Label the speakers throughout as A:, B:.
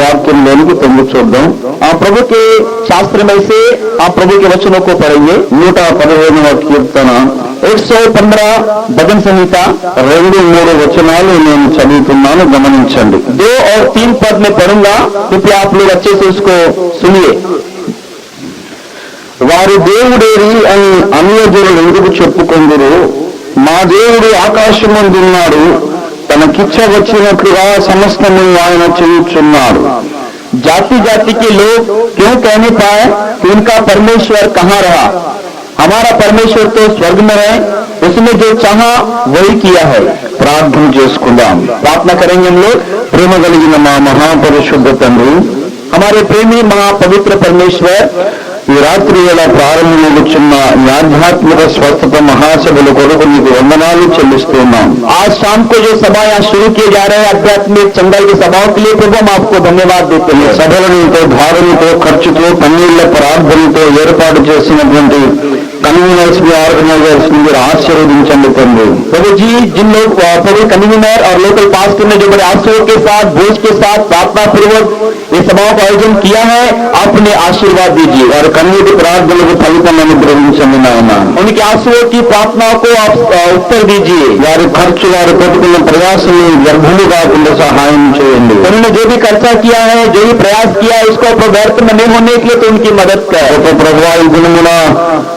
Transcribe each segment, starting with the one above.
A: వాక్యంలోనికి తొంగి చూద్దాం.
B: आप प्रभु के शास्त्र में से आप प्रभु के वचनों को पढ़ेंगे.
A: 115వ కీర్తన
B: 115 भजन संहिता
A: 2-3 వచనాలు నేను చదువుతున్నాను, గమనించండి.
B: 2 और 3 पद में पढ़ूंगा, कृपया आप लोग अच्छे से उसको सुनिए.
A: వారి దేవుడేరి అని అన్యజనులు ఎందుకు చెప్పుకొందురు? మా దేవుడు ఆకాశమందున్నాడు, తనకిచ్చ వచ్చినట్లుగా సమస్తము ఆయన చేయుచున్నాడు.
B: जाति जाति के लोग क्यों कहने पाए कि उनका परमेश्वर कहाँ रहा? हमारा परमेश्वर तो स्वर्ग में है, उसने जो चाहा वही किया है.
A: ప్రార్థన చేసుకుందాం.
B: प्रार्थना करेंगे हम लोग.
A: ప్రేమ కలిగిన మా మహాపరిశుద్ధ తండ్రి,
B: हमारे प्रेमी महापवित्र परमेश्वर,
A: ఈ రాత్రి వేళ ప్రారంభమవుతున్న ఈ ఆధ్యాత్మిక స్వస్థత మహాసభల కొరకు నీకు వందనాలు చెల్లిస్తున్నాం.
B: आज शाम को जो सभा यहाँ शुरू किए जा रहे हैं आध्यात्मिक चंगाई की सभाओं के लिए प्रभु हम आपको धन्यवाद देते हैं.
A: సభలను ఎంతో భారంతో ఖర్చుతో కన్నీళ్ల ప్రార్థనతో ఏర్పాటు చేసినటువంటి కన్వీనర్స్ ఆర్గనైజర్స్ మీరు ఆశీర్వదించండి తండ్రి.
B: प्रभु जी, जिन लोग प्रभु कन्वीनर और लोकल पास्टर ने जो बड़े आशीर्वाद के साथ भोज के साथ प्रार्थना पूर्वक ये सभाओं का आयोजन किया है, आप उन्हें आशीर्वाद दीजिए.
A: వారి కన్నీటి ప్రార్థనలకు ఫలితం అనుగ్రహించండి నాయన.
B: उनके आशीर्वाद की प्रार्थनाओं को आप उत्तर दीजिए.
A: వారి ఖర్చు, వారు పెట్టుకున్న ప్రయాసం వ్యర్థము కాకుండా సహాయం చేయండి.
B: उन्होंने जो भी खर्चा किया है, जो भी प्रयास किया है, इसको व्यर्थ में नहीं होने के लिए तो उनकी मदद कर.
A: ప్రభువా, ఈ దినమున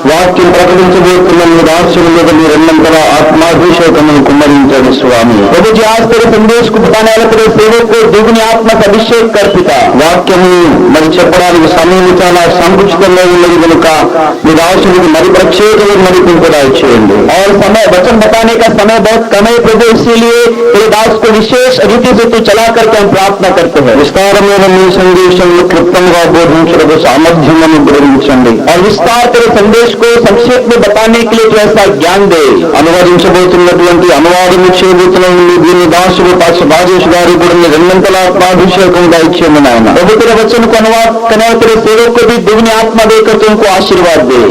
A: వాక్యం ప్రకటించబోతున్న మీ రాష్ట్రం మీద మీరు ఎన్నంతలా ఆత్మాభిషేకమును కుమ్మరించండి స్వామి.
B: प्रभु जी, आज तेरे संदेश को बताने वाले तेरे सेवक को दुगनी आत्मा का अभिषेक कर पिता.
A: వాక్యము మరి చెప్పడానికి సమయం చాలా సంకుచితంగా ఉన్నది కనుక మీ రాష్ట్రానికి మరి ప్రత్యేకమైన నడిపింపడాయి చేయండి.
B: और समय वचन बताने का समय बहुत कम है प्रभु, इसीलिए तेरे दास को विशेष रीति से तू चला करके हम प्रार्थना करते हैं.
A: విస్తారమైన మీ సందేశంలో క్లుప్తంగా బోధించడానికి సామర్థ్యం అనుగ్రహించండి.
B: और विस्तार तेरे संदेश को संक्षेप में बताने के लिए जो ऐसा ज्ञान दे.
A: అనువదించబోతున్నటువంటి అనువాదము చేయబోతున్న దీని దాసుడు పాస్టర్ రాజేష్ గారి కూడా మీరు రెండంతల ఆత్మాభిషేకం దాయిచ్చేయండి నాయన.
B: प्रभु तेरे वचन को अनुवाद करने वाले तेरे सेवक को भी दुगनी आत्मा देकर तो उनको आशीर्वाद दे.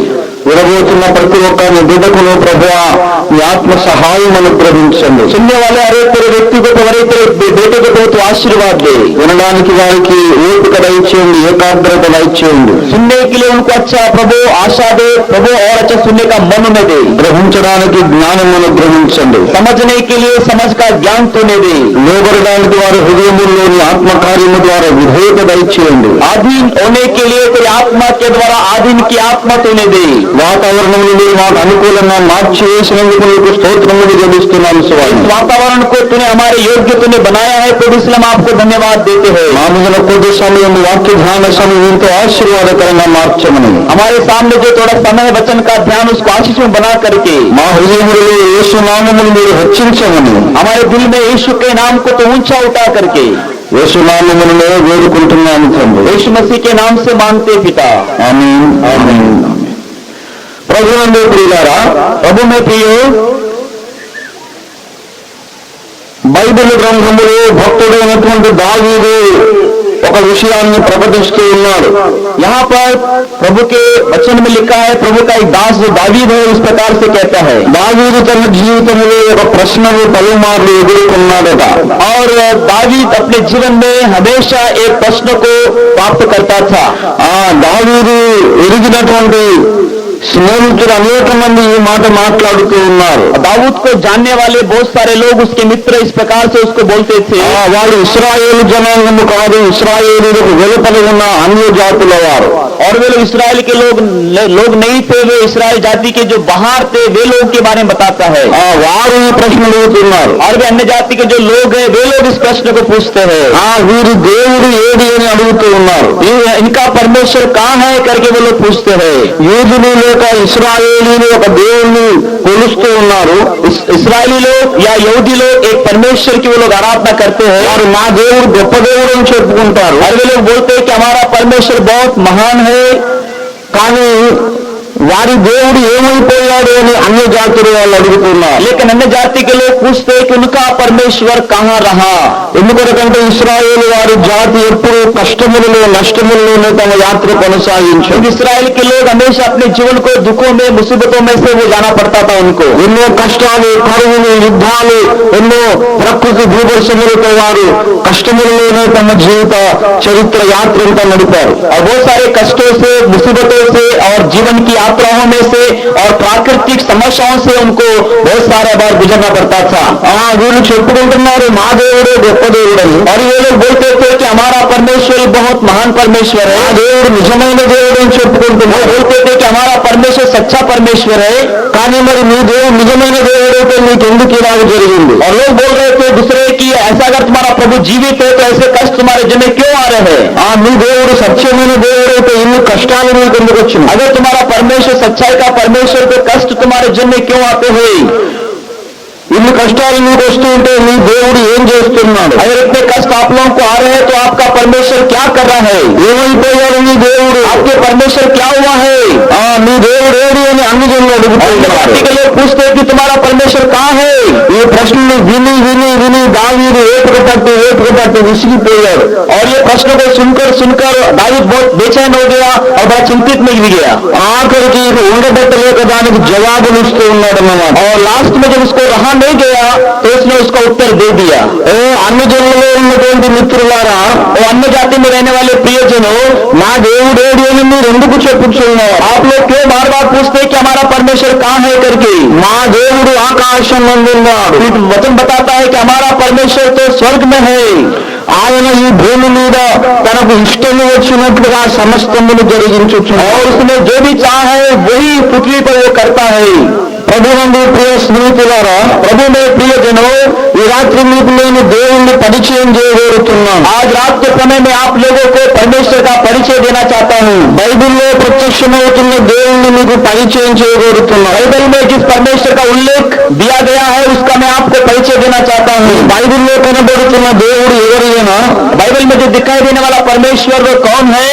A: వినబోతున్న ప్రతి ఒక్క బిడ్డకును ప్రభువా మీ ఆత్మ సహాయం అనుగ్రహించండి.
B: सुनने वाले हर एक तेरे व्यक्ति को तुम्हारे तेरे बेटे को तो आशीर्वाद दे.
A: వినడానికి వారికి ఓపిక దయచేయండి, ఏకాగ్రత దయచేయండి.
B: सुनने के लिए उनको अच्छा प्रभु आशा दे प्रभु, और अच्छा सुनने का मन में दे.
A: గ్రహించడానికి జ్ఞానం అనుగ్రహించండి.
B: समझने के लिए समझ का ज्ञान तूने दे.
A: లోబడడానికి వారి హృదయములోని ఆత్మకార్యము ద్వారా విధేయత దయచేయండి.
B: आधीन होने के लिए तेरी आत्मा के द्वारा आधीन की आत्मा तूने दे.
A: వాతావరణం మీరు మాకు అనుకూలంగా మార్చి వేసినందుకు మీకు స్తోత్రములు చెల్లిస్తున్నాను స్వామి.
B: वातावरण को तूने हमारे योग्य तूने बनाया है प्रभु, इसलिए हम आपको धन्यवाद देते हैं.
A: మామూలు కొద్ది సమయం వాక్య ధ్యాన సమయం ఎంతో ఆశీర్వాదకరంగా మార్చమని,
B: हमारे सामने जो थोड़ा समय वचन का ध्यान उसको आशीष में बना करके
A: మా హృదయములో యేసు నామమును మీరు హెచ్చించమని,
B: हमारे दिल में यीशु के नाम को तो ऊंचा उठा करके
A: యేసు నామములో వేడుకుంటున్నాను తండ్రి.
B: यीशु मसीह के नाम से मांगते पिता.
A: ఆమేన్, ఆమేన్. ప్రభువునందు ప్రియులారా,
B: प्रभु में प्रियो,
A: బైబిల్ గ్రంథములో భక్తుడైనటువంటి దావీదు ఒక విషయాన్ని ప్రకటిస్తూ ఉన్నాడు.
B: यहाँ पर प्रभु के वचन में लिखा है, प्रभु का एक दास जो दावीद है इस प्रकार से कहता है.
A: దావీదు తన జీవితంలో ఒక ప్రశ్నను పలుమార్లు ఎదుర్కొన్నాడట.
B: और दावीद अपने जीवन में हमेशा एक प्रश्न को प्राप्त करता था.
A: ఆ దావీదు ఎరిగినటువంటి స్నేహితులు అనేక మంది ఈ మాట మాట్లాడుతూ ఉన్నారు.
B: दाऊद को जानने वाले बहुत सारे लोग उसके मित्र इस प्रकार से उसको बोलते थे,
A: వాళ్ళు ఇశ్రాయేలు జనాంగము కాదు, ఇశ్రాయేలులకు వెలుపల ఉన్న అన్య జాతుల వారు.
B: और वे लोग इसराइल के लोग नहीं थे, वे इसराइल जाति के जो बाहर थे वे लोग के बारे में बताता है.
A: వారు ఈ ప్రశ్న అడుగుతున్నారు.
B: और वे अन्य जाति के जो लोग हैं वे लोग इस प्रश्न को पूछते हैं,
A: వీరి దేవుడు ఏది అని అడుగుతూ ఉన్నారు.
B: इनका परमेश्वर कहाँ है करके वो लोग पूछते हैं.
A: యూదులు లేక ఇశ్రాయేలీలు ఒక దేవుణ్ణి కొలుస్తూ ఉన్నారు.
B: इसराइली लोग या यहूदी लोग एक परमेश्वर की वो लोग आराधना करते हैं.
A: వారు మా దేవుడు గొప్ప దేవుడు అని చెప్పుకుంటారు.
B: और वे लोग बोलते हैं कि हमारा परमेश्वर बहुत महान है.
A: కానీ వారి దేవుడు ఏమైపోయాడు అని అన్య జాతులు వాళ్ళు అడుగుతున్నారు.
B: लेकिन अन्य जाति के लोग पूछते हैं कि उनका परमेश्वर कहाँ रहा।
A: ఎందుకంటే ఇశ్రాయేలు వారి జాతి ఎప్పుడు కష్టములలో నష్టములలోనే తమ యాత్ర కొనసాగించారు.
B: क्योंकि इस्राएल के लोग हमेशा अपने जीवन को दुखों में मुसीबतों में से वो जाना पड़ता था उनको।
A: ఎన్నో కష్టాలు, కరువులు, యుద్ధాలు, ఎన్నో ప్రకృతి భూదర్శములతో వారు కష్టములలోనే తమ జీవిత చరిత్ర యాత్ర అంతా నడిపారు.
B: और बहुत सारे कष्टों से, मुसीबतों से और जीवन की यात्राओं में से और प्राकृतिक समस्याओं से उनको बहुत सारे बार गुजरना पड़ता था।
A: వీళ్ళు చెప్పుకుంటున్నారు మా దేవుడే గొప్ప దేవుడని.
B: और ये लोग बोलते थे कि हमारा परमेश्वर बहुत महान परमेश्वर है,
A: ఆ దేవుడు నిజమైన దేవుడు అని చెప్పుకుంటున్నారు.
B: बोलते थे कि हमारा परमेश्वर सच्चा परमेश्वर है।
A: కానీ మరి నీ దేవుడు నిజమైన దేవుడైతే నీకు ఎందుకు ఇలాగ జరిగింది?
B: और लोग बोल रहे थे दूसरे कि ऐसा अगर तुम्हारा प्रभु जीवित है तो ऐसे कष्ट तुम्हारे जिम्मे क्यों आ रहे हैं?
A: నీ దేవుడు సత్యమైన దేవుడైతే ఇన్ని కష్టాలు నీకు ఎందుకు వచ్చింది?
B: अगर तुम्हारा परमेश्वर सच्चाई का परमेश्वर तो कष्ट तुम्हारे जिम्मे क्यों आते हैं?
A: ఇన్ని కష్టాలు నీకు వస్తూ ఉంటే నీ దేవుడు ఏం చేస్తున్నాడు?
B: अगर इतने कष्ट आप लोगों को आ रहे हैं तो आपका परमेश्वर क्या कर रहा है?
A: ఏమైపోయాడు నీ దేవుడు?
B: आपके परमेश्वर क्या हुआ है?
A: నీ దేవుడు ఏడు అని అన్ని జనులు అడుగుతున్నారు.
B: जाति के लोग पूछते हैं कि तुम्हारा परमेश्वर कहाँ है?
A: ఈ ప్రశ్నలు విని విని విని దావీదు ఏపుకు పట్టి విసిగిపోయాడు.
B: और ये प्रश्न को सुनकर सुनकर दाऊद बहुत बेचैन हो गया और बड़ा चिंतित में भी गया।
A: ఆఖరికి ఇక ఉండబట్టలేక దానికి జవాబులు ఇస్తూ ఉన్నాడు అన్నమాట.
B: और लास्ट में जब उसको रहा नहीं गया तो उसने उसका उत्तर दे दिया।
A: అన్ని జనులలో ఉన్నటువంటి మిత్రులారా,
B: और अन्य जाति में रहने वाले प्रियजनों,
A: నా దేవుడు ఏడు అని మీరు ఎందుకు చెప్పుచున్నారు?
B: आप लोग क्यों बार बार पूछते हैं कि हमारा परमेश्वर कहाँ है करके?
A: మా దేవుడు ఆకాశం నందున్నాడు.
B: वचन बताता है कि हमारा परमेश्वर तो स्वर्ग में है।
A: ఆయన ఈ భూమి మీద తనకు ఇష్టము వచ్చినట్లుగా సమస్తమును జరిగించుచున్నాడు.
B: और उसने जो भी चाहा है वही पृथ्वी पर वो करता है।
A: ప్రభునందు ప్రియ స్నేహితులారా,
B: प्रभु में प्रियजनों,
A: ఈ రాత్రి మీకు నేను దేవుణ్ణి పరిచయం చేయగలుగుతున్నాను.
B: आज रात के समय में आप लोगों को परमेश्वर का परिचय देना चाहता हूँ।
A: బైబిల్లో ప్రత్యక్షమవుతున్న దేవుణ్ణి మీకు పరిచయం చేయగలుగుతున్నాను.
B: बाइबल में जिस परमेश्वर का उल्लेख दिया गया है उसका मैं आपको परिचय देना चाहता हूँ।
A: బైబిల్లో కనబడుతున్న దేవుడు ఎవరైనా,
B: बाइबल में जो दिखाई देने वाला परमेश्वर वो कौन है?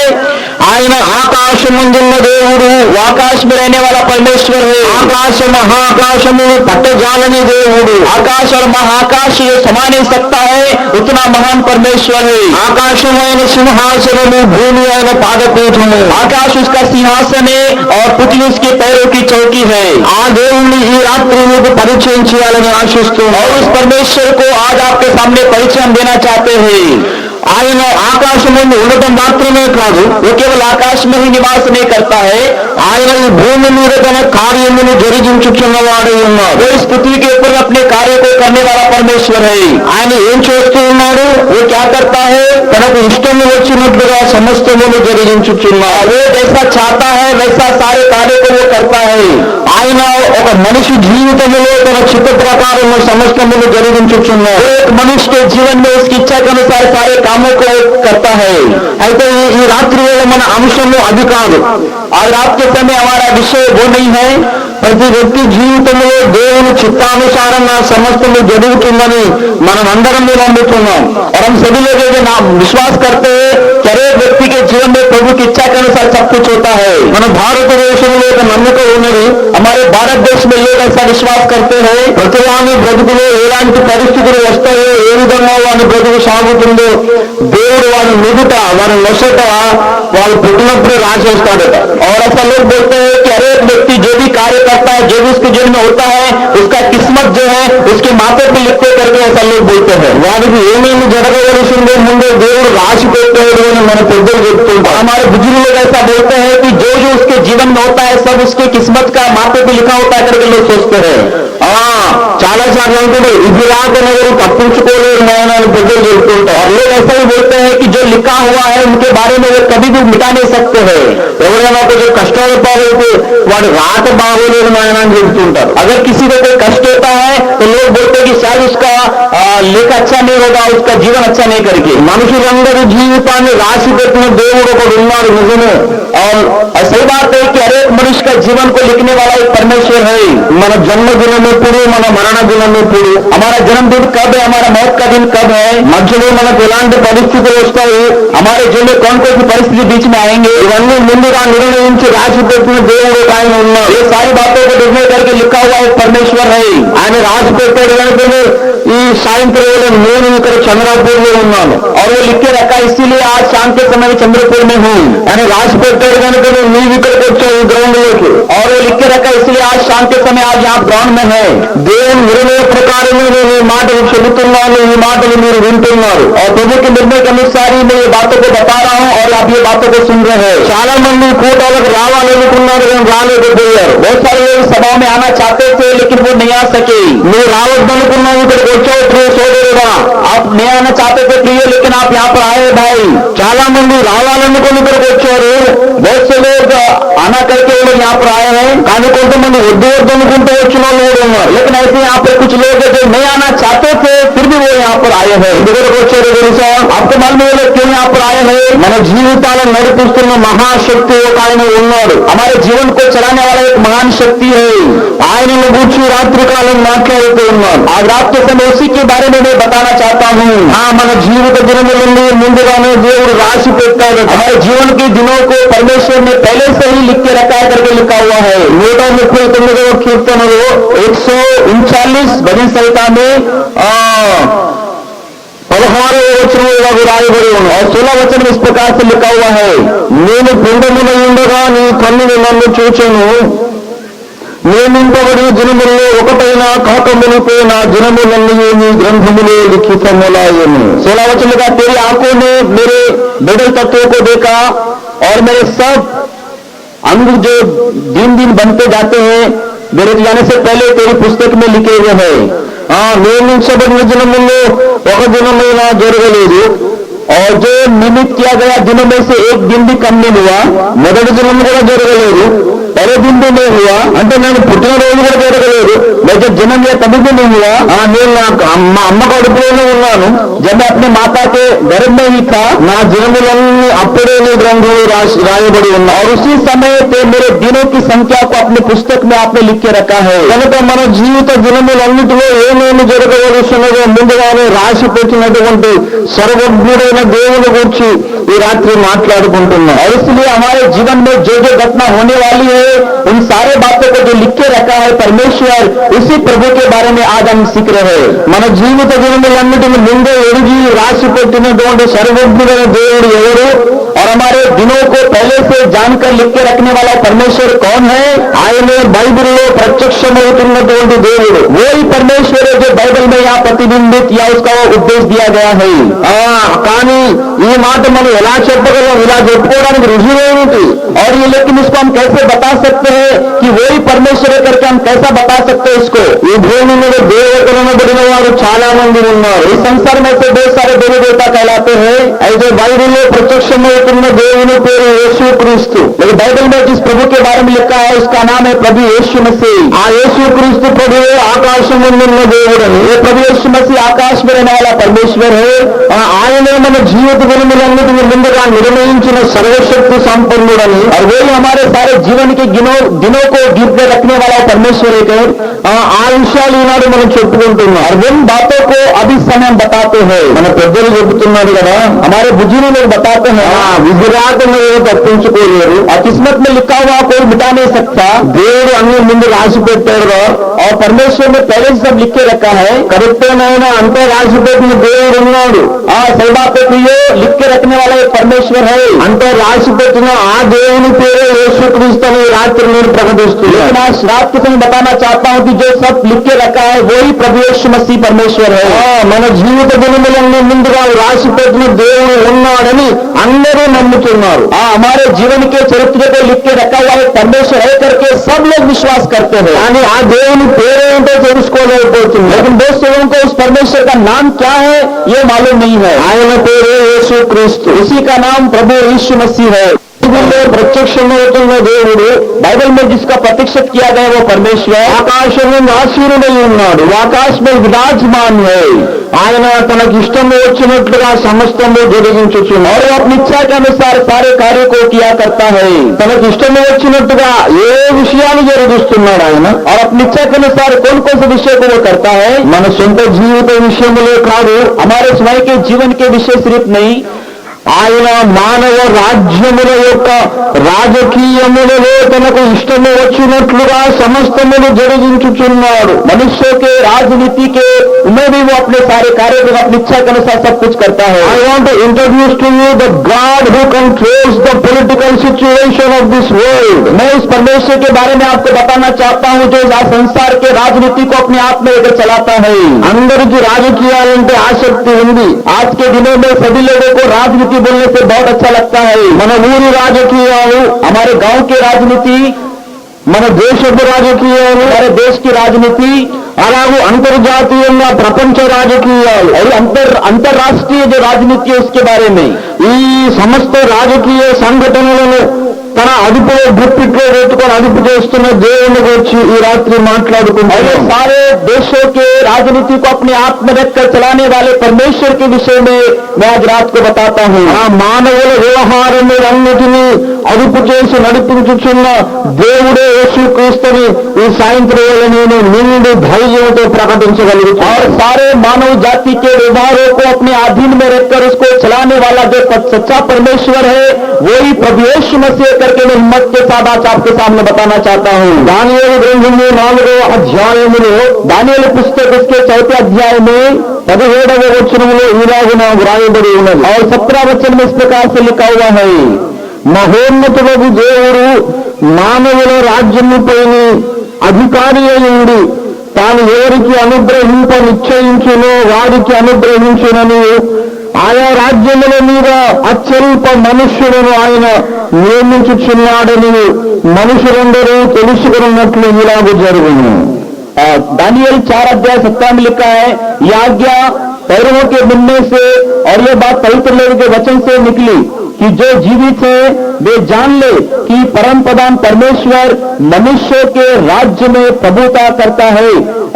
A: ఆయన ఆకాశమందున్న దేవుడు,
B: वो आकाश में रहने वाला परमेश्वर है।
A: ఆకాశ మహాకాశములు పట్టజాలని దేవుడు.
B: आकाश और महाकाश ये समा नहीं सकता है, उतना महान परमेश्वर है।
A: ఆకాశమైన సింహాసనము, భూమి ఆయన పాదపీఠము.
B: आकाश उसका सिंहासन है और पृथ्वी उसके पैरों की चौकी है।
A: ఆ దేవుణ్ణి ఈ రాత్రి మీకు పరిచయం చేయాలని ఆశిస్తున్నాను.
B: और उस परमेश्वर को आज आपके सामने परिचय हम देना चाहते हैं।
A: ఆయన ఆకాశమందు ఉండటం మాత్రమే కాదు,
B: वो केवल आकाश में ही निवास नहीं करता है,
A: ఆయన ఈ భూమి మీద తన కార్యమును జరిగించుచున్నవాడై ఉన్నాడు.
B: वो इस पृथ्वी के ऊपर अपने कार्य को करने वाला परमेश्वर है।
A: ఆయన ఏం చేస్తూ ఉన్నాడు?
B: वो क्या करता है?
A: తనకు ఇష్టము వచ్చినట్లుగా సమస్తమును జరిగించుచున్నాడు.
B: वो जैसा चाहता है वैसा सारे कार्य को वो करता है।
A: ఆయన ఒక మనిషి జీవితంలో తన చిత్త ప్రకారము సమస్తమును జరిగించుచున్నాడు.
B: वो एक मनुष्य के जीवन में उसकी इच्छा के अनुसार सारे कामों को करता है।
A: అయితే ఈ రాత్రి వేళ మన అంశము అది కాదు.
B: आज रात के समय हमारा विषय वो नहीं है।
A: ప్రతి వ్యక్తి జీవితంలో దేవుని చిత్తానుసారంగా సమస్తము జరుగుతుందని మనం అందరం నమ్ముతున్నాం.
B: और हम सभी लोग ये नाम विश्वास करते हैं कि हर एक व्यक्ति के जीवन में प्रभु की इच्छा के अनुसार सब कुछ होता है।
A: మన భారతదేశంలో ఒక నమ్మకం ఉన్నది.
B: हमारे भारत देश में लोग ऐसा विश्वास करते हैं।
A: ప్రతి వాని బ్రతుకులో ఎలాంటి పరిస్థితులు వస్తాయో, ఏ విధంగా వాని బ్రతుకు సాగుతుందో దేవుడు వారి నుదుట, వారి నొసట వాళ్ళు పుట్టినప్పుడే రాసేస్తాడట.
B: और ऐसा लोग बोलते हैं कि हर एक व्यक्ति जो भी कार्य करता है, जो भी उसके जीवन में होता है, उसका किस्मत जो है उसके माथे पे लिखते करके ऐसा लोग बोलते हैं।
A: వారికి ఏమేమి జరగవలసిందో ముందే దేవుడు రాసి పెట్టాడు అని మన పెద్దలు చెప్తుంటారు.
B: हमारे बुजुर्ग लोग ऐसा बोलते हैं कि जो जो उसके जीवन में होता है सब उसके किस्मत का माथे पे लिखा होता है करके लोग सोचते हैं।
A: చాలా సార్లు అంటాడు, ఇది రాకనెవరు తప్పించుకోలేరు నాయన అని పెద్దలు చెప్తుంటారు.
B: और लोग ऐसा ही बोलते हैं कि जो लिखा हुआ है उनके बारे में वो कभी भी मिटा नहीं सकते हैं।
A: ఎవరైనా కొంచెం కష్టాలు పాలైతే వాడు రాత బాగోలేదు నాయన అని చెప్తుంటారు.
B: अगर किसी को कोई कष्ट होता है तो लोग बोलते हैं कि शायद उसका लेख अच्छा नहीं होगा, उसका जीवन अच्छा नहीं करके।
A: మనుషులందరి జీవితాన్ని రాసి పెట్టిన దేవుడు ఒకడు ఉన్నాడు నిజమే.
B: और सही बात है कि हर एक मनुष्य का जीवन को लिखने वाला एक परमेश्वर है।
A: మన జన్మదినం ఎప్పుడు, మన మరణ దినం ఎప్పుడు,
B: हमारा जन्मदिन कब है, हमारा मौत का दिन कब है,
A: మధ్యలో మనకు ఎలాంటి పరిస్థితులు వస్తాయి,
B: हमारे जीवन में कौन कौन सी परिस्थिति बीच में आएंगे,
A: ఇవన్నీ ముందుగా నిర్ణయించి రాసి పెట్టిన దేవుడు ఒక ఆయన ఉన్నారు.
B: ये सारी बातों को निर्णय करके लिखा हुआ एक परमेश्वर है।
A: ఆయన రాసి పెట్టాడు కనుకనే ఈ సాయంత్రం వేళ నేను ఇక్కడ చంద్రపూర్లో ఉన్నాను.
B: और वो लिख के रखा, इसीलिए आज शाम के समय चंद्रपुर में हूँ।
A: ఆయన రాసి పెట్టాడు కనుకనే నీవు ఇక్కడికి వచ్చావు ఈ గ్రౌండ్ లోకి.
B: और वो लिख के रखा, इसलिए आज शाम के समय आज यहाँ ग्राउंड में है।
A: దేవుని నిర్ణయ ప్రకారమే నేను ఈ మాటలు చెబుతున్నాను, ఈ మాటలు మీరు వింటున్నారు.
B: और प्रभु के निर्णय के अनुसार ही मैं ये बातों को बता रहा हूँ और आप ये बातों को सुन रहे हैं।
A: చాలా మంది కూటాలకు రావాలనుకున్నారు కానీ రాలేకపోయారు.
B: बहुत सारे लोग सभा में आना चाहते थे लेकिन वो नहीं आ सके।
A: నువ్వు రావద్దనుకున్నావు, ఇక్కడికి వచ్చావు ప్రియ సోదరుడా.
B: आप नहीं आना चाहते थे प्रिय, लेकिन आप यहाँ पर आए भाई।
A: చాలా మంది రావాలనుకుని ఇక్కడికి వచ్చారు,
B: बहुत से लोग आना करके वो लोग यहाँ पर आए हैं,
A: కానీ కొంతమంది వద్దు వద్దు అనుకుంటూ వచ్చిన వాళ్ళు కూడా ఉన్నారు.
B: लेकिन ऐसे यहाँ पर कुछ लोग हैं जो नहीं आना चाहते थे फिर भी वो यहाँ पर आए हैं।
A: ఇక్కడికి వచ్చారు తెలుసా?
B: आपको मालूम है वो लोग क्यों यहाँ पर आए हैं?
A: మన జీవితాలను నడిపిస్తున్న మహాశక్తి ఒక ఆయన ఉన్నాడు.
B: हमारे जीवन को चलाने वाला एक महान शक्ति है।
A: ఆయనను గురించి రాత్రికాలం మాట్లాడుతూ ఉన్నాను.
B: आज रात के समय उसी के बारे में मैं बताना चाहता हूँ।
A: మన జీవిత దినములన్నీ ముందుగానే దేవుడు రాసి పెట్టాడు.
B: हमारे जीवन के दिनों को परमेश्वर ने पहले से ही लिख के रखा करके लिखा हुआ है।
A: 139వ కీర్తనలో
B: 139 भजन संहिता में
A: 16వ వచనంలో ఇలాగ రాయబడి ఉంది.
B: और 16 वचन में इस प्रकार से लिखा हुआ है,
A: నేను పిండమున ఉండగా నీ కన్నులు నన్ను చూచెను, నియమింపబడిన దినముల్లో ఒకటైన కాకమునిపై నా దినములన్నీ నీ గ్రంథములో లిఖితములాయెను.
B: 16 वचन लिखा, तेरी आंखों ने मेरे बिगड़ तत्वों को देखा और मेरे सब अंग जो दिन दिन बनते जाते हैं मेरे जाने से पहले तेरी पुस्तक में लिखे हुए हैं।
A: నియమించబడిన దినముల్లో ఒక దినమైనా జరగలేదు,
B: और जो निमित्त किया गया दिनों में से एक दिन भी कम नहीं हुआ।
A: మొదటి దినం కూడా జరగలేదు,
B: पहले दिन भी नहीं हुआ,
A: అంటే నేను పుట్టినరోజు కూడా జరగలేదు,
B: मैं जब जन्म लिया तभी भी नहीं हुआ।
A: నేను నా అమ్మ కడుపులోనే ఉన్నాను,
B: जब मैं अपने माता के गर्भ में ही था,
A: నా దినములన్నీ అప్పుడే నీ గ్రంథంలో రాయబడి ఉన్నాయి.
B: और उसी समय पे मेरे दिनों की संख्या को अपने पुस्तक में आपने लिख के रखा है।
A: కనుక మన జీవిత దినములన్నిటిలో ఏమేమి జరగవలసినదో ముందుగానే రాసి పెట్టినటువంటి సర్వజ్ఞుడైన దేవుని గురించి ఈ రాత్రి మాట్లాడుకుంటున్నాం.
B: और इसलिए हमारे जीवन में जो जो घटना होने वाली है उन सारे बातों को जो लिख के रखा है परमेश्वर, उसी प्रभु के बारे में आज हम सीख रहे हैं।
A: మన జీవిత దినములన్నిటిని ముందే ఎరిగి రాసి పెట్టినటువంటి సర్వజ్ఞుడైన దేవుడు ఎవరు?
B: और हमारे दिनों को पहले से जानकर लिख के रखने वाला परमेश्वर कौन है?
A: ఆయనే బైబిల్లో ప్రత్యక్షమవుతున్నటువంటి దేవుడు.
B: वही परमेश्वर है जो बाइबल में यहाँ प्रतिबिंबित या उसका वो उपदेश दिया गया है।
A: కానీ ఈ మాట మనం ఎలా చెప్పగలం? ఇలా చెప్పుకోవడానికి రుజువేమిటి?
B: और ये लेकिन इसको हम कैसे बता सकते हैं कि वही परमेश्वर है करके हम कैसा बता सकते हैं इसको?
A: ఈ భూమి మీద దేవతలను బడిన వారు చాలా మంది ఉన్నారు.
B: इस संसार में से बहुत सारे देवी देवता कहलाते हैं।
A: అయితే బైబిల్లో ప్రత్యక్షమవుతున్న దేవుని పేరు యేసుక్రీస్తు.
B: लेकिन बाइबल में जिस प्रभु के बारे में लिखा है उसका नाम है प्रभु यीशु मसीह।
A: ఆ యేసుక్రీస్తు ప్రభువే ఆకాశం ఉన్న దేవుడని,
B: ये प्रभु यीशु मसीह आकाश में रहने वाला परमेश्वर है।
A: ఆయనే మన జీవిత దినములన్నిటిని ముందుగా నిర్ణయించిన సర్వశక్తి సంపన్నుడని,
B: और वही हमारे सारे जीवन के दिनों को गिर के रखने वाला परमेश्वर है।
A: ఆ విషయాలు ఈనాడు మనం చెప్పుకుంటున్నాం.
B: और उन बातों को अभी समय हम बताते हैं।
A: మన పెద్దలు చెబుతున్నారు కదా,
B: हमारे बुजुर्ग लोग बताते हैं
A: విధిరాతను ఏదో తప్పించుకోలేరు,
B: और किस्मत में लिखा हुआ कोई मिटा नहीं सकता।
A: దేవుడు అన్ని ముందు రాసి పెట్టాడు.
B: और परमेश्वर ने पहले से सब लिख के रखा है।
A: కరెక్టేనైనా అంతా రాసి పెట్టిన దేవుడు ఉన్నాడు.
B: सही बात है, ये लिख के रखने वाला एक परमेश्वर है।
A: అంతా రాసి పెట్టిన ఆ దేవుని పేరే యేసుక్రీస్తు అని ఈ రాత్రి నేను ప్రకటిస్తున్నాను.
B: लेकिन आज रात के समय बताना चाहता हूँ कि जो सब लिख के रखा है वही प्रभु यीशु मसीह परमेश्वर है।
A: మన జీవిత దినములన్నీ ముందుగా రాసి పెట్టిన దేవుడు ఉన్నాడని అందరూ నమ్ముతున్నారు.
B: हमारे जीवन के चरित्र को लिख के रखा हुआ एक परमेश्वर है करके सब लोग विश्वास करते हैं।
A: కానీ ఆ దేవుని పేరేంటో తెలుసుకోలేకపోతున్నారు.
B: लेकिन दोस्त लोगों को उस परमेश्वर का नाम क्या है ये मालूम नहीं है।
A: ఆయన పేరే యేసుక్రీస్తు.
B: उसी का नाम प्रभु यीशु मसीह है।
A: సన్నిధిలో ప్రత్యక్షమవుతున్న దేవుడు,
B: बाइबल में जिसका प्रतीक्षित किया गया वो परमेश्वर
A: ఆకాశము ఆశీనుడై ఉన్నాడు.
B: आकाश में विराजमान है
A: ఆయన తనకి ఇష్టము వచ్చినట్లుగా సమస్తము జరిగించుచున్నాడు.
B: और वो अपनी इच्छा के अनुसार सारे कार्य को किया करता है
A: తనకి ఇష్టము వచ్చినట్టుగా ఏ విషయాలు జరిగిస్తున్నాడు ఆయన.
B: और अपनी इच्छा के अनुसार कौन कौन से विषय को वो करता है
A: మన సొంత జీవిత విషయములే కాదు,
B: हमारे स्वयं के जीवन के विषय सिर्फ नहीं
A: ఆయన మానవ రాజ్యముల యొక్క రాజకీయములలో తనకు ఇష్టము వచ్చినట్లుగా సమస్తమును జరిగించుచున్నాడు.
B: मनुष्यों के राजनीति के में भी वो अपने सारे कार्य को अपनी इच्छा के अनुसार सब कुछ करता है
A: I want to introduce to you the God who controls the political situation of this world.
B: मैं उस परमेश्वर के बारे में आपको बताना चाहता हूं जो इस संसार के राजनीति को अपने आप में लेकर चलाता है
A: అందరికీ రాజకీయాలంటే ఆసక్తి ఉంది.
B: आज के दिनों में सभी लोगों को राजनीति बोलने से बहुत अच्छा लगता है
A: మన ఊరి రాజకీయాలు,
B: हमारे गांव की राजनीति
A: మన దేశపు రాజకీయాలు,
B: हमारे देश की राजनीति
A: అలాగే అంతర్జాతీయంగా ప్రపంచ రాజకీయాలు,
B: और अंतरराष्ट्रीय जो राजनीति है उसके बारे में
A: ఈ సమస్త రాజకీయ సంఘటనలను తన అదుపులో గుప్పిట్లో పెట్టుకొని అదుపు చేస్తున్న దేవుని గురించి ఈ రాత్రి
B: और ये
A: మాట్లాడుకుంటున్నాం.
B: सारे देशों के राजनीति को अपने आप में रखकर चलाने वाले परमेश्वर के विषय में मैं आज रात को बताता हूं
A: ఆ మానవుల వ్యవహారములన్నిటినీ అదుపు చేసి నడిపించుచున్న దేవుడే యేసుక్రీస్తుని ఈ సాయంత్రం వేళ నేను నిండు ధైర్యంతో ప్రకటించగలుగుతాను.
B: और सारे मानव जाति के व्यवहारों को अपने अधीन में रखकर उसको चलाने वाला जो सच्चा परमेश्वर है वही प्रभु यीशु मसीह करके मैं हिम्मत के साथ आज आपके सामने बताना चाहता हूं
A: దానియేలు గ్రంథము 4వ అధ్యాయములో
B: दानियेल पुस्तक उसके 4थे अध्याय में
A: 17వ వచనములో ఇలాగున వ్రాయబడి ఉన్నది.
B: और 17 वचन में इस प्रकार से लिखा हुआ है
A: మహోన్నతుడగు దేవుడు మానవుల రాజ్యముపై అధికారి అయి ఉండి తాను ఎవరికి అనుగ్రహింప నిశ్చయించునో వారికి అనుగ్రహించునని ఆయా రాజ్యముల మీద అత్యల్ప మనుష్యులను ఆయన నియమించుచున్నాడని మనుషులందరూ తెలుసుకున్నట్లు ఇలాగ జరుగును.
B: दानियेल 4 अध्याय 17 में लिखा है यह आज्ञा पैरों के मिलने से और यह बात पवित्र लोगों के वचन से निकली कि जो जीवित है वे जान ले कि परम प्रधान परमेश्वर मनुष्य के राज्य में प्रभुता करता है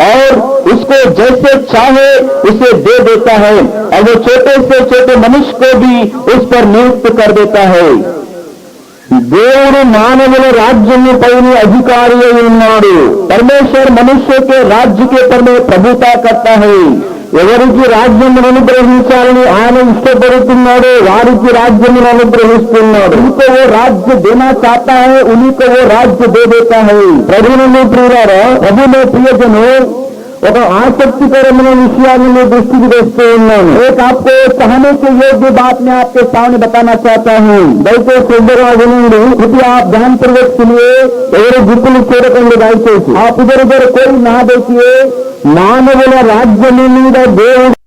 B: और उसको जैसे चाहे उसे दे देता है और वो छोटे से छोटे मनुष्य को भी उस पर नियुक्त कर देता है
A: దేవుడు మానవుల రాజ్యముపై అధికారి అయి ఉన్నాడు.
B: परमेश्वर मनुष्य के राज्य के पर में प्रभुता करता है
A: ఎవరికి రాజ్యమును అనుగ్రహించాలని ఆయన ఇష్టపడుతున్నాడో వారికి రాజ్యమును అనుగ్రహిస్తున్నాడు.
B: उनको वो राज्य देना चाहता है उन्हीं को वो राज्य दे देता है
A: ప్రభువును ప్రియులారా,
B: प्रभु में प्रियजनों
A: ఒక ఆసక్తికరమైన విషయాన్ని మీ దృష్టికి తెస్తూ ఉన్నాను.
B: एक आपको कहने के योग्य बात मैं आपके सामने बताना चाहता हूँ
A: దయచేసి శ్రద్ధగా నుండి
B: कृपया आप ध्यान पूर्वक सुनिए
A: ఎవరు గుర్తులు చూడకండి. దయచేసి
B: आप इधर उधर कोई ना देखिए
A: మానవుల రాజ్యము మీద దేవుడు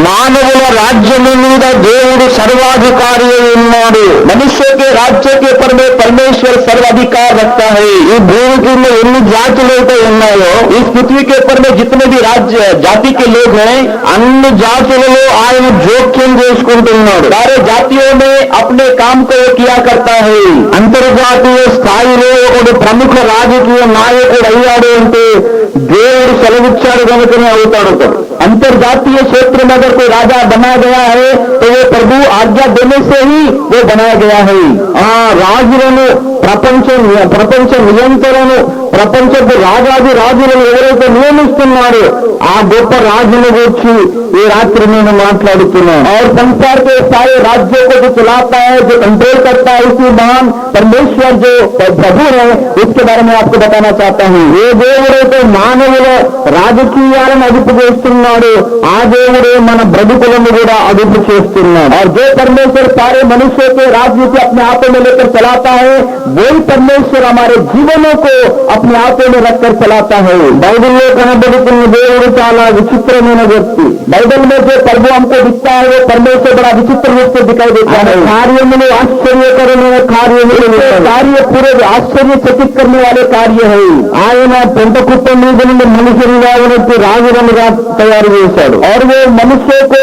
A: మానవుల రాజ్యము మీద దేవుడు సర్వాధికారి అయి ఉన్నాడు.
B: मनुष्य के राज्य के पर में परमेश्वर सर्वाधिकार रखता है
A: ఈ భూమి కింద ఎన్ని జాతులైతే ఉన్నాయో
B: इस पृथ्वी के ऊपर में जितने भी राज्य जाति के लोग हैं
A: అన్ని జాతులలో ఆయన జోక్యం చేసుకుంటున్నాడు.
B: सारे जातियों में अपने काम को किया करता है
A: అంతర్జాతీయ స్థాయిలో ఒకడు ప్రముఖ రాజకీయ నాయకుడు అయ్యాడు అంటే దేవుడు సెలవిచ్చాడు కనుకనే అవుతాడు.
B: अंतरजातीय क्षेत्र में अगर कोई राजा बनाया गया है तो वो प्रभु आज्ञा देने से ही वो बनाया गया है
A: ఆ రాజులను ప్రపంచ నియంత్రణను ప్రపంచపు రాజాది రాజులను ఎవరైతే నియమిస్తున్నారో ఆ గొప్ప రాజుల గురించి ఈ రాత్రి నేను మాట్లాడుతున్నాను.
B: और संसार के सारे राज्यों को जो चलाता है जो कंट्रोल करता है उसी महान परमेश्वर जो प्रभु है उसके बारे में आपको बताना चाहता हूँ
A: ఏ దేవుడైతే మానవుల రాజకీయాలను అదుపు చేస్తున్నాడో ఆ దేవుడే మన బ్రతుకులను కూడా అదుపు చేస్తున్నాడు.
B: और जो परमेश्वर सारे मनुष्यों के राजनीति अपने आप में लेकर चलाता है वही परमेश्वर हमारे जीवनों को अपने आंखों में रखकर चलाता है।
A: బైబిల్లో కనబడుతున్న దేవుడు చాలా విచిత్రమైన వ్యక్తి.
B: बाइबल में जो प्रभु हमको दिखता है वो परमेश्वर बड़ा विचित्र रूप से दिखाई देता
A: ఆయన
B: है।
A: కార్యములు ఆశ్చర్యకరమైన కార్యములు
B: कार्य पूरे आश्चर्यचकित करने वाले कार्य है।
A: ఆయన పెంటకుట్ట మీద నుండి మనుషులుగా ఉన్నట్టు రాజులుగా తయారు చేశాడు.
B: और वो मनुष्य को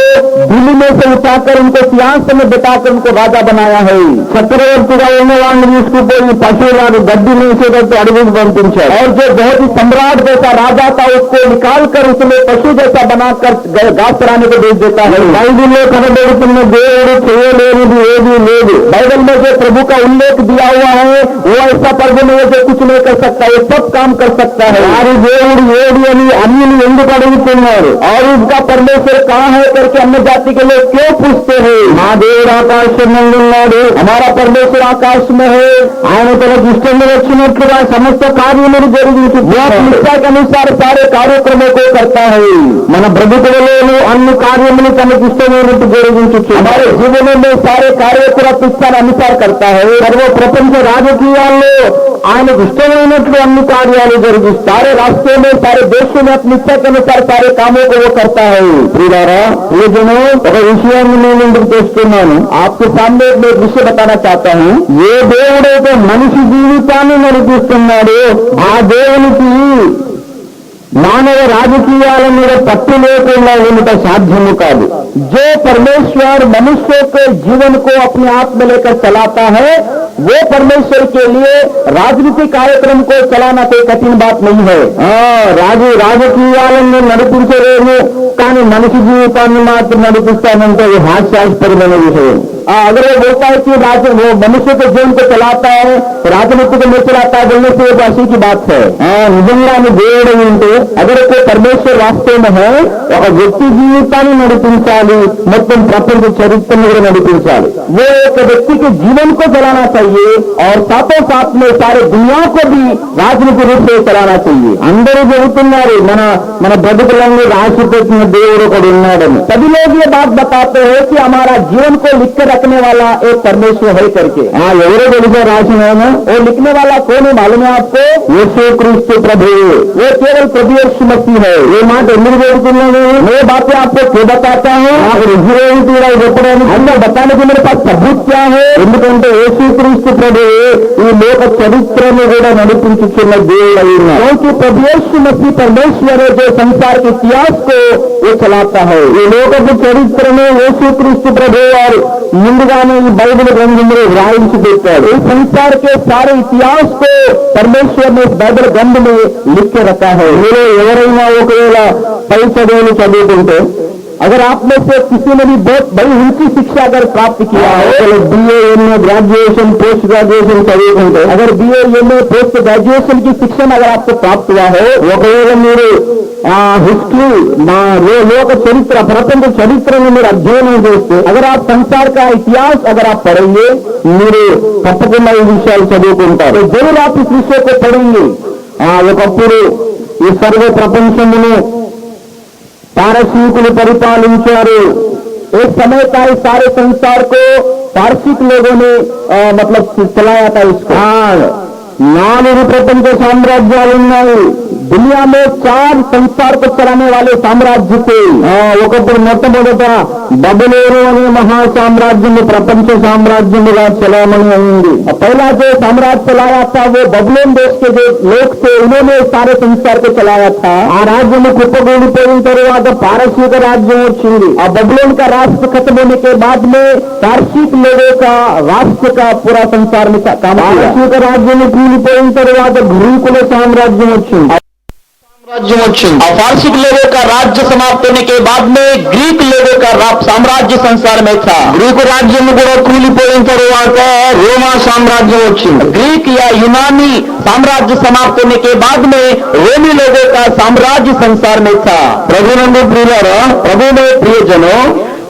B: दिल्ली में से उठाकर उनको सिंहासन में बिठाकर उनको राजा बनाया है।
A: చక్రవర్తిగా ఉన్న వాళ్ళని తీసుకుపోయి పశువులను గడ్డి మేసేటట్టు అడవికి పంపించాడు.
B: और जो बहुत ही सम्राट जैसा राजा था उसको निकाल कर उसमें पशु जैसा बनाकर घास चराने को भेज देता है।
A: బైబిల్లో కనబడుతున్న దేవుడు చేయలేనిది ఏదీ లేదు.
B: बाइबल में जो प्रभु का उल्लेख दिया हुआ है वो ऐसा प्रभु में जो कुछ नहीं कर सकता, वो सब काम कर सकता है।
A: వారి దేవుడు ఏది అని అన్యులు ఎందుకు అడుగుతున్నారు?
B: और उसका परमेश्वर कहाँ है करके अन्य जाति के लोग क्यों पूछते हैं?
A: మా దేవుడు ఆకాశం నందు ఉన్నాడు,
B: हमारा परमेश्वर आकाश में है,
A: ఆయన తనకు ఇష్టం వచ్చినట్లుగా సమస్త కార్యములు జరిగించి
B: वो अपनी इच्छा के अनुसार सारे कार्यक्रमों को करता है।
A: మన బ్రతుకులలోనూ అన్ని కార్యములు తనకు ఇష్టమైనట్టు జరిగించు.
B: हमारे जीवन में सारे कार्य पूरा इच्छा अनुसार करता है।
A: సర్వ ప్రపంచ రాజకీయాల్లో ఆయనకు ఇష్టమైనట్లు అన్ని కార్యాలు జరిగిస్తారు.
B: सारे रास्ते में सारे देशों में अपनी इच्छा के अनुसार सारे कामों को वो करता है।
A: ప్రియులారా, ప్రియజనం, ఒక విషయాన్ని నేను ఎందుకు తెస్తున్నాను?
B: आपके सामने मैं एक विषय बताना चाहता हूँ।
A: ఏ దేవుడైతే మనిషి జీవితాన్ని నడిపిస్తున్నాడో ఆ దేవునికి మానవ రాజకీయాల మీద పట్టు లేకుండా ఉండటం సాధ్యము కాదు.
B: जो परमेश्वर मनुष्य के जीवन को अपने हाथ में लेकर चलाता है वो परमेश्वर के लिए राजनीतिक कार्यक्रम को चलाना कोई कठिन बात नहीं है।
A: రాజకీయాలను నడిపించలేము, కానీ మనిషి జీవితాన్ని మాత్రం నడిపిస్తానంటే అది హాస్యాస్పదమైన విషయం.
B: अगर वो बोलता है कि वो मनुष्य के जीवन को चलाता है, राजनीतिक में चलाता है बोलने से एक हंसी की बात है।
A: నిజంగా దేవుడు ఉంటే
B: अगर कोई परमेश्वर वास्तव में है,
A: ఒక వ్యక్తి జీవితాన్ని నడిపించాలి, మొత్తం ప్రపంచ చరిత్రను కూడా నడిపించాలి.
B: वो एक व्यक्ति के जीवन को चलाना चाहिए और साथों साथ में सारे दुनिया को भी राजनीतिक रूप से चलाना चाहिए।
A: అందరూ చెబుతున్నారు మన బ్రతుకులన్నీ రాసి పెట్టిన దేవుడు ఒకడు ఉన్నాడని.
B: सभी लोग ये बात बताते हैं कि हमारा जीवन को लिख कर रखने वाला एक परमेश्वर है करके।
A: ఎవరో తెలుసా రాసిన ఆయన?
B: वो लिखने वाला कौन है मालूम है आपको?
A: యేసుక్రీస్తు ప్రభువు.
B: वो केवल प्रभु यीशु मसीह है।
A: ఈ మాట ఎందుకు చెబుతున్నాను?
B: मैं बातें आपको क्यों बताता हूँ?
A: నాకు రుజువేమి కూడా చెప్పడానికి
B: अंदर बताने के मेरे पास सबूत क्या है?
A: ఎందుకంటే యేసుక్రీస్తు ప్రభువు ఈ లోక చరిత్రను కూడా నడిపించుతున్న దేవుడు అయి ఉన్నాడు.
B: क्योंकि प्रभु यीशु मसीह परमेश्वर है जो संसार के इतिहास को वो चलाता है।
A: ఈ లోకపు చరిత్రను యేసుక్రీస్తు ప్రభువు వారు ముందుగానే ఈ బైబిల్ గ్రంథంలో వ్రాయించి పెట్టాడు.
B: इस संसार के सारे इतिहास को परमेश्वर ने इस बाइबल ग्रंथ में लिख के रखा है।
A: మీలో ఎవరైనా ఒకవేళ పై చదువులు చదువుకుంటే,
B: अगर आप में से किसी ने भी बहुत बड़ी ऊंची शिक्षा अगर प्राप्त किया है,
A: BA MA graduation post graduation చదువుకుంటే,
B: अगर BA MA पोस्ट ग्रेजुएशन की शिक्षण अगर आपको प्राप्त हुआ है,
A: ఒకవేళ మీరు హిస్టరీ లోక చరిత్ర ప్రపంచ చరిత్రను మీరు అధ్యయనం చేస్తే,
B: अगर आप संसार का इतिहास अगर आप पढ़ेंगे
A: మీరు తప్పకుండా ఈ విషయాలు చదువుకుంటారు.
B: तो जरूर आप इस विषय को पढ़ेंगे।
A: ఒకప్పుడు ఈ సర్వ ప్రపంచమును పారసీకులు పరిపాలించారు.
B: एक समय का इस सारे संसार को पारसिक लोगों ने मतलब चलाया था इसको।
A: 4 ప్రపంచ సామ్రాజ్యాలు ఉన్నాయి.
B: दुनिया में 4 संसार को चलाने वाले साम्राज्य थे।
A: ఒకప్పుడు మొట్టమొదట బబులోను అనే మహా సామ్రాజ్యము ప్రపంచ సామ్రాజ్యముగా చలామణి అయింది.
B: पहला जो साम्राज्य चलाया था वो बबुलोन देश के जो लोग थे उन्होंने सारे संसार को चलाया था।
A: ఆ రాజ్యము కుప్పకూలిపోయిన తరువాత పారసీక రాజ్యం వచ్చింది.
B: और बबुलोन का राष्ट्र खत्म होने के बाद में पारसिक लोगों का राष्ट्र का पूरा संसार में काम किया।
A: పారసీక రాజ్యం కూలిపోయిన తరువాత గ్రీకుల సామ్రాజ్యం వచ్చింది.
B: और पारसिक लोगों का राज्य समाप्त होने के बाद में ग्रीक लोगों का साम्राज्य संसार में था।
A: గ్రీకు రాజ్యం కూడా కూలిపోయిన తరువాత రోమా సామ్రాజ్యం వచ్చింది.
B: ग्रीक या यूनानी साम्राज्य समाप्त होने के बाद में रोमी लोगों का साम्राज्य संसार में था।
A: ప్రభునందు ప్రియులారా,
B: प्रभु में प्रियजनों,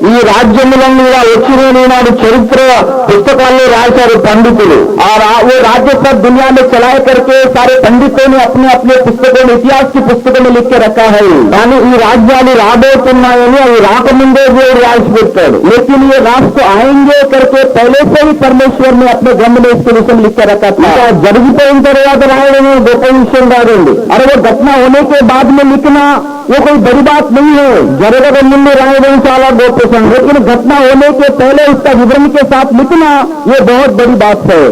A: ఈ రాజ్యములన్నీ ఇలా వచ్చిన నాడు చరిత్ర పుస్తకాల్లో రాశారు పండితులు.
B: और वो राज्य सब दुनिया में चलाए करके सारे पंडितों ने अपने अपने पुस्तकों में, इतिहास की पुस्तकों में लिख के रखा है.
A: కానీ ఈ రాజ్యాలు రాబోతున్నాయని అవి రాకముందే దేవుడు రాసి పెట్టాడు.
B: लेकिन ये राष्ट्र आएंगे करके पहले से ही परमेश्वर ने अपने ग्रंथ में इसके विषय में लिख के रखा था.
A: ఇంకా జరిగిపోయిన తర్వాత రాయడం గొప్ప విషయం కాదండి.
B: और वो घटना होने के बाद में लिखना वो कोई बड़ी बात नहीं है.
A: జరగక ముందు రాయడం చాలా గొప్ప సంగతి.
B: लेकिन घटना होने के पहले उसका विवरण के साथ लिखना ये बहुत बड़ी बात है.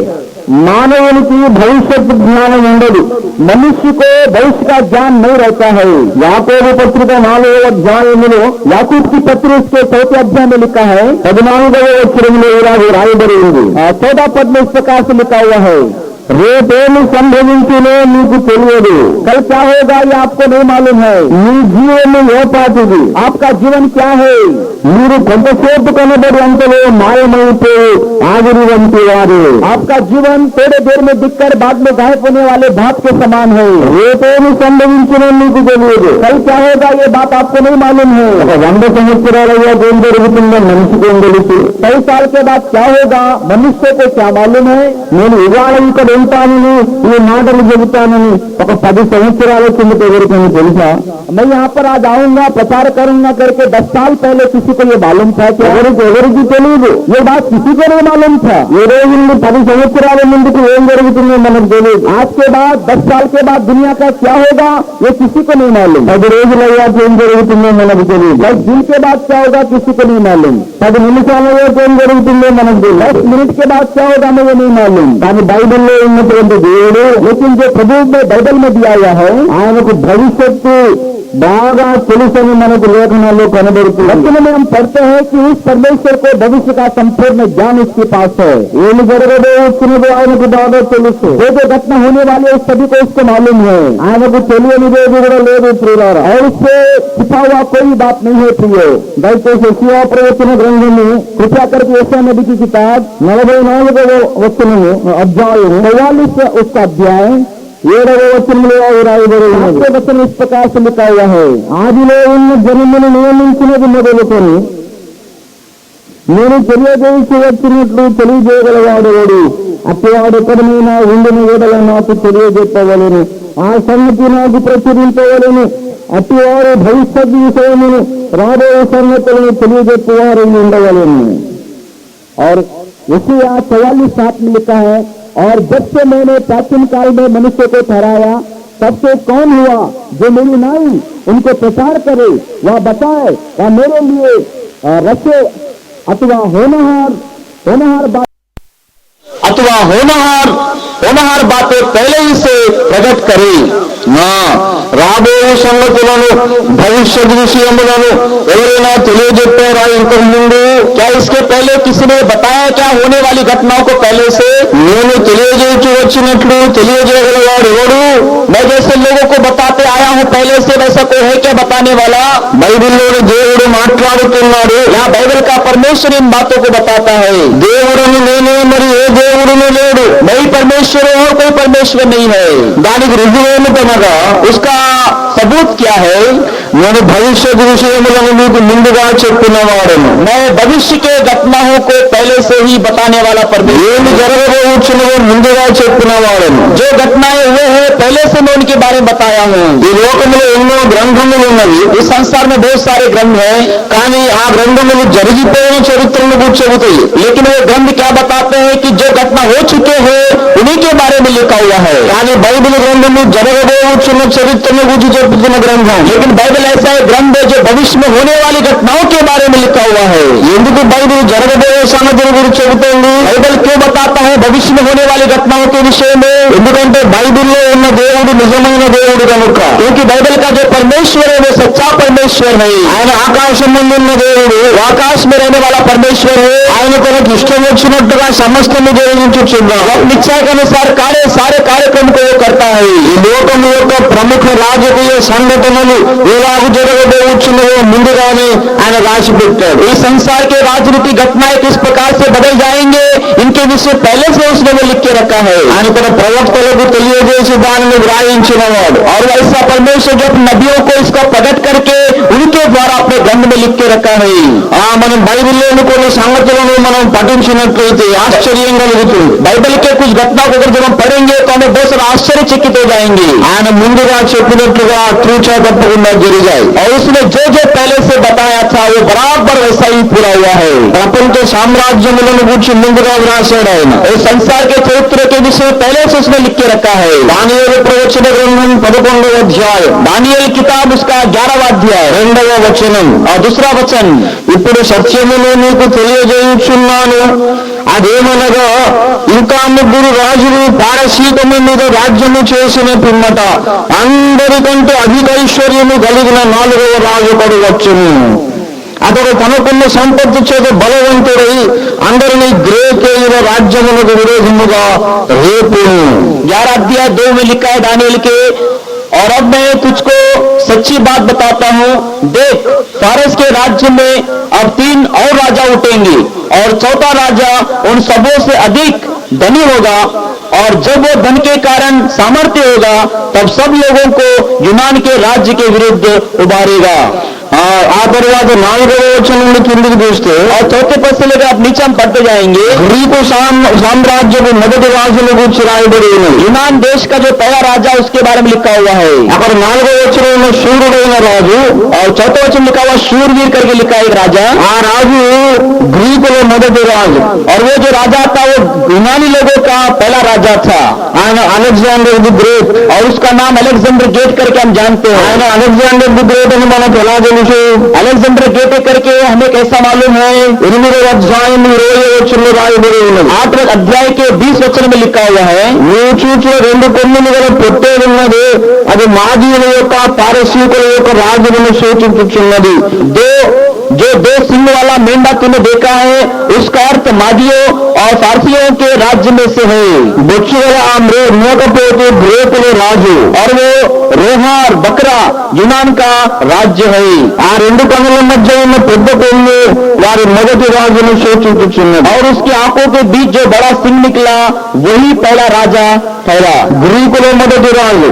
A: మానవునికి భవిష్యత్తు జ్ఞానం ఉండదు.
B: मनुष्य को भविष्य का ज्ञान नहीं रहता है.
A: యాకోబు పత్రిక 4వ అధ్యాయములో
B: याकूब की पत्र उसके 4वें अध्याय में लिखा है,
A: 14వ వచనంలో ఇలా రాయబడి ఉంది.
B: 14 पद में इस प्रकार से लिखा हुआ है,
A: రేపేమి సంభవించునో మీకు తెలియదు.
B: कल क्या होगा ये आपको नहीं मालूम है.
A: మీ జీవము ఏపాటిది.
B: आपका जीवन क्या है.
A: మీరు కొంతసేపు కనబడి అంతలో మాయమైపోయి ఆవిరి వంటి వారు.
B: आपका जीवन थोड़े देर में दिखकर बाद में गायब होने वाले भाप के समान है.
A: రేపేమి సంభవించునో మీకు తెలియదు.
B: कल क्या होगा ये बात आपको नहीं मालूम है.
A: 100 సంవత్సరాలుగా ఏం జరుగుతుందో మనిషికి ఏం తెలుసు.
B: 100 साल के बाद क्या होगा मनुष्य को क्या मालूम है.
A: నేను ఇవాళ ఇక్కడ ఉంటానని ఈ మాటలు చెబుతానని ఒక 10 సంవత్సరాల కిందట ఎవరికైనా తెలుసా?
B: मैं यहाँ पर आज आऊंगा प्रचार करूंगा करके 10 साल पहले किसी को ये मालूम था क्या?
A: ఎవరికి తెలియదు.
B: ये बात किसी को नहीं मालूम था.
A: ఈ రోజు నుండి 10 సంవత్సరాల ముందుకు ఏం జరుగుతుందో మనకు తెలియదు.
B: आज के बाद 10 साल के बाद दुनिया का क्या होगा ये किसी को नहीं मालूम.
A: 10 రోజులు అయ్యాక ఏం జరుగుతుందో మనకు తెలియదు.
B: 10 दिन के बाद क्या होगा किसी को नहीं मालूम.
A: 10 నిమిషాల వరకు ఏం జరుగుతుందో మనకు తెలియదు.
B: 10 मिनट के बाद क्या होगा मुझे नहीं मालूम.
A: కానీ బైబిల్లో ఉన్నటువంటి దేవుడు,
B: लेकिन जो प्रभु में बाइबल में दिया हुआ है
A: ఆయనకు భవిష్యత్తు బాగా తెలుసని మనకు లేఖనాల్లో కనబడుతుంది.
B: वचन में हम पढ़ते हैं कि उस परमेश्वर को भविष्य का संपूर्ण ज्ञान उसके पास है.
A: ఏమి జరగబోతున్నదో ఆయనకు బాగా తెలుసు.
B: जो जो घटना होने वाली है उस सभी को उसको मालूम है.
A: ఆయనకు తెలియనిదేది కూడా లేదు ప్రియులారా.
B: और उससे छिपा हुआ कोई बात नहीं है प्रिय.
A: దయచేసి యెషయా ప్రవచన గ్రంథము
B: कृपया करके यशायाह नबी की किताब
A: 44వ వచనము అధ్యాయం
B: 44 उसका अध्याय
A: 7వ వచనంలో రాయబడి ఉన్నది.
B: 7 वचन इस प्रकार से लिखा हुआ है,
A: ఆదిలో ఉన్న జనమును నియమించినది మొదలుకొని నేను తెలియజేసి వచ్చినట్లు తెలియజేయగలవాడేవాడు. అట్టివాడు ఎక్కడమైనా ఉండిన ఏడల నాకు తెలియజెప్పవలను, ఆ సంగతి నాకు ప్రచురింపవలను. అట్టివారు భవిష్యత్ విషయమును రాబోయే సంగతులను తెలియజెప్పువారు ఉండవలను.
B: और यशायाह 44:7 में लिखा है, और जब से मैंने प्राचीन काल में मनुष्य को ठहराया तब से कौन हुआ जो मेरी नाई उनको प्रचार करे, वह बताए, वह मेरे लिए रचे अथवा होनहार
A: अथवा होनहार बातें पहले ही से प्रकट करे. రాబోయే సంగతులను భవిష్యత్ విషయములను ఎవరైనా తెలియజెప్పారా ఇంతకు ముందు?
B: क्या इसके पहले किसी ने बताया क्या होने वाली घटनाओं को पहले से?
A: నేను తెలియజేయచ్చు వచ్చినట్లు తెలియజేయగలవాడు ఎవడు?
B: मैं जैसे लोगों को बताते आया हूँ पहले से, वैसा कोई है क्या बताने वाला?
A: బైబిల్లోని దేవుడు మాట్లాడుతున్నాడు.
B: यहाँ बाइबल का परमेश्वर इन बातों को बताता है.
A: దేవుడును నేనే, మరి ఏ దేవుడును లేడు.
B: मैं ही परमेश्वर हूँ और कोई परमेश्वर नहीं है.
A: దానికి రుజువేమిటనగా,
B: उसका सबूत क्या है?
A: నేను భవిష్యత్ విషయములను మీకు ముందుగా చెప్పినవాడను.
B: मैं भविष्य के घटनाओं को पहले से ही बताने वाला परमेश्वर.
A: ఏమి జరగబోచున్నదో ముందుగా చెప్పినవాడను.
B: जो घटनाएं हुए हैं पहले से मैं उनके बारे में बताया हूँ.
A: ఈ లోకంలో ఎన్నో గ్రంథములు ఉన్నవి.
B: इस संसार में बहुत सारे ग्रंथ हैं,
A: కానీ ఆ గ్రంథములు జరిగిపోయిన చరిత్రను గురించి చెబుతాయి.
B: लेकिन वो ग्रंथ क्या बताते हैं कि जो घटना हो चुके हैं उन्हीं के बारे में लिखा हुआ है.
A: కానీ బైబిల్ గ్రంథము జరగబోచున్న చరిత్రను గురించి చెబుతున్న గ్రంథం.
B: लेकिन बाइबल ऐसा है ग्रंथ है जो भविष्य में होने वाली घटनाओं के बारे में लिखा हुआ है.
A: ఎందుకు బైబిల్ జరగబోయే సంగతుల గురించి చెబుతోంది?
B: बाइबल क्यों बताता है भविष्य में होने वाली घटनाओं के विषय में?
A: ఎందుకంటే బైబిల్లో ఉన్న దేవుడు నిజమైన దేవుడు కనుక.
B: क्योंकि बाइबल का जो परमेश्वर है वो सच्चा परमेश्वर है.
A: ఆయన ఆకాశం ముందు ఉన్న దేవుడు,
B: वो आकाश में रहने वाला परमेश्वर है.
A: ఆయన తనకు ఇష్టం వచ్చినట్టుగా సమస్తము జరిగించుచున్నాడు.
B: अपनी इच्छा के अनुसार सारे कार्यक्रम को वो करता है.
A: ఈ లోకం యొక్క ప్రముఖ రాజకీయ సంఘటనలు ఎలాగూ జరగబోచున్నదో ముందుగానే ఆయన రాసి పెట్టాడు.
B: इस संसार के राजनीतिक घटनाएं किस प्रकार से बदल जाएंगे इनके के विषय पहले से उसने वो लिख के रखा है।
A: ఆయన తన ప్రవక్తలకు తెలియజేసి దానిని వ్రాయించినవాడు.
B: और वैसा परमेश्वर जो अपने नबियों को इसका प्रकट करके उनके द्वारा अपने ग्रंथ में लिख के रखा है।
A: మనం బైబిల్లోని కొన్ని సంగతులను మనం పఠించినట్లయితే ఆశ్చర్యం కలుగుతుంది.
B: बाइबल के कुछ घटनाओं को अगर जब हम पढ़ेंगे तो हमें बहुत सारा आश्चर्यचकित हो जाएंगे।
A: ఆయన ముందుగా చెప్పినట్లుగా తూచా తప్పకుండా జరిగాయి.
B: और उसने जो जो पहले से बताया था वो बराबर वैसा ही पूरा हुआ है।
A: ప్రపంచ సామ్రాజ్యములను గురించి ముందుగా వ్రాసాడు ఆయన.
B: और संसार के चरित्र के विषय पहले से उसने लिख के रखा है।
A: దానియేలు ప్రవచన గ్రంథం 11వ అధ్యాయం
B: दानिయేल किताब उसका 11वां अध्याय
A: 2వ వచనం.
B: और दूसरा वचन,
A: ఇప్పుడు సత్యమును నీకు తెలియజేయుచున్నాను, అదేమనగా ఇంకా ముగ్గురు రాజులు పారసీకము మీద రాజ్యము చేసిన పిమ్మట అందరికంటే అధిక ఐశ్వర్యము కలిగిన 4వ రాజు ఒకడు వచ్చును. అతడు తనకున్న సంపత్తి చేత బలవంతుడై అందరినీ గ్రేకేయుల రాజ్యములకు విరోధముగా రేపును.
B: 11 अध्याय 2 में लिखा है दानिయేल के, और अब मैं तुझको सच्ची बात बताता हूँ, देख फारस के राज्य में अब 3 और राजा उठेंगे और चौथा राजा उन सबों से अधिक धनी होगा, और जब वो धन के कारण सामर्थ्य होगा तब सब लोगों को यूनान के राज्य के विरुद्ध उभारेगा।
A: ఆ తర్వాత 4వ వచనం నుండి కిందికి చూస్తే
B: और चौथे पद से लेकर आप नीचे हम पढ़ते जाएंगे,
A: గ్రీకు సామ్రాజ్యపు మొదటి రాజుల గురించి రాయబడి ఉన్నది.
B: यूनान देश का जो पहला राजा उसके बारे में लिखा हुआ है।
A: అక్కడ 4వ వచనంలో శూరుడైన రాజు,
B: और चौथे वचन लिखा हुआ शूरवीर करके लिखा है एक राजा।
A: ఆ రాజు గ్రీకుల మొదటి రాజు.
B: और वो जो राजा था वो यूनानी लोगों का पहला राजा था।
A: ఆయన అలెగ్జాండర్ ది గ్రేట్.
B: और उसका नाम अलेक्जेंडर गेट करके हम जानते हैं।
A: ఆయన అలెగ్జాండర్ ది గ్రేట్ అని మనకు ఎలా తెలుసు?
B: अलेक्जेंडर गेट करके हमें कैसा मालूम है?
A: 8వ అధ్యాయం 20వ వచనంలో రాయబడి ఉన్నది.
B: 8वें अध्याय के 20 वचन में लिखा हुआ है,
A: నువ్వు చూచిన 2 కొమ్ములు గల పొట్టేలు ఉన్నది, అది మాదీయుల యొక్క పారసీకుల యొక్క రాజులను సూచించుచున్నది.
B: जो 2 सिंह वाला मेंढा तूने देखा है उसका अर्थ मादियों और फारसियों के राज्य में से है।
A: బొచ్చు గల ఆ మేకపోతు గ్రేకుల రాజు.
B: और वो रोहार बकरा यूनान का राज्य है।
A: ఆ 2 కన్నుల మధ్య ఉన్న పెద్ద కొమ్ము వారి మొదటి రాజును సూచించుచున్నది.
B: और उसकी आंखों के बीच जो बड़ा सिंह निकला वही पहला राजा ठहरा।
A: గ్రీకుల మొదటి రాజు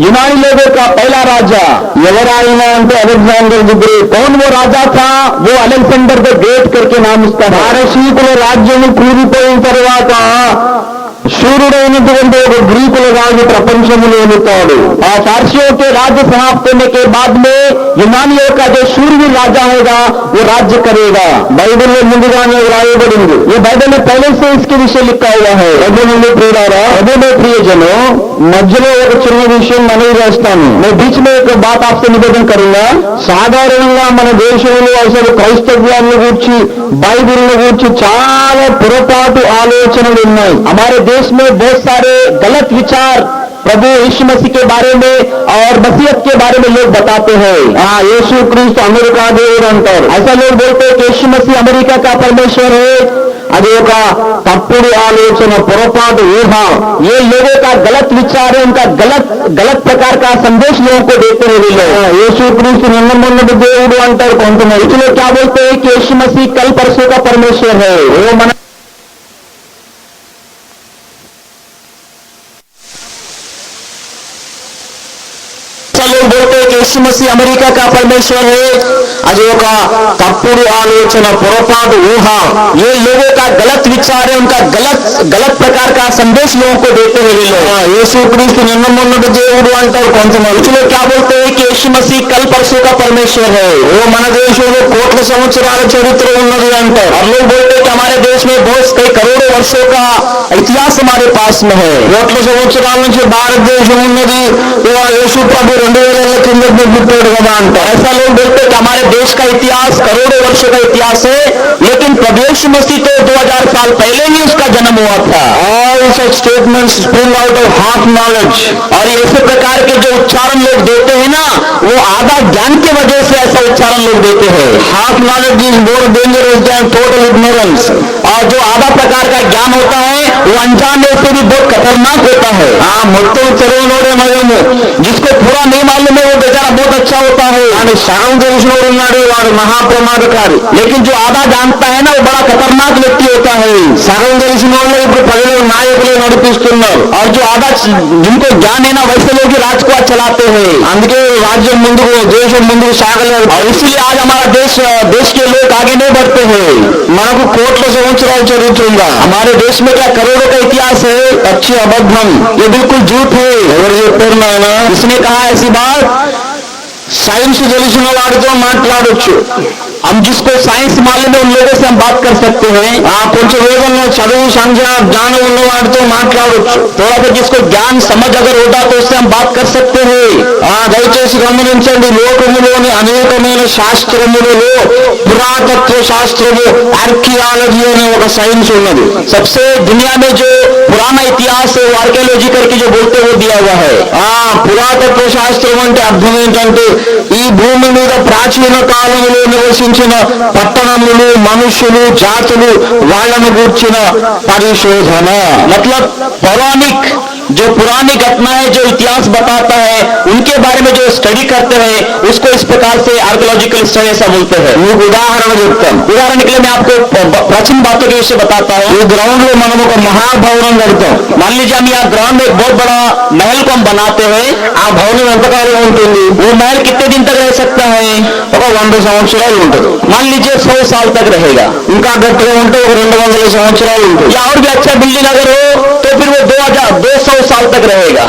B: यूनानी लोगों का पहला राजा
A: ఎవరాయన అంటే అలెగ్జాండర్ ది గ్రేట్.
B: कौन वो राजा था? वो अलेक्जेंडर द ग्रेट करके नाम उसका है।
A: పారసీకుల రాజ్యం కూలిపోయిన తర్వాత శూరుడైనటువంటి ఒక గ్రీకుల రాజు ప్రపంచములో ఎదుగుతాడు.
B: और फारसियों के राज्य समाप्त होने के बाद में यूनानियों का जो शूरवीर राजा होगा वो राज्य करेगा।
A: బైబిల్లో ముందుగానే వ్రాయబడింది.
B: ये बाइबल में पहले से इसके विषय लिखा हुआ है।
A: ప్రభువుని ప్రియులారా,
B: ప్రభువుని ప్రియజనों,
A: మధ్యలో ఒక చిన్న విషయం మనవి చేస్తాను.
B: मैं बीच में एक बात आपसे निवेदन करूंगा।
A: సాధారణంగా మన దేశంలో అసలు క్రైస్తవ్యాన్ని గురించి బైబిల్ని గురించి చాలా పొరపాటు ఆలోచనలు ఉన్నాయి.
B: हमारे देश में बहुत सारे गलत विचार प्रभु यीशु मसीह के बारे में और मसीहत के बारे में लोग बताते हैं।
A: యేసుక్రీస్తు అమెరికా దేవుడు అంటారు.
B: ऐसा लोग बोलते हैं कि यीशु मसीह अमेरिका का परमेश्वर है।
A: అది ఒక తప్పుడు ఆలోచన, పొరపాటు ఊహ.
B: ये लोगों का गलत विचार है, उनका गलत प्रकार का संदेश लोगों को देते हैं। वे लोग
A: యేసుక్రీస్తు నిన్న మొన్నటి దేవుడు అంటారు కొంతమంది.
B: इसलिए क्या बोलते हैं कि यीशु मसीह कल परसों का परमेश्वर है। वो मन लोग बोलते हैं कि यीशु मसीह अमेरिका का परमेश्वर है।
A: అది ఒక తప్పుడు ఆలోచన, పొరపాటు ఊహ.
B: ये लोगों का गलत विचार है, उनका गलत प्रकार का संदेश लोगों को देते हैं। वे लोग
A: యేసుక్రీస్తు నిన్న మొన్నటి దేవుడు అంటారు కొంతమంది.
B: इसलिए क्या बोलते हैं कि यीशु मसीह कल परसों का परमेश्वर है।
A: మన దేశంలో కోట్ల సంవత్సరాల చరిత్ర ఉన్నది అంటారు.
B: और लोग बोलते हैं कि हमारे देश में बहुत कई करोड़ों वर्षों का इतिहास हमारे पास में है।
A: కోట్ల సంవత్సరాల నుంచి భారతదేశం ఉన్నది. యేసు ప్రభు 2000 ఏళ్ల కింద పుట్టాడు కదా అంటారు.
B: ऐसा लोग बोलते हैं कि हमारे देश का इतिहास करोड़ों वर्षों का इतिहास है, लेकिन प्रभु यीशु मसीह तो 2000 साल पहले ही उसका जन्म हुआ था।
A: All such statements spring out of half knowledge.
B: और ऐसे प्रकार के जो उच्चारण लोग देते हैं ना, वो आधा ज्ञान की वजह से ऐसा उच्चारण लोग देते हैं।
A: Half knowledge is more dangerous than total ignorance.
B: और जो आधा प्रकार का ज्ञान होता है वो अनजाने से भी बहुत खतरनाक होता है।
A: మొత్తం చదువులోనే మయము,
B: जिसको पूरा नहीं मालूम है वो बेचारा बहुत अच्छा होता है,
A: కానీ సగం తెలిసినోడు ఉన్నాడు వాడు మహాప్రమాదకారి.
B: लेकिन जो आधा जानता है ना वो बड़ा खतरनाक व्यक्ति होता है।
A: సగం తెలిసిన వాళ్ళు ఇప్పుడు ప్రజలు నాయకులే నడిపిస్తున్నారు.
B: और जो आधा जिनको ज्ञान है ना वैसे लोग ही राज को आज चलाते हैं।
A: అందుకే రాజ్యం ముందుకు దేశం ముందుకు సాగలేదు.
B: और इसलिए आज हमारा देश के लोग आगे नहीं बढ़ते हैं।
A: మనకు కోట్ల సంవత్సరాలు చదువుతుందా?
B: हमारे देश में क्या करोड़ों का इतिहास है?
A: పచ్చి అబద్ధం.
B: ये बिल्कुल झूठ है।
A: ఎవరు చెప్పారు నాయన?
B: किसने कहा ऐसी बात?
A: సైన్స్ తెలిసిన వాడితో మాట్లాడొచ్చు.
B: हम जिसको साइंस मालूम है उन लोगों से हम बात कर सकते हैं।
A: కొంచెం వేగంగా చదువు సంఖ్య జ్ఞానం ఉన్న వాడితో మాట్లాడొచ్చు.
B: थोड़ा सा जिसको ज्ञान समझ अगर होगा तो उससे हम बात कर सकते हैं।
A: దయచేసి గమనించండి, లోకములోని అనేకమైన శాస్త్రములలో పురాతత్వ శాస్త్రము ఆర్కియాలజీ అనే ఒక సైన్స్ ఉన్నది.
B: सबसे दुनिया में जो पुराना इतिहास है वो आर्कियोलॉजी करके जो बोलते वो दिया हुआ है।
A: పురాతత్వ శాస్త్రం అంటే అర్థం ఏంటంటే ఈ భూమి మీద ప్రాచీన కాలంలో నివసించిన పట్టణములు, మనుషులు, జాతులు వాళ్ళను గూర్చిన పరిశోధన.
B: मतलब पौराणिक जो पुरानी घटना है, जो इतिहास बताता है, उनके बारे में जो स्टडी करते हैं उसको इस प्रकार से आर्कियोलॉजिकल स्टडी ऐसा बोलते हैं।
A: మీకు ఉదాహరణ చెప్తాను.
B: उदाहरण के लिए मैं आपको प्राचीन बातों के विषय बताता हूँ।
A: ఈ గ్రౌండ్ లో మనం ఒక మహాభవనం కడతాం.
B: मान लीजिए हम यहाँ ग्राउंड में एक बहुत बड़ा महल को हम बनाते हैं।
A: ఆ భవనం ఎంతకాలం ఉంటుంది?
B: वो महल कितने दिन तक रह सकता है?
A: ఒక 100 సంవత్సరాలు ఉంటుంది.
B: मान लीजिए 100 साल तक रहेगा।
A: ఇంకా గట్టిగా ఉంటే ఒక 200 సంవత్సరాలు ఉంటుంది.
B: या और भी अच्छा बिल्डिंग अगर हो तो फिर वो 200 साल तक रहेगा।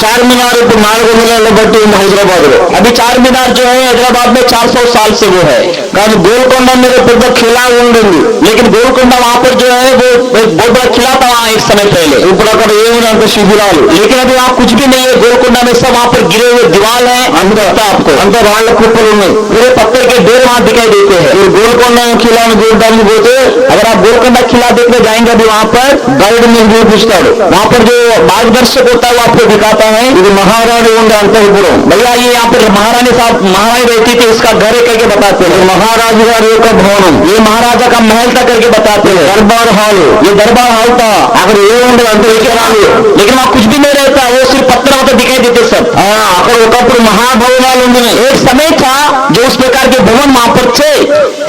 A: చార్మినార్ ఇప్పుడు 400 బట్టి ఉంది హైదరాబాద్ లో.
B: अभी चार मीनार जो है हैदराबाद में 400 साल से वो है।
A: కానీ గోల్కొండ మీద పెద్ద ఖిలా ఉండింది.
B: लेकिन गोलकोंडा वहां पर जो है वो एक बहुत बड़ा खिला था वहां एक समय पहले।
A: ఇప్పుడు అక్కడ ఏముంది అంత శిథిలాలు.
B: लेकिन अभी वहां कुछ भी नहीं है। गोलकोंडा में सब वहां पर गिरे हुए दीवार है,
A: అంతా
B: आपको
A: అంత రాళ్ల కుప్పలు ఉన్నాయి.
B: पूरे पत्थर के ढेर वहां दिखाई देते हैं।
A: మీరు గోల్కొండ ఖిలాను చూడడానికి పోతే
B: अगर आप गोलकोंडा किला देखने जाएंगे अभी वहां पर
A: గైడ్ మీకు చూపిస్తాడు.
B: वहां पर जो मार्गदर्शक होता है वो आपको दिखाता है।
A: ఇది మహారాణి ఉండే అంతఃపురం.
B: भैया ये यहाँ पर महारानी रहती थी, इसका घर है करके बताते हैं।
A: మహారాజు గారి యొక్క భవనం.
B: ये महाराजा का महल था करके बताते हैं।
A: దర్బార్ హాల్.
B: ये दरबार हॉल था।
A: అక్కడ ఏముండదు అంత విగ్రహాలు.
B: लेकिन वहाँ कुछ भी नहीं रहता, वो सिर्फ पत्थर वत्थर दिखाई देते सब।
A: అక్కడ ఒకప్పుడు మహాభవనాలు ఉన్నాయి.
B: एक समय था जो उस प्रकार के भवन वहां पर थे।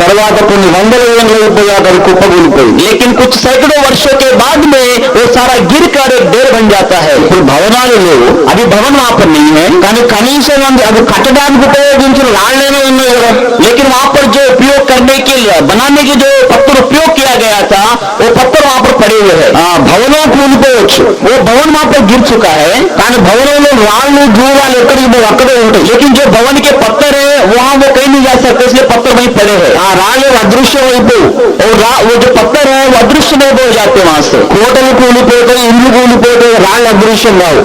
A: తర్వాత కొన్ని వందల ఏళ్ళు అయిపోయాక అది కుప్పకూలిపోయింది.
B: लेकिन कुछ सैकड़ों वर्षों के बाद में वो सारा गिर कर एक ढेर बन जाता है।
A: ఇప్పుడు భవనాలు లేవు.
B: अभी भवन वहां पर नहीं है,
A: కానీ కనీసం అది కట్టడానికి ఉపయోగించిన రాళ్లైనా ఉన్నాయి కదా.
B: लेकिन वहां पर जो उपयोग करने के लिए बनाने के जो पत्थर उपयोग किया गया था वो पत्थर वहां पर पड़े हुए हैं।
A: భవనం కూలిపోవచ్చు.
B: वो भवन वहां पर गिर चुका है,
A: కానీ భవనంలో రాళ్ళు దూరాలు ఎక్కడికి పోయి అక్కడే ఉంటాయి.
B: लेकिन जो भवन के पत्थर है वहां वो कहीं नहीं जा सकते, इसलिए पत्थर वहीं पड़े हैं।
A: ఆ రాళ్ళు అదృశ్యం అయిపోయి
B: और वो जो पत्थर है वो अदृश्य नहीं हो जाते वहां से।
A: కోటలు కూలిపోతాయి, ఇల్లు కూలిపోతాయి, రాళ్ళు అదృశ్యం కావు.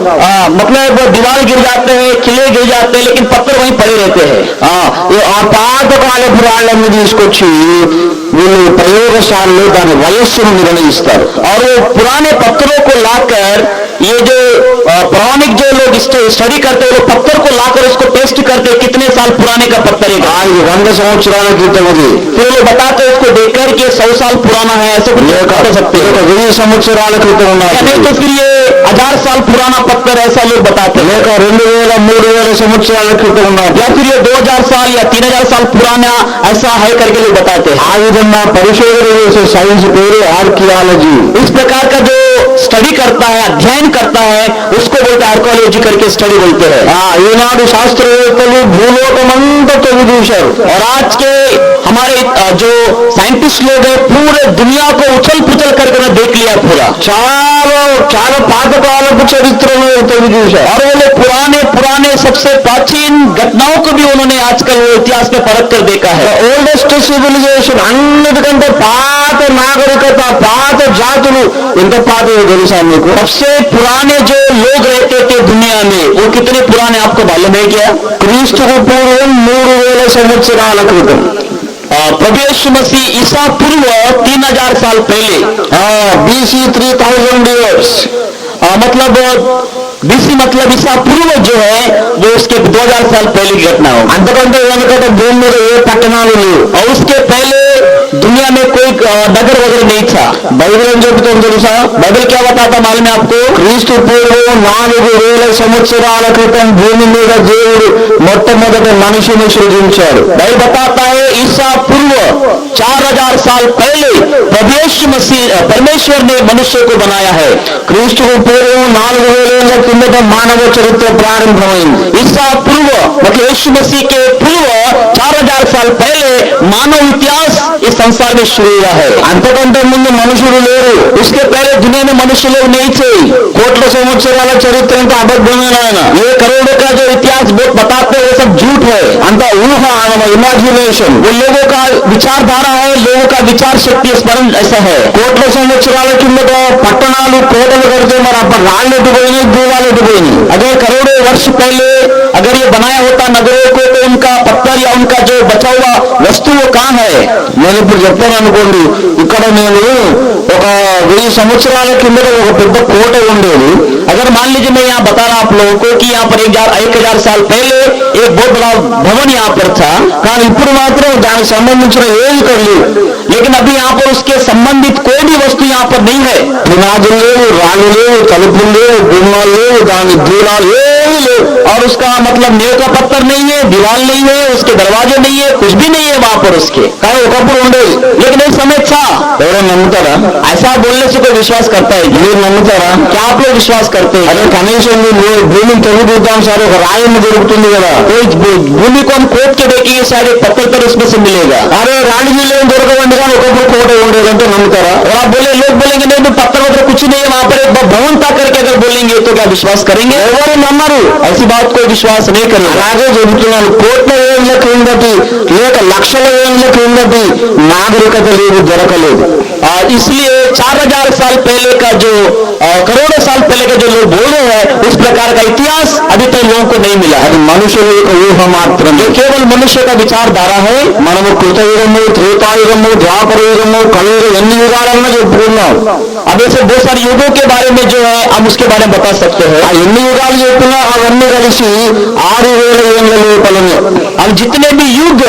B: मतलब वो दीवार गिर जाते हैं, किले गिर जाते हैं, लेकिन पत्थर वहीं पड़े रहते हैं।
A: ఆ పాతకాలపు రాళ్ళని తీసుకొచ్చి వీళ్ళు ప్రయోగశాలలో దాని వయస్సును నిర్ణయిస్తారు.
B: और वो पुराने पत्थरों को लाकर ये जो पौराणिक जो लोग स्टडी करते हैं वो पत्थर को लाकर उसको टेस्ट करते हैं कितने साल पुराने का पत्थर है।
A: ఇది 100 సంవత్సరాల క్రితం అది.
B: फिर वो बताते हैं उसको देखकर कि 100 साल पुराना है, ऐसे कुछ कर सकते हैं।
A: 1000 సంవత్సరాల క్రితం
B: या नहीं
A: ఉన్నది.
B: तो फिर ये 1000 साल पुराना पत्थर ऐसा लोग बताते हैं।
A: లేక 2000-3000 సంవత్సరాల క్రితం ఉన్నది.
B: या फिर ये 2000 साल या 3000 साल पुराना ऐसा है करके लोग बताते हैं।
A: ఆ విధంగా పరిశోధన చేసే సైన్స్ పేరు ఆర్కియాలజీ.
B: इस प्रकार का जो स्टडी करता है, अध्ययन करता है, उसको बोलते हैं आर्कियोलॉजी करके स्टडी बोलते हैं।
A: ఈనాడు శాస్త్రవేత్తలు భూలోకమంతా తొలి చూశారు.
B: और आज के हमारे जो साइंटिस्ट लोग हैं पूरे दुनिया को उछल पुछल करके उन्होंने देख लिया पूरा।
A: చాలా చాలా పాతకాలపు చరిత్రను తొలి చూశారు.
B: और वो लोग पुराने सबसे प्राचीन घटनाओं को भी उन्होंने आजकल वो इतिहास में परख कर देखा है।
A: ఓల్డెస్ట్ సివిలైజేషన్ అన్నిటికంటే పాత నాగరికత, పాత జాతులు ఎంత పాతదో తెలుసా మీకు?
B: सबसे पुराने जो लोग रहते थे दुनिया में वो कितने पुराने आपको मालूम है क्या?
A: క్రీస్తుకు పూర్వం 3000 సంవత్సరాల క్రితం.
B: प्रभु यीशु मसीह ईसा पूर्व 3000 साल पहले,
A: BC 3000 years.
B: मतलब बीसी मतलब ईसा पूर्व जो है वो उसके 2000 साल पहले की घटना हो।
A: అంతకంటే వెనుకట భూమి మీద ఏ పట్టణాలు లేవు.
B: और उसके पहले दुनिया में कोई नगर वगैरह नहीं था।
A: బైబిల్ ఏం చెబుతుందో తెలుసా?
B: बाइबल क्या बताता मालूम है आपको?
A: క్రీస్తు పూర్వం 4000 సంవత్సరాల క్రితం భూమి మీద దేవుడు మొట్టమొదటి మనిషిని సృజించాడు.
B: बाइबल बताता है ईसा पूर्व 4000 साल पहले परमेश्वर ने मनुष्य को बनाया है।
A: క్రీస్తుకు పూర్వం 4000 ఏళ్ల కిందట మానవ చరిత్ర ప్రారంభమైంది.
B: ईसा पूर्व मतलब यीशु मसीह के पूर्व 4000 साल पहले मानव इतिहास इस संसार में शुरू हुआ है।
A: అంతకంటే ముందు మనుషులు లేరు.
B: उसके पहले दुनिया में मनुष्य लोग नहीं थे।
A: కోట్ల సంవత్సరాల చరిత్ర అంతా అబద్ధమైన ఆయన.
B: ये करोड़ों का जो इतिहास बहुत बताते हैं वो सब झूठ है।
A: అంత ఊహ, ఇమాజినేషన్.
B: वो लोगों का विचारधारा है, लोगों का विचार शक्ति स्मरण ऐसा है।
A: కోట్ల సంవత్సరాల కిందట పట్టణాలు కోటలు కడితే మరి అప్పుడు రాళ్ళు ఎట్టుపోయినాయి, దూవాలు ఎట్టుపోయినాయి.
B: अगर करोड़ों वर्ष पहले अगर ये बनाया होता नगरों को तो उनका पत्थर या उनका जो बचा हुआ वस्तु वो कहाँ है?
A: నేను ఇప్పుడు చెప్తాను అనుకోండి, ఇక్కడ నేను ఒక 1000 సంవత్సరాల కిందట ఒక పెద్ద కోట ఉండేది.
B: अगर मान लीजिए मैं यहाँ बता रहा आप लोगों को कि यहाँ पर 1000 साल पहले एक बहुत बड़ा भवन यहाँ पर था,
A: కానీ ఇప్పుడు మాత్రం దానికి సంబంధించిన ఏది ఇక్కడ లేవు.
B: लेकिन अभी यहाँ पर उसके संबंधित कोई भी वस्तु यहाँ पर नहीं है।
A: పునాదులు లేవు, రాళ్ళు లేవు, తలుపులు లేవు, గుమ్మాలు లేవు, దాని దూలాలు ఏమీ లేవు.
B: और उसका मतलब नींव का पत्थर नहीं है, दीवार नहीं है, उसके दरवाजे नहीं है, कुछ भी नहीं है वहां पर उसके।
A: కానీ ఒకప్పుడు ఉండేది.
B: लेकिन एक समय था।
A: ఎవరైనా నమ్ముతారా?
B: ऐसा बोलने से कोई विश्वास करता है?
A: మీరు నమ్ముతారా?
B: क्या आप लोग विश्वास करते हैं?
A: అదే కనీసం మీరు భూమిని తవ్వుతాం సార్, ఒక రాయన్ని దొరుకుతుంది కదా.
B: कोई भूमि को हम खोद के देखेंगे शायद एक पत्थर पर उसमें से मिलेगा।
A: అరే రాళ్ళు గిల్లేం దొరకవండి, కానీ ఒకప్పుడు కోట ఉండేదంటే నమ్ముతారా?
B: और आप बोले, लोग बोलेंगे नहीं तो पत्थर वत्थर कुछ नहीं है वहां पर, एक भवन था करके अगर बोलेंगे तो क्या विश्वास करेंगे?
A: ఎవరు నమ్మరు.
B: ऐसी बात कोई विश्वास नहीं करेगा।
A: అలాగే చెబుతున్నాను, కోట్ల ఏళ్ల క్రిందటి లేక లక్షల ఏళ్ల క్రిందటి నాగరికత లేదు, దొరకలేదు.
B: इसलिए 4000 साल पहले का जो करोड़ों साल पहले का जो लोग बोल रहे हैं उस प्रकार का इतिहास अभी तक लोगों को नहीं मिला।
A: అది మనుషుల యొక్క ఊహ మాత్రమే.
B: जो केवल मनुष्य का विचारधारा है।
A: మనము కృతయుగము, త్రేతాయుగము, ద్వాపర యుగము, కలియుగం ఎన్ని యుగాలన్నా చెప్పుకున్నాం.
B: अब ऐसे बहुत सारे युगों के बारे में जो है हम उसके बारे में बता सकते हैं।
A: ఆ ఎన్ని యుగాలు చెప్పినా అవన్నీ కలిసి 6000 ఏళ్ల లోపలనే.
B: अब जितने भी युग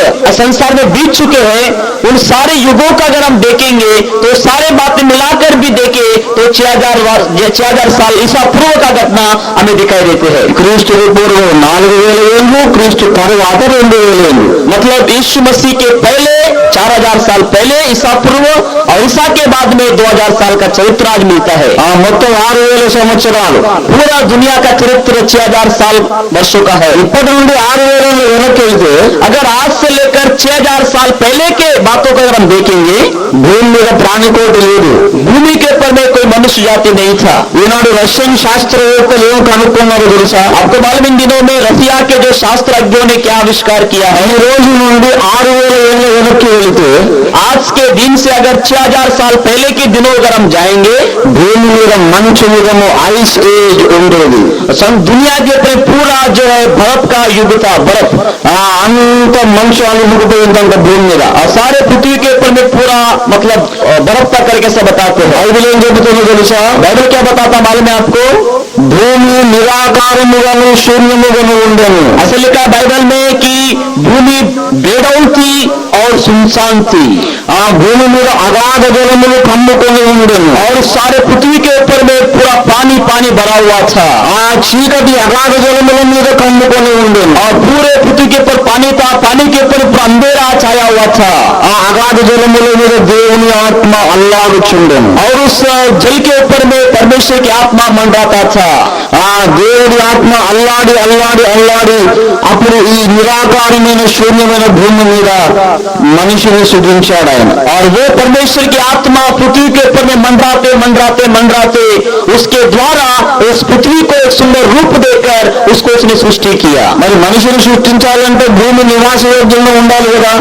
B: संसार में बीत चुके हैं उन सारे युगों का अगर हम देखेंगे तो सारे बातें मिलाकर भी देखें तो 6000 साल ईसा पूर्व का घटना हमें दिखाई देते हैं।
A: క్రీస్తుకు పూర్వం 4000 ఏళ్ళు, క్రీస్తు తర్వాత 2000 ఏళ్ళు.
B: मतलब यीशु मसीह के पहले 4000 साल पहले ईसा पूर्व और ईसा के बाद में 2000 साल का चरित्र आज मिलता है।
A: ఆ మొత్తం 6000 సంవత్సరాలు.
B: पूरा दुनिया का चरित्र 6000 साल वर्षों का है।
A: ఇప్పటి నుండి 6000 ఏళ్ళు వెనక్కి వెళ్తే
B: अगर आज से लेकर 6000 साल पहले के बातों को अगर हम देखेंगे,
A: భూమి మీద ప్రాణికోటి లేదు.
B: भूमि के ऊपर में कोई मनुष्य जाति नहीं था।
A: ఈనాడు రష్యన్ శాస్త్రవేత్తలు ఏం కనుక్కున్నారో తెలుసా?
B: आपको मालूम इन दिनों में रसिया के जो शास्त्रज्ञों ने क्या आविष्कार किया है?
A: ఈ రోజు నుండి 6000 ఏళ్ళ వెనక్కి వెళితే
B: आज के दिन से अगर 6000 साल पहले के दिनों अगर हम जाएंगे
A: భూమి మీద మంచు యుగము, ఐస్ ఏజ్ ఉండేది.
B: दुनिया के ऊपर पूरा जो है बर्फ का युग था। बर्फ
A: అంత మంచు అలుముకుపోయిందంట భూమి మీద.
B: और सारे पृथ्वी के ऊपर में पूरा मतलब बर्फ का करके सब बताते हैं।
A: బైబిల్ ఏం చెబుతుందో తెలుసా?
B: बाइबल क्या बताता मालूम है आपको?
A: భూమి నిరాకారముగాను శూన్యముగాను ఉండెను.
B: ऐसे लिखा है बाइबल में कि भूमि बेडौल थी और सुनसान थी।
A: ఆ భూమి మీద అగాధ జలములు కమ్ముకొని ఉండెను.
B: और सारे पृथ्वी के ऊपर में पूरा पानी पानी भरा हुआ था।
A: ఆ చీకటి అగాధ జలముల మీద కమ్ముకొని ఉండెను.
B: और पूरे पृथ्वी के ऊपर पानी था, पानी के ऊपर पूरा अंधेरा छाया हुआ था।
A: ఆ అగాధ జలముల మీద దేవుని ఆత్మ అల్లాడుచుండెను.
B: और उस जल के ऊपर में परमेश्वर की आत्मा मंडराता था।
A: ఆ దేవుడి ఆత్మ అల్లాడి అల్లాడి అల్లాడి అప్పుడు ఈ నిరాకారమైన శూన్యమైన భూమి మీద మనిషిని సృజించాడు ఆయన.
B: और वो परमेश्वर की आत्मा पृथ्वी के ऊपर में मंडराते मंडराते मंडराते उसके द्वारा उस पृथ्वी को एक सुंदर रूप देकर उसको उसने सृष्टि किया।
A: మరి మనిషిని సృష్టించాలంటే భూమి నివాస యోగ్యంగా ఉండాలి కదా.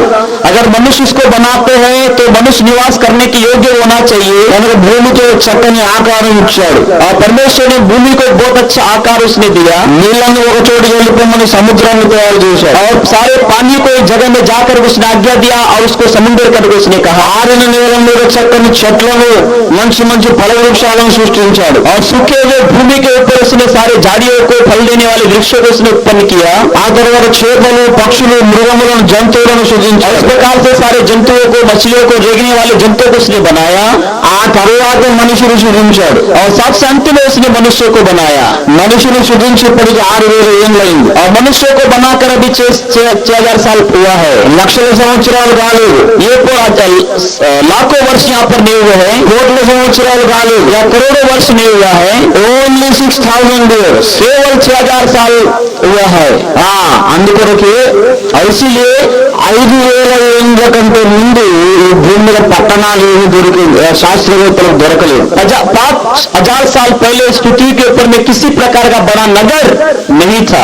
B: अगर मनुष्य इसको बनाते हैं तो मनुष्य निवास करने के योग्य होना चाहिए।
A: కనుక భూమికి ఒక చక్కని ఆకారం ఇచ్చాడు.
B: और परमेश्वर ने भूमि को बहुत अच्छा आकार उसने दिया।
A: నీళ్ళని ఒక చోటు వెళ్ళిపోమని సముద్రాన్ని తయారు చేశాడు.
B: और सारे पानी को एक जगह में जाकर उसने आज्ञा दिया और उसको समुद्र करके उसने कहा।
A: ఆరిన నేల మీద చక్కని చెట్లను, మంచి మంచి ఫల వృక్షాలను సృష్టించాడు.
B: और सूखे हुए भूमि के ऊपर उसने सारे झाड़ियों को, फल देने वाले वृक्षों को उसने उत्पन्न किया।
A: ఆ తర్వాత చేపలు, పక్షులు, మృగములను, జంతువులను
B: और
A: సృజించాడు.
B: उसके प्रकार से सारे जंतुओं को, मछलियों को, रेंगने वाले जंतुओं को उसने बनाया।
A: ఆ తరువాత మనుషులు సృజించాడు.
B: और सबसे अंत में उसने मनुष्य को बनाया।
A: మనుషులు సృజించి ఇప్పటికి 6000 ఏళ్ళైంది.
B: और मनुष्य को बनाकर अभी 6000 साल हुआ है।
A: లక్షల సంవత్సరాలు కాలేదు,
B: ये लाखों वर्ष यहाँ पर नहीं हुए हैं,
A: కోట్ల సంవత్సరాలు కాలేదు,
B: या करोड़ों वर्ष नहीं हुआ है,
A: ఓన్లీ 6000 ఇయర్స్.
B: केवल 6000 साल हुआ है।
A: అందుకొరకే
B: और इसीलिए
A: 5000 ఏళ్ళ కంటే ముందు ఈ భూమి మీద పట్టణాలు ఏమి దొరికింది శాస్త్రవేత్తలకు దొరకలేదు.
B: 5000 साल पहले इस पृथ्वी के ऊपर में किसी प्रकार का बड़ा नगर नहीं था।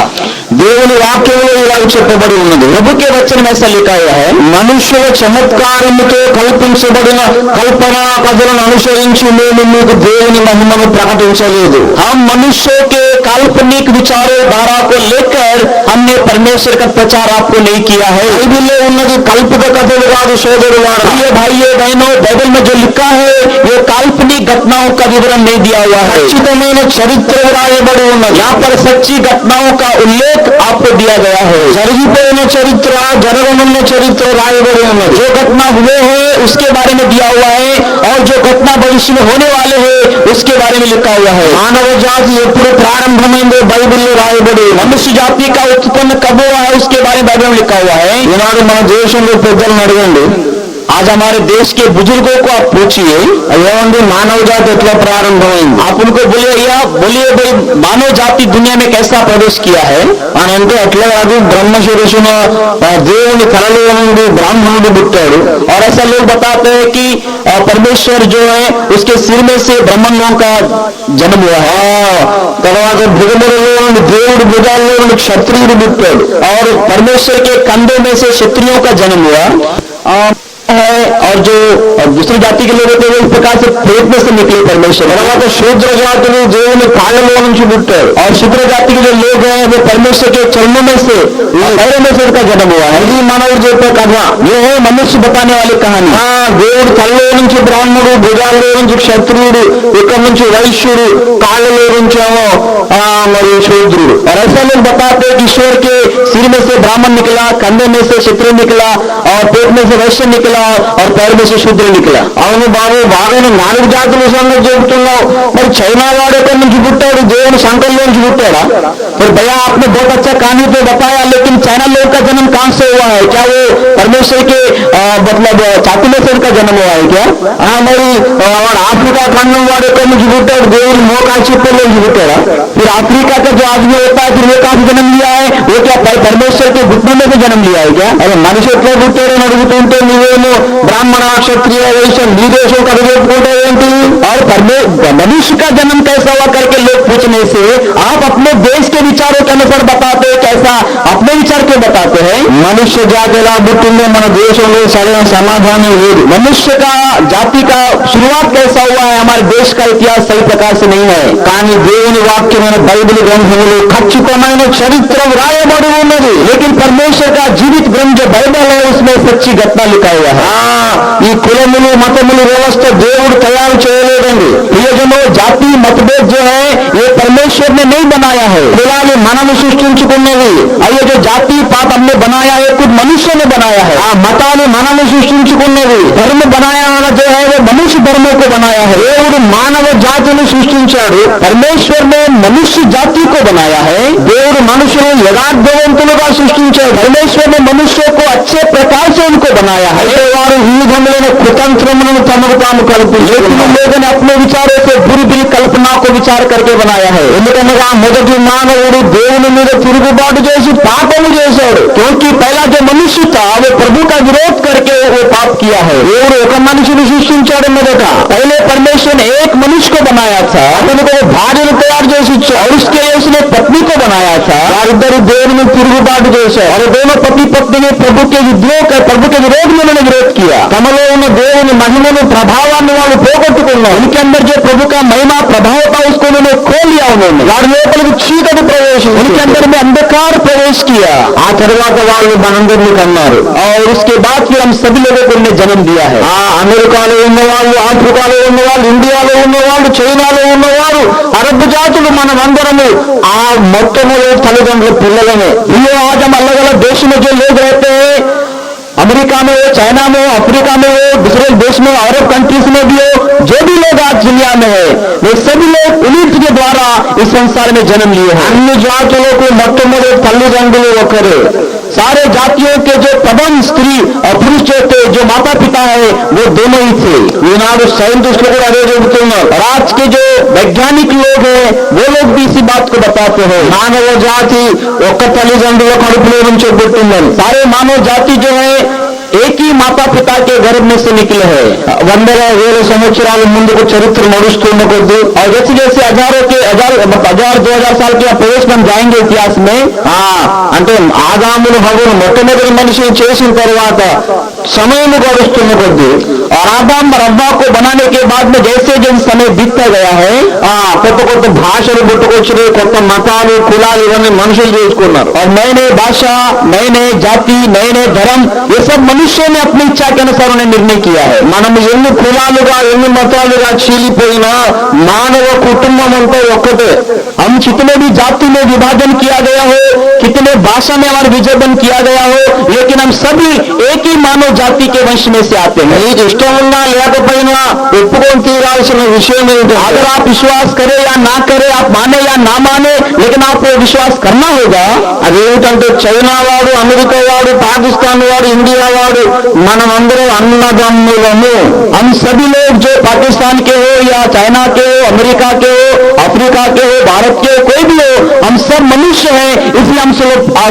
A: దేవుని వాక్యంలో ఇలా చెప్పబడి ఉన్నది.
B: प्रभु के वचन में ऐसा लिखा हुआ है,
A: మనుష్యుల చమత్కారముతో కల్పించబడిన కల్పనా కథలను అనుసరించి మేము మీకు దేవుని మహిమను ప్రకటించలేదు.
B: हम मनुष्यों के काल्पनिक विचारों धारा को लेकर हमने परमेश्वर का प्रचार आपको नहीं किया है।
A: బైబిల్లో ఉన్నది కల్పిత కథలు కాదు సోదరులారా.
B: ये भाइयों बहनों, बाइबल में जो लिखा है ये काल्पनिक घटनाओं का विवरण नहीं दिया हुआ है।
A: ఖచ్చితమైన చరిత్ర రాయబడి ఉన్నది.
B: यहाँ पर सच्ची घटनाओं का उल्लेख आपको दिया गया है।
A: జరిగిపోయిన చరిత్ర, జరగనున్న చరిత్ర రాయబడి ఉన్నది.
B: जो घटना हुए हैं उसके बारे में दिया हुआ है, और जो घटना भविष्य में होने वाले हैं उसके बारे में लिखा हुआ है।
A: మానవ జాతి ఎప్పుడు ప్రారంభమైందో బైబిల్లో రాయబడి.
B: मनुष्य जाति का उत्पन्न कब हुआ है उसके बारे में बाइबल में लिखा हुआ है।
A: ఈనాడు మన దేశంలో పెద్దలను అడగండి,
B: आज हमारे देश के बुजुर्गों को आप पूछिए,
A: ఏమండి మానవ జాతి ఎట్లా ప్రారంభమైంది
B: आप उनको बोलिए भाई मानव जाति दुनिया में कैसा प्रवेश किया है।
A: అని అంటే ఎట్లా కాదు, బ్రహ్మ శిరసున దేవుని కలలో నుండి బ్రాహ్మణుడు పుట్టాడు.
B: और ऐसा लोग बताते हैं कि परमेश्वर जो है उसके सिर में से ब्राह्मणों का जन्म हुआ है।
A: తర్వాత భుజములలో నుండి దేవుడి భుజాల్లో నుండి క్షత్రియుడు పుట్టాడు.
B: और परमेश्वर के कंधों में से क्षत्रियों का जन्म हुआ है। और जो दूसरी जाति के लोग होते हैं वो इस प्रकार से पेट में से निकले परमेश्वर।
A: తర్వాత శూద్ర జాతులు దేవుని కాళ్ళలో నుంచి పుట్టారు.
B: और शूद्र जाति के जो लोग हैं वो परमेश्वर के चरणों में से, पैरों में से उनका जन्म हुआ है।
A: ఇది మనవుడు చెప్పే కథ.
B: ये है मनुष्य बताने वाली कहानी।
A: దేవుడు తలలో నుంచి బ్రాహ్మణుడు, భుజాల్లో నుంచి క్షత్రియుడు, ఇక్కడ నుంచి వైశ్యుడు, కాళ్ళలో నుంచేమో మరి శూద్రుడు.
B: और ऐसा लोग बताते हैं कि ईश्वर के सिर में से ब्राह्मण निकला, कंधे में से क्षत्रिय निकला, और पेट में से वैश्य निकला, और पैर में से शूद्र निकला।
A: అవును బాబు, బాగానే 4 జాతుల సంగతి చెబుతున్నావు. మరి చైనా వాడు ఎక్కడి నుంచి పుట్టాడు? దేవుని సంకల్లో నుంచి పుట్టాడా?
B: फिर भैया आपने बहुत अच्छा कहानी तो बताया, लेकिन चाइना लोग का जन्म कहां से हुआ है? क्या वो परमेश्वर के मतलब छाती में से उनका जन्म हुआ है क्या?
A: మరి వాడు ఆఫ్రికా ఖండం వాడు ఎక్కడి నుంచి పుట్టాడు? దేవుని మోకాలు చిప్పల్లో నుంచి పుట్టాడా?
B: फिर अफ्रीका का जो आदमी होता है फिर वो कहां से जन्म लिया है? वो क्या परमेश्वर के घुटनों में से जन्म लिया है क्या?
A: అదే మనిషి ఎట్లా పుట్టాడని అడుగుతుంటే నువ్వేమో బ్రాహ్మణ, క్షత్రియ, వైశ్య నీ దేశం కథ చెప్పుకుంటావు ఏంటి?
B: और मनुष्य का जन्म कैसा हुआ करके लोग पूछने से आप अपने देश के विचारों के अनुसार बताते हैं, कैसा अपने विचार क्यों बताते हैं?
A: మనుష్య జాతి ఎలా పుట్టిందో మన దేశంలో సరైన సమాధానం లేదు.
B: मनुष्य का जाति का शुरुआत कैसा हुआ है हमारे देश का इतिहास सही प्रकार से नहीं है।
A: కానీ దేవుని వాక్యమైన బైబిల్ గ్రంథంలో ఖచ్చితమైన చరిత్ర వ్రాయబడి ఉన్నది.
B: लेकिन परमेश्वर का जीवित ग्रंथ जो बाइबल है उसमें सच्ची घटना लिखा हुआ है।
A: ఈ కులములు, మతములు వ్యవస్థ దేవుడు తయారు చేయలేదండి.
B: ये जो जाति मतभेद जो है ये परमेश्वर ने नहीं बनाया है,
A: కులాలు మనము సృష్టించుకున్నవి.
B: और ये जो जाति पात हमने बनाया है खुद मनुष्य ने बनाया है।
A: ఆ మతాలు మనము సృష్టించుకున్నవి.
B: धर्म बनाया वाला जो है वो मनुष्य धर्मों को बनाया है।
A: దేవుడు మానవ జాతిని సృష్టించాడు.
B: परमेश्वर ने मनुष्य जाति को बनाया है।
A: దేవుడు మనుషులను యథార్థవంతులుగా సృష్టించాడు.
B: परमेश्वर ने मनुष्यों को अच्छे प्रकार से उनको बनाया है।
A: అయితే వారు ఈ విధములైన కుతంత్రములను తమకు తాము
B: लेकिन
A: కల్పించుకున్నారు.
B: लोगों ने अपने विचारों से बुरी बुरी कल्पना को विचार करके बनाया है।
A: ఎందుకనగా మొదటి మానవుడు దేవుని మీద తిరుగుబాటు చేసి పాపము చేశాడు.
B: क्योंकि पहला जो मनुष्य था वो प्रभु का विरोध करके वो पाप किया है।
A: దేవుడు ఒక మనిషిని సృష్టించాడు మొదట.
B: पहले परमेश्वर ने एक मनुष्य को बनाया था,
A: అతనికి ఒక భార్యను తయారు చేసి ఇచ్చాడు.
B: और उसके लिए उसने पत्नी को बनाया था।
A: వారిద్దరు దేవుని తిరుగుబాటు చేశారు.
B: और दोनों पति पत्नी ने प्रभु के विरोध में उन्होंने विरोध किया।
A: తమలో ఉన్న దేవుని మహిమను, ప్రభావాన్ని వాళ్ళు పోగొట్టుకున్నారు.
B: उनके अंदर जो प्रभु का महिमा प्रभाव था उसको उन्होंने खो लिया। उन्होंने
A: వారి లోపలికి చీకటి ప్రవేశించింది.
B: उनके अंदर में अंधकार प्रवेश किया।
A: ఆ తరువాత వాళ్ళు మనందరినీ కన్నారు.
B: और उसके बाद फिर हम सभी लोगों को उन्हें जन्म दिया है।
A: ఆ అమెరికాలో ఉన్నవాళ్ళు, ఆఫ్రికాలో ఉన్నవాళ్ళు, ఇండియాలో ఉన్నవాళ్ళు, చైనాలో ఉన్నవారు, అరబ్ జాతులు, మనమందరము ఆ మొట్టమొదటి తల్లిదండ్రుల పిల్లలనే.
B: ये आज हम अलग अलग देश में जो लोग रहते हैं अमेरिका में हो, चाइना में हो, अफ्रीका में हो, दूसरे देश में, अरब कंट्रीज में भी हो, जो भी लोग आज दुनिया में है वे सभी लोग उन्हीं के द्वारा इस संसार में जन्म लिए हैं।
A: అన్ని జాతులకు మొట్టమొదటి తల్లిదండ్రులు ఒకరే.
B: सारे जातियों के जो प्रबंध स्त्री और पुरुष जो थे, जो माता पिता है, वो दोनों ही थे।
A: ఈనాడు సైంటిస్టులు కూడా అదే చెబుతున్నారు.
B: और आज के जो वैज्ञानिक लोग हैं वो लोग भी इसी बात को बताते हैं।
A: మానవ జాతి ఒక్క తల్లిదండ్రుల కడుపులో నుంచి పుట్టిందని.
B: सारे मानव जाति जो है एक ही माता पिता के गर्भ में से निकले हैं।
A: వందల వేల సంవత్సరాల ముందుకు చరిత్ర నడుస్తున్న కొద్దీ
B: और जैसे जैसे हजार 2000 साल के प्रवेश में जाएंगे इतिहास में,
A: అంటే ఆదామును హవ్వను మొట్టమొదటి మనిషిని చేసిన తర్వాత సమయం గడుస్తున్న కొద్దీ
B: और आदम और हव्वा को बनाने के बाद में जैसे जैसे समय बीतता गया है,
A: కొత్త కొత్త భాషలు పుట్టుకొచ్చినాయి, కొత్త మతాలు కులాలు ఇవన్నీ మనుషులు చేసుకున్నారు.
B: और नए नए भाषा, नए नए जाति, नए नए धर्म, ये सब मनुष्यों ने अपनी इच्छा के अनुसार उन्हें निर्णय किया है।
A: మనం ఎన్ని కులాలుగా ఎన్ని మతాలుగా చీలిపోయినా మానవ కుటుంబం అంతా ఒక్కటే.
B: हम कितने भी जाति में विभाजन किया गया हो, कितने भाषा में हमारा विभाजन किया गया हो, लेकिन हम सभी एक ही मानव जाति के वंश में से आते हैं।
A: నీకు ఇష్టం ఉన్నా లేకపోయినా ఒప్పుకొని తీరాల్సిన విషయం ఏంటంటే
B: अगर आप विश्वास करें या ना करें, आप माने या ना माने, लेकिन आपको विश्वास करना होगा।
A: అదేమిటంటే చైనా వాడు, అమెరికా వాడు, పాకిస్తాన్ వాడు, ఇండియా వాడు మనమందరం అన్నదమ్ములము.
B: हम सभी लोग जो पाकिस्तान के हो या चाइना के हो, अमेरिका के हो, अफ्रीका के हो, भारत के हो, कोई भी हो, हम सब मनुष्य हैं, इसलिए हम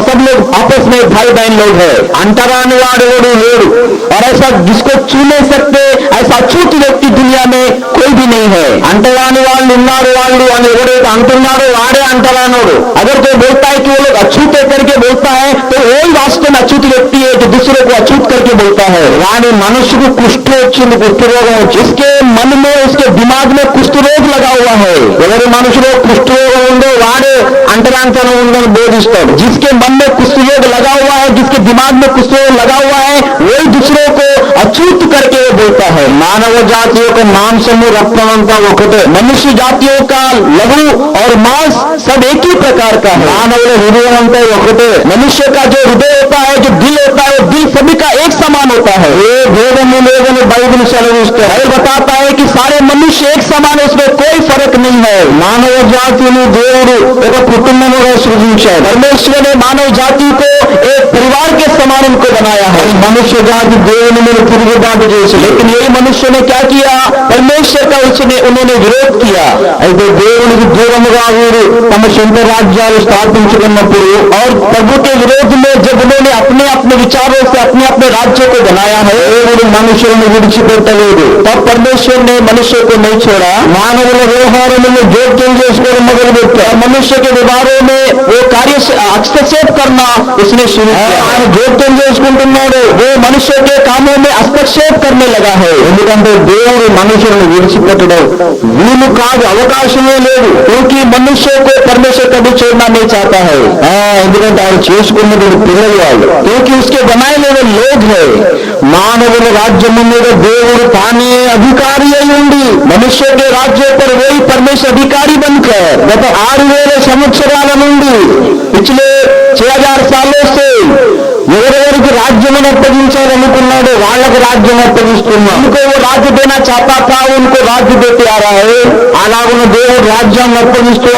B: सब लोग आपस में भाई बहन लोग हैं।
A: అంటరాని వాడెవడు లేడు.
B: और ऐसा जिसको छू नहीं सकते, ऐसा अछूत व्यक्ति दुनिया में कोई भी नहीं है।
A: అంటరాని వాళ్ళు ఉన్నారు వాళ్ళు అని ఎవరైతే అంటున్నాడో వాడే అంటరానోడు.
B: अगर कोई बोलता है कि वो लोग अछूत है करके बोलता है, तो वही वास्तव में अछूत व्यक्ति है जो दूसरों को अछूत करके बोलता है।
A: వాని మనసుకు కుష్టు వచ్చింది, కుష్ఠరోగం వచ్చింది.
B: इसके मन में, उसके दिमाग में कुष्ठ रोग लगा हुआ है।
A: ఎవరి మనసులో కుష్ఠరోగం ఉందో వాడే అంటరాంతరం ఉందని బోధిస్తాడు.
B: जिसके मन में कुष्ठ रोग लगा हुआ है, जिसके दिमाग में कुष्ठ रोग लगा हुआ है, वही दूसरों को अछूत करके वो बोलता है।
A: మానవ జాతి యొక్క మాంసము రక్తం అంతా ఒకటే.
B: मनुष्य जातियों का लहू और मांस सब एक ही प्रकार का है।
A: మానవుల హృదయం అంతా ఒకటే.
B: मनुष्य का जो हृदय होता है, जो दिल होता है, वो दिल सभी का एक समान होता है।
A: ఏ భేదము లేదని బైబిల్ సెలవిస్తాడు.
B: बाइबल बताता है कि सारे मनुष्य एक समान है, उसमें कोई फर्क नहीं है।
A: మానవ జాతిని దేవుడు ఒక కుటుంబముగా సృజించాడు.
B: परमेश्वर ने मानव जाति को एक परिवार के समान उनको बनाया है।
A: మనుష్య జాతి దేవుని మీద తిరుగుబాటు చేసి,
B: लेकिन यही मनुष्य ने क्या किया? परमेश्वर का उन्होंने विरोध किया।
A: అయితే దేవునికి దూరముగా వీరు తమ సొంత రాజ్యాలు స్థాపించుకున్నప్పుడు
B: और प्रभु के विरोध में जब उन्होंने अपने अपने विचारों से अपने अपने राज्य को बनाया है,
A: దేవుడు మనుషులను విడిచిపెట్టలేదు.
B: तब परमेश्वर ने मनुष्य को नहीं छोड़ा।
A: మానవుల వ్యవహారములను జోక్యం చేసుకోవడం మొదలుపెట్టారు.
B: मनुष्य के व्यवहारों में वो कार्य हस्तक्षेप करना उसने शुरू किया।
A: ఆయన జోక్యం చేసుకుంటున్నాడు.
B: वो मनुष्य के कामों में हस्तक्षेप करने लगा है।
A: ఎందుకంటే దేవుడు మనుషులను విడిచిపెట్టడం వీలు కాదు, అవకాశమే లేదు.
B: क्योंकि मनुष्य को परमेश्वर कभी छोड़ना नहीं चाहता है।
A: ఎందుకంటే ఆయన చేసుకున్నది పిల్లలు వాళ్ళు.
B: क्योंकि उसके बनाए हुए लोग हैं।
A: మానవుల రాజ్యము మీద దేవుడు తానే అధికారి అయి ఉండి
B: मनुष्य के राज्य पर वही परमेश्वर अधिकारी बनकर
A: గత 6000 సంవత్సరాల నుండి
B: पिछले 6000 सालों से
A: ఎవరెవరికి రాజ్యమును అప్పగించాలనుకున్నాడో వాళ్ళకు రాజ్యం అప్పగిస్తున్నా.
B: उनको वो राज्य देना चाहता था, उनको राज्य देते आ रहा है।
A: అలాగున్న దేవుడు రాజ్యాన్ని అప్పగిస్తూ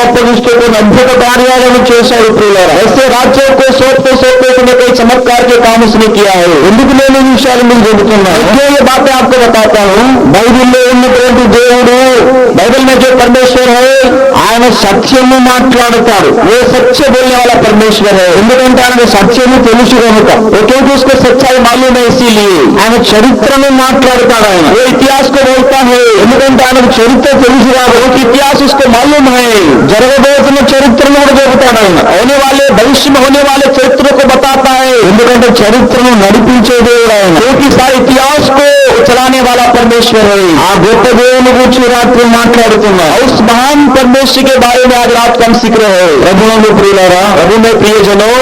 A: కొన్ని అద్భుత కార్యాలను చేశాడు ప్రియులారా.
B: ऐसे राज्यों को सौंपते सौंपते उसने कई चमत्कार के काम उसने किया है।
A: ఎందుకు నేను ఈ విషయాలు మీకు చెబుతున్నాను?
B: क्यों ये बातें आपको बताता हूँ?
A: బైబిల్లో ఉన్నటువంటి దేవుడు,
B: बाइबल में जो परमेश्वर है,
A: ఆయన సత్యము మాట్లాడతాడు.
B: वो सच्चे बोलने वाला परमेश्वर है।
A: ఎందుకంటే ఆయనకు సత్యము తెలుసు కనుక.
B: क्योंकि उसको सच्चाई मालूम है, इसीलिए
A: ఆయన చరిత్రను మాట్లాడతాడు. ఆయన
B: वो इतिहास को बोलता है।
A: ఎందుకంటే ఆయనకు చరిత్ర తెలుసు కాబట్టి
B: इतिहास उसको मालूम है।
A: జరగబోతున్న చరిత్రను కూడా చెబుతాడు ఆయన.
B: होने वाले भविष्य में होने वाले चरित्र को बताता है।
A: ఎందుకంటే చరిత్రను నడిపించే దేవుడు ఆయన.
B: क्योंकि सारे इतिहास को चलाने वाला परमेश्वर है।
A: ఆ గొప్ప దేవుని గురించి రాత్రి మాట్లాడుతున్నా.
B: उस महान परमेश्वर के बारे में आज रात का जिक्र है।
A: ప్రభువునందు ప్రియులారా,
B: प्रभु में प्रियजनों,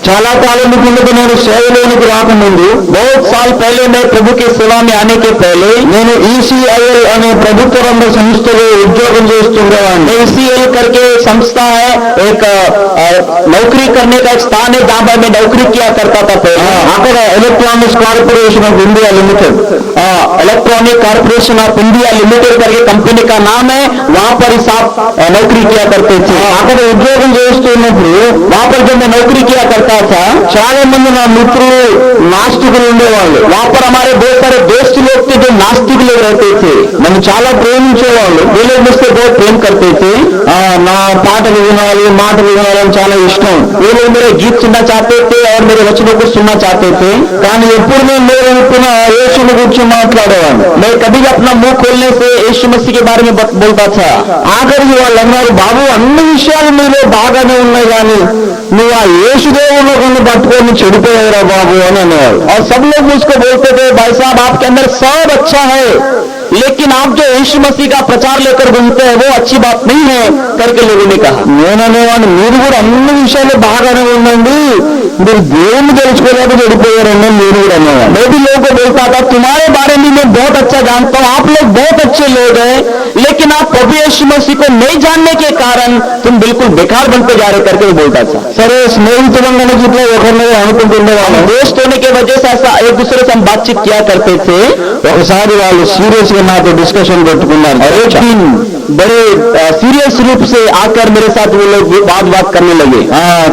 A: చాలా కాలం కిందట నేను సేవలోనికి రాకముందు
B: बहुत साल पहले मैं प्रभु की सेवा में आने के पहले
A: నేను ECIL అనే ప్రభుత్వ రంగ సంస్థలో ఉద్యోగం చేస్తుండేవాడిని.
B: ECIL करके संस्था है, एक नौकरी करने का एक स्थान है जहां पर मैं नौकरी किया करता था पहले.
A: అక్కడ electronics corporation of India limited,
B: electronic corporation of India limited करके कंपनी का नाम है, वहां पर इस आप नौकरी किया करते थे.
A: అక్కడ ఉద్యోగం చేస్తున్నప్పుడు
B: वहां पर जब मैं नौकरी किया करता था,
A: చాలా మంది నా మిత్రులు నాస్తికులు ఉండేవాళ్ళు.
B: वहां पर हमारे बहुत सारे दोस्त लोग थे जो नास्तिक लोग रहते थे.
A: నన్ను చాలా ప్రేమించేవాళ్ళు.
B: वे लोग मुझसे बहुत प्रेम करते थे.
A: నా పాటలు వినాలి, మాటలు వినాలని చాలా ఇష్టం.
B: वे लोग मेरे गीत सुनना चाहते थे और मेरे वचनों को सुनना चाहते थे.
A: కానీ ఎప్పుడు నేను నేర్పిన యేసుని గురించి మాట్లాడేవాడిని.
B: मैं कभी भी अपना मुंह खोलने से यीशु मसीह के बारे में बोलता था.
A: ఆఖరికి వాళ్ళు అన్నారు, బాబు అన్ని విషయాలు మీలో బాగానే ఉన్నాయి కానీ నువ్వు ఆ యేసు దేవుళ్ళ కొన్ని పట్టుకొని చెడిపోయారా బాబు అని అనేవారు.
B: और सब लोग मुझको बोलते थे, भाई साहब आपके अंदर सब अच्छा है, लेकिन आप जो यीशु मसीह का प्रचार लेकर घूमते हैं वो अच्छी बात नहीं है करके लोगों ने कहा.
A: నేననేవాడిని, మీరు కూడా అన్ని విషయాలు బాగానే ఉండండి, మీరు దేవుని తెలుసుకోలేక చెడిపోయారని నేను కూడా అనేవాడిని.
B: मैं भी लोगों को बोलता था, तुम्हारे बारे में मैं बहुत अच्छा जानता हूँ, आप लोग बहुत अच्छे लोग हैं, लेकिन आप प्रभु यीशु मसीह को नहीं जानने के कारण तुम बिल्कुल बेकार बनते जा रहे करके वो बोलता था.
A: సరే స్నేహితులందరినీ ఇట్లా ఒకరిని అనుకుంటుండేవాళ్ళం.
B: दोस्त होने की वजह से ऐसा एक दूसरे से हम बातचीत किया करते थे.
A: ఒకసారి వాళ్ళు సీరియస్ గా నాతో డిస్కషన్ పెట్టుకున్నారు.
B: और एक दिन बड़े सीरियस रूप से आकर मेरे साथ वो लोग बात करने लगे.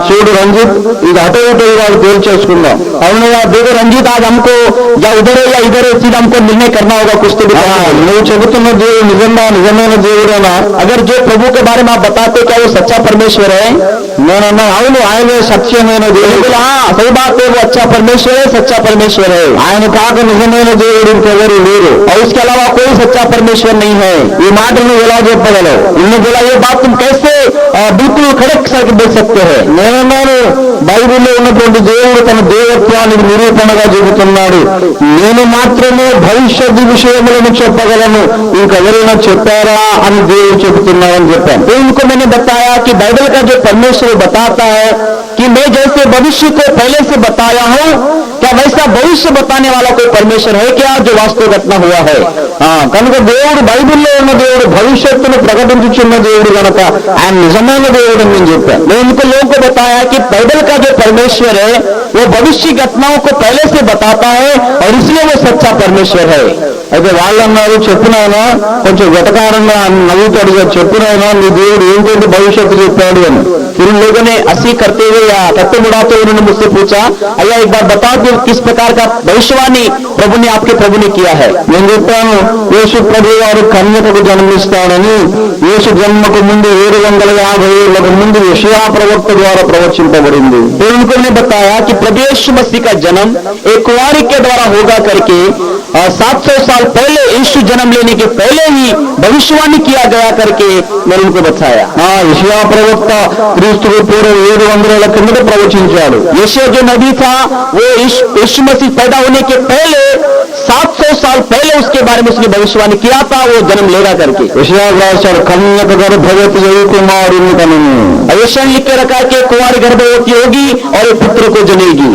A: చూడు రంజిత్, ఇది అటు ఇటు వాళ్ళు తేల్చేసుకుందాం.
B: हमने कहा, देखो रंजीत, आज हमको या उधर है या इधर है, सीधा हमको निर्णय करना होगा कुछ तो भी करना होगा.
A: నువ్వు చెబుతున్న దేవుడు నిజమైన దేవుడేనా?
B: अगर जो प्रभु के बारे में आप बताते क्या वो सच्चा परमेश्वर है?
A: నేనన్నా, అవును, ఆయనే సత్యమైన దేవుడు.
B: बिल्कुल हाँ, सही बात है, वो अच्छा परमेश्वर है, सच्चा परमेश्वर है.
A: ఆయన కాక నిజమైన దేవుడు ఇంకెవరు లేరు.
B: और उसके अलावा कोई सच्चा परमेश्वर नहीं है.
A: ఈ మాట నువ్వు ఎలా చెప్పగలవు?
B: उन्होंने बोला, ये बात तुम कैसे बिल्कुल खड़क करके बोल सकते हैं?
A: నేనన్నాను, బైబిల్లో ఉన్నటువంటి దేవుడు తన దేవత్వానికి నిరూపణగా చెబుతున్నాడు. నేను మాత్రమే భవిష్యత్తు విషయములను చెప్పగలను, ఇంకెవరైనా చెప్పారా అని దేవుడు చెబుతున్నాడని చెప్పాను.
B: तो उनको मैंने बताया कि बाइबल का जो परमेश्वर बताता है कि मैं जैसे भविष्य को पहले से बताया हूँ, क्या वैसा भविष्य बताने वाला कोई परमेश्वर है क्या जो वास्तव घटना हुआ है?
A: కనుక దేవుడు బైబిల్లో ఉన్న దేవుడు భవిష్యత్తును ప్రకటించుచున్న దేవుడు కనుక ఆయన నిజమైన దేవుడు అని నేను చెప్పాను.
B: मैं उनको लोगों को बताया कि बाइबल का जो परमेश्वर है वो भविष्य घटनाओं को पहले से बताता है और इसलिए वो सच्चा परमेश्वर है.
A: అయితే వాళ్ళు అన్నారు, చెప్పునైనా కొంచెం వెటకారంగా నవ్వుతూ అడిగారు, చెప్పునైనా నీ దేవుడు ఏంటంటే భవిష్యత్తు చెప్పాడు అని.
B: फिर उन लोगों ने हंसी करते हुए या टट्टे मुड़ाते हुए उन्होंने मुझसे पूछा, अय्या एक बार बताओ कि किस प्रकार का भविष्यवाणी आपके प्रभु ने किया है?
A: నేను చెప్పాను, యేసు ప్రభు వారు కన్యకకు జన్మిస్తాడని యేసు జన్మకు ముందు 750 ఏళ్లకు ముందు యెషయా ప్రవక్త ద్వారా ప్రవచింపబడింది.
B: तो उनको मैंने बताया कि प्रभु यीशु मसीह का जन्म एक कुंवारी के द्वारा होगा करके 700 साल पहले यीशु जन्म लेने के पहले ही भविष्यवाणी किया गया करके मैंने उनको बताया.
A: యెషయా ప్రవక్త క్రీస్తుకు పూర్వం 700 ఏళ్ల కిందట ప్రవచించాడు.
B: यीशु जो नबी था वो यीशु मसीह पैदा होने के पहले 700 साल पहले उसके बारे में उसने भविष्यवाणी किया था, वो जन्म लेगा करके.
A: యెషయా రాశాడు, కన్యక గర్భవతి అయి కుమారుని కనును.
B: यीशु ने लिख के रखा है कि कुंवारी गर्भवती होगी और एक पुत्र को जनेगी.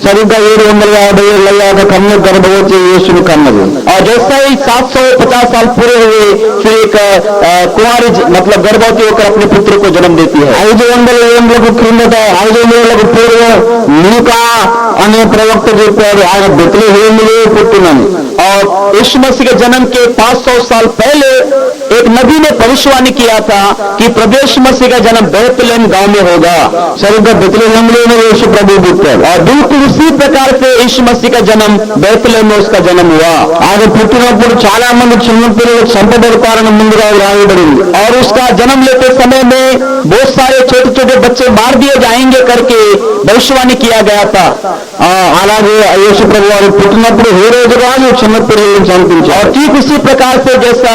A: సరిగ్గా 750 ఏళ్ళు అయ్యాక కన్యక గర్భవతి యేసుని కన్నది.
B: और जैसा ही 750 साल पूरे हुए फिर एक कुंवारी मतलब गर्भवती होकर अपने पुत्र को जन्म देती है.
A: 500 ఏళ్లకు క్రిందట 500 ఏళ్లకు పూర్వం మీకా అనే ప్రవక్త చెప్పాడు, ఆయన బెత్లెహేములో పుట్టినని.
B: और यीशु मसीह के जन्म के 500 साल पहले एक नबी ने भविष्यवाणी किया था कि प्रभु यीशु मसीह का जन्म बेतलेहम गांव में होगा.
A: సరిగ్గా బెత్లెహేములోనే యేసు ప్రభు పుట్టాడు.
B: और बिल्कुल उसी प्रकार से यीशु मसीह का जन्म बेतलेहम में उसका जन्म हुआ.
A: ఆయన పుట్టినప్పుడు చాలా మంది చిన్నపిల్లలు చంపబడతారని ముందుగా రాయబడింది.
B: और उसका जन्म लेते समय में बहुत सारे छोटे छोटे बच्चे मार दिए जाएंगे करके भविष्यवाणी किया गया था.
A: అలాగే యేసు ప్రభు వారు పుట్టినప్పుడు హేరోదు రాజు చిన్నపిల్లలను చంపించారు.
B: और ठीक उसी प्रकार से जैसा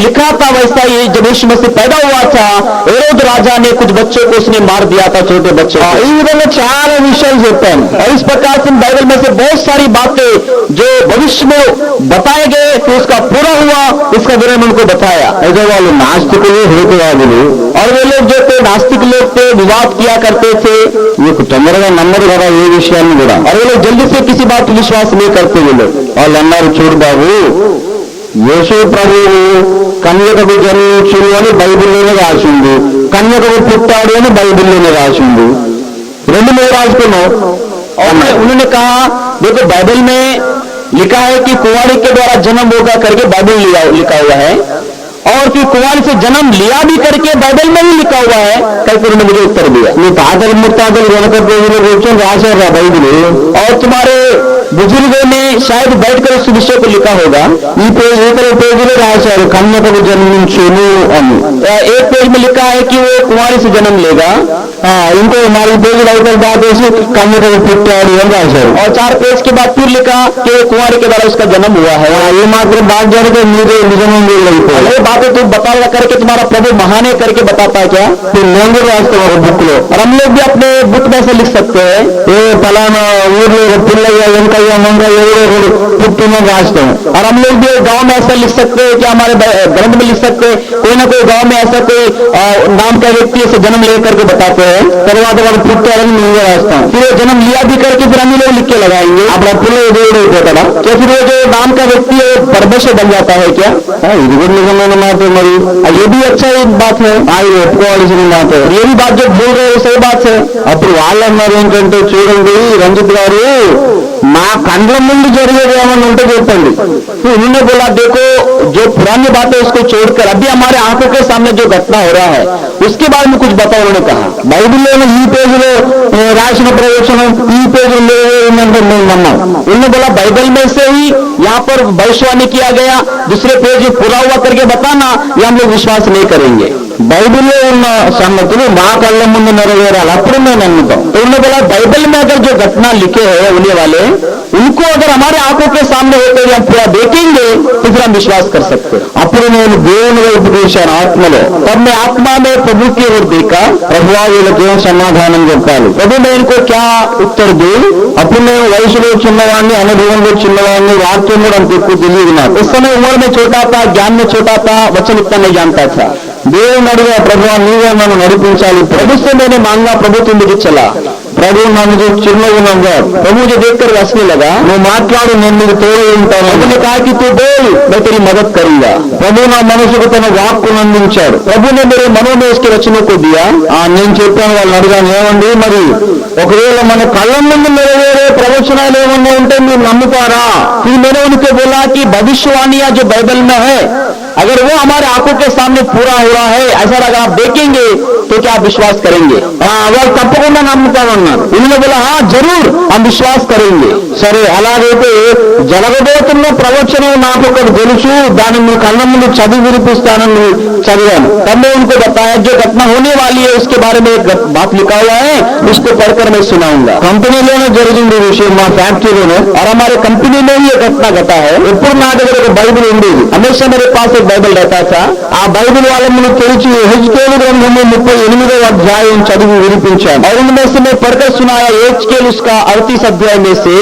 B: लिखा था वैसा ही जब यीशु मसीह पैदा हुआ था हेरोद राजा ने कुछ बच्चों को उसने मार दिया था, छोटे बच्चों.
A: ఈ విధంగా చాలా విషయాలు చెప్పాను.
B: और इस इस प्रकार से बाइबल में से बहुत सारी बातें जो भविष्य में बताए गए तो उसका पूरा हुआ, इसका विवरण उनको बताया।
A: అయితే వాళ్ళు నాస్తికులు హేతువాదులు
B: और वे लोग जो थे नास्तिक लोग थे, विवाद किया करते थे,
A: మీకు తొందరగా నమ్మరు కదా ఏ విషయాన్ని కూడా।
B: और वे लोग जल्दी से किसी बात पर विश्वास नहीं करते। वे लोग
A: వాళ్ళు అన్నారు, చూడు బాబు, యేసు ప్రభువు కన్యకకు జన్మించును అని బైబిల్లోనే రాసింది, కన్యకకు పుట్టాడు అని బైబిల్లోనే రాసింది, రెండు మేము రాసుకున్నాం।
B: और उन्होंने कहा देखो बाइबल में लिखा है कि कुंवारी के द्वारा जन्म होगा करके बाइबल लिखा हुआ है, और फिर कुंवारी से जन्म लिया भी करके बाइबल में ही लिखा हुआ है। कल फिर उन्होंने मुझे उत्तर दिया,
A: మీ తాతలు ముత్తాతలు వెనక పేజీలో కూర్చొని రాశారు ఆ బైబిల్,
B: और तुम्हारे बुजुर्गों ने शायद बैठकर उस विषय को लिखा होगा।
A: ఈ పేజీలో రాశారు కన్యకకు జన్మించును అని।
B: एक पेज में लिखा है कि वो कुंवारी से जन्म लेगा,
A: ఇంకో 4 పేజీలు అయిపోయి దాటేసి కన్యకకు పుట్టాడు అని రాశారు।
B: और 4 पेज के बाद फिर लिखा कि वो कुंवारी के द्वारा उसका जन्म हुआ है।
A: ఈ మాత్రం బాగా జరిగితే మీరే నిజంగా అయిపోయారు।
B: ये बातें तुम बता करके तुम्हारा प्रभु महान है करके बताता है क्या?
A: నేను కూడా రాస్తాను బుక్ లో।
B: और हम लोग भी अपने बुक में से लिख सकते हैं,
A: ఏ ఫలానా ఊర్లో పిల్లయ్య వెంకయ్య మంగయ్య ఎవరో ఒకడు పుట్టినని రాస్తాం।
B: और हम लोग भी गांव में ऐसा लिख सकते हैं कि हमारे ग्रंथ में लिख सकते हैं कोई ना कोई गांव में ऐसा कोई नाम का व्यक्ति से जन्म लेकर के बताते हैं,
A: తర్వాత వాడు పుట్టాడని మేము రాస్తాం।
B: फिर वो जन्म लिया भी करके फिर हम लोग लिख के लगाएंगे।
A: అప్పుడు పిల్లలు దేవుడు అయిపోతాడా?
B: तो फिर वो जो नाम का व्यक्ति है परमेश्वर बन जाता है क्या?
A: ఇది కూడా నిజమైన మాట। మరి
B: ये भी अच्छा एक बात है,
A: ఆయన ఒప్పుకోవాల్సిన మాట।
B: ये भी बात जो बोल रहे हो सही बात है।
A: అప్పుడు వాళ్ళు అన్నారు ఏంటంటే, చూడండి రంజిత్ గారు, మా కండ్ల ముందు జరిగేది ఏమన్నా ఉంటే చెప్పండి।
B: तो उन्होंने बोला देखो जो पुरानी बात है उसको छोड़कर अभी हमारे आंखों के सामने जो घटना हो रहा है उसके बारे में कुछ बताओ। उन्होंने कहा
A: బైబిల్లోని ఈ పేజీలో రాసిన ప్రవచనం ఈ పేజీలో ఏంటంటే మేము నమ్మాం।
B: उन्होंने बोला बाइबल में से ही यहाँ पर भविष्यवाणी किया गया, दूसरे पेज में पूरा हुआ करके बताना, ये हम लोग विश्वास नहीं करेंगे।
A: బైబిల్లో ఉన్న సంగతులు మా కళ్ళ ముందు నెరవేరాలి, అప్పుడు మేము నమ్ముతాం।
B: तो उन्होंने बोला बाइबल में अगर जो घटना लिखे हैं होने वाले उनको अगर हमारे आंखों के सामने होते हुए हम पूरा देखेंगे तो फिर हम विश्वास कर सकते हैं।
A: అప్పుడు నేను దేవుని వైపు చూశాను ఆత్మలో।
B: तब मैं आत्मा में प्रभु की ओर देखा,
A: ప్రభువా వీళ్ళకి ఏం సమాధానం చెప్పాలి?
B: प्रभु मैं इनको क्या उत्तर दूं?
A: అప్పుడు నేను వయసులో చిన్నవాడిని, అనుభవంలో చిన్నవాడిని, వాక్యం కూడా అంత ఎక్కువ తెలియదు నాకు।
B: उस समय उम्र में छोटा था, ज्ञान में छोटा था, वचन इतना नहीं जानता था।
A: దేవుని అడిగా, ప్రభువా నీవే నన్ను నడిపించాలి।
B: प्रभु से मैंने मांगा, प्रभु तुम मुझे चला।
A: ప్రభు నన్ను చూసి చిరునవ్వు నవ్వాడు।
B: प्रभु मुझे देखकर हंसने लगा।
A: నువ్వు మాట్లాడు, నేను నీకు తోడు ఉంటాను।
B: प्रभु ने कहा कि तू बोल, मैं तेरी मदद करूंगा।
A: ప్రభు నా మనసుకు తన వాక్కును అందించాడు।
B: प्रभु ने मेरे मनों में उसके वचनों को दिया।
A: నేను చెప్పాను, వాళ్ళని అడిగాను, ఏమండి మరి ఒకవేళ మన కళ్ళ ముందు నెరవేరే ప్రవచనాలు ఏమన్నా ఉంటే మీరు నమ్ముతారా?
B: फिर मैंने उनको बोला कि भविष्यवाणियां जो बाइबल में है अगर वो हमारे आंखों के सामने पूरा हो रहा है, ऐसा अगर आप देखेंगे तो क्या आप विश्वास करेंगे?
A: వాళ్ళు తప్పకుండా నమ్ముతామన్నారు।
B: उन्होंने बोला हाँ जरूर हम विश्वास करेंगे।
A: సరే, అలాగైతే జరగబోతున్న ప్రవచనం నాకు ఒకటి తెలుసు, దాన్ని మీ కళ్ళ ముందు చదివి వినిపిస్తానని చదివాను।
B: तब मैं उनको बताया जो घटना होने वाली है उसके बारे में एक बात लिखा हुआ है, उसको पढ़कर मैं सुनाऊंगा।
A: కంపెనీలోనే జరిగింది ఈ విషయం, మా ఫ్యాక్టరీలోనే।
B: और हमारे कंपनी में ही ये घटना घटा है।
A: ఎప్పుడు నా దగ్గర ఒక బైబిల్ ఉండేది,
B: हमेशा मेरे पास एक बाइबल रहता था।
A: ఆ బైబిల్ వాళ్ళ ముందు తెరిచి హెజ్కేలు గ్రంథము 38వ అధ్యాయం చదివి వినిపించాను।
B: और उनमें से मैं पढ़कर सुनाया एचकेल उसका 38 अध्याय में से।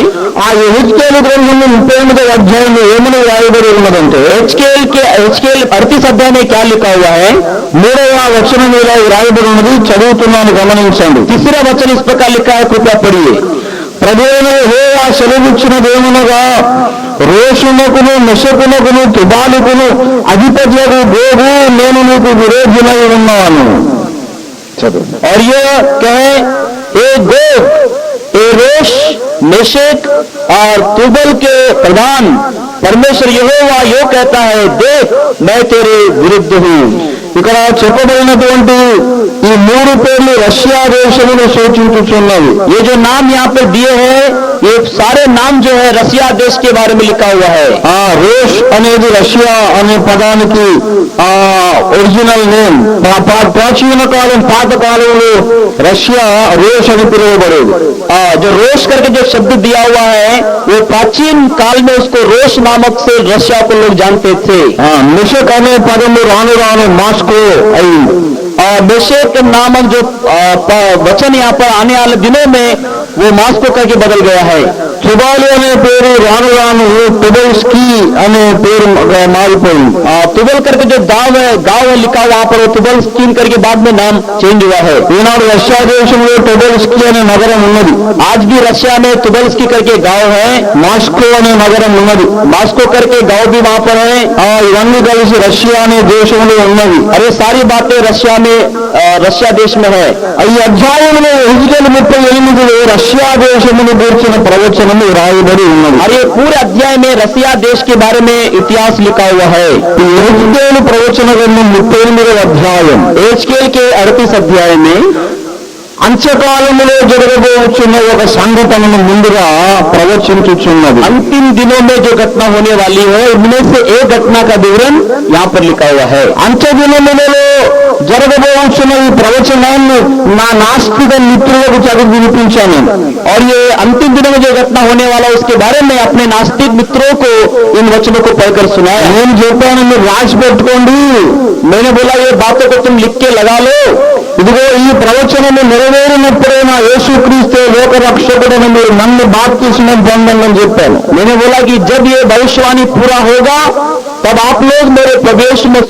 A: ఆ హెజ్కేలు గ్రంథము 38వ అధ్యాయంలో ఏమని రాయబడి ఉన్నదంటే,
B: एचकेल 38 अध्याय में क्या लिखा हुआ है?
A: 3వ వచనం మీద రాయబడి ఉన్నది, చదువుతున్నాను గమనించండి।
B: तीसरा वचन इस प्रकार लिखा है, कृपया पढ़िए।
A: ప్రభువైన యెహోవా సెలవిచ్చినదేమనగా, రోషునకును మెషకునకును తుబాలుకును అధిపతులకు గోగు నేను నీకు విరోధులై ఉన్నాను। చదువు।
B: और ये कहे ए गोग, ए रोश, मेशेक और तुबल के प्रधान परमेश्वर यहोवा यो कहता है, देख मैं तेरे विरुद्ध हूँ।
A: ఇక్కడ చెప్పబడినటువంటి ఈ 3 పేర్లు రష్యా దేశమును సూచించుచున్నవి।
B: ये जो नाम यहाँ पे दिए हैं ये सारे नाम जो है रसिया देश के बारे में लिखा हुआ है।
A: రోష్ అనేది రష్యా అనే పదానికి ఒరిజినల్ నేమ్। ప్రాచీన కాలం, పాత కాలంలో రష్యా రోష్ అని పిలువబడేది।
B: जो रोश करके जो शब्द दिया हुआ है वो प्राचीन काल में उसको रोश नामक से रशिया को लोग जानते थे।
A: మిషక్ అనే పదము రాను రాను మాస్కో అయింది।
B: मेशेक नामक जो वचन यहाँ पर आने वाले दिनों में वो मास्को करके बदल गया है।
A: తుబాలు అనే పేరు రాను రాను టుబెల్స్కీ అనే పేరు మారిపోయింది.
B: तुबल करके जो गांव है लिखा वहां पर तुबल स्कीन करके बाद में नाम चेंज हुआ है।
A: ఈనాడు రష్యా దేశంలో టుబెల్స్కీ అనే నగరం ఉన్నది.
B: आज भी रशिया में तुबल्स्की करके गांव है,
A: మాస్కో అనే నగరం ఉన్నది.
B: मास्को करके गांव भी वहां पर है।
A: ఇవన్నీ కలిసి రష్యా అనే దేశంలో ఉన్నది.
B: और ये सारी बातें रशिया में रशिया देश में है।
A: ఈ అధ్యాయంలో ఎహెజ్కేలు 38లో రష్యా దేశమును గురించిన ప్రవచనము రాయబడి ఉన్నది.
B: और ये पूरे अध्याय में रसिया देश के बारे में इतिहास लिखा हुआ है।
A: ఎహెజ్కేలు ప్రవచన గ్రంథం 38వ అధ్యాయం
B: एचकेल के 38 अध्याय में
A: అంత్యకాలములో జరగబోచున్న ఒక సంఘటనను ముందుగా ప్రవచించుచున్నది.
B: अंतिम दिनों में जो घटना होने वाली है उनमें से एक घटना का विवरण यहाँ पर लिखा हुआ है।
A: అంత్య దినములలో జరగబోచున్న ఈ ప్రవచనాన్ని నా నాస్తిక మిత్రులకు చదివి వినిపించాను.
B: और ये अंतिम दिनों में जो घटना होने वाला है उसके बारे में अपने नास्तिक मित्रों को इन वचनों को पढ़कर सुनाया।
A: నేను చెప్పాను, మీరు రాసి పెట్టుకోండి.
B: मैंने बोला ये बातों को तुम लिख के लगा लो।
A: ఇదిగో ఈ ప్రవచనము నెరవేరినప్పుడే నా యేసుక్రీస్తే లోక రక్షకుడని మీరు నన్ను బాప్తిస్మం పొందండి అని చెప్పాను.
B: मैंने बोला कि जब ये भविष्यवाणी पूरा होगा तब आप लोग मेरे प्रवेश में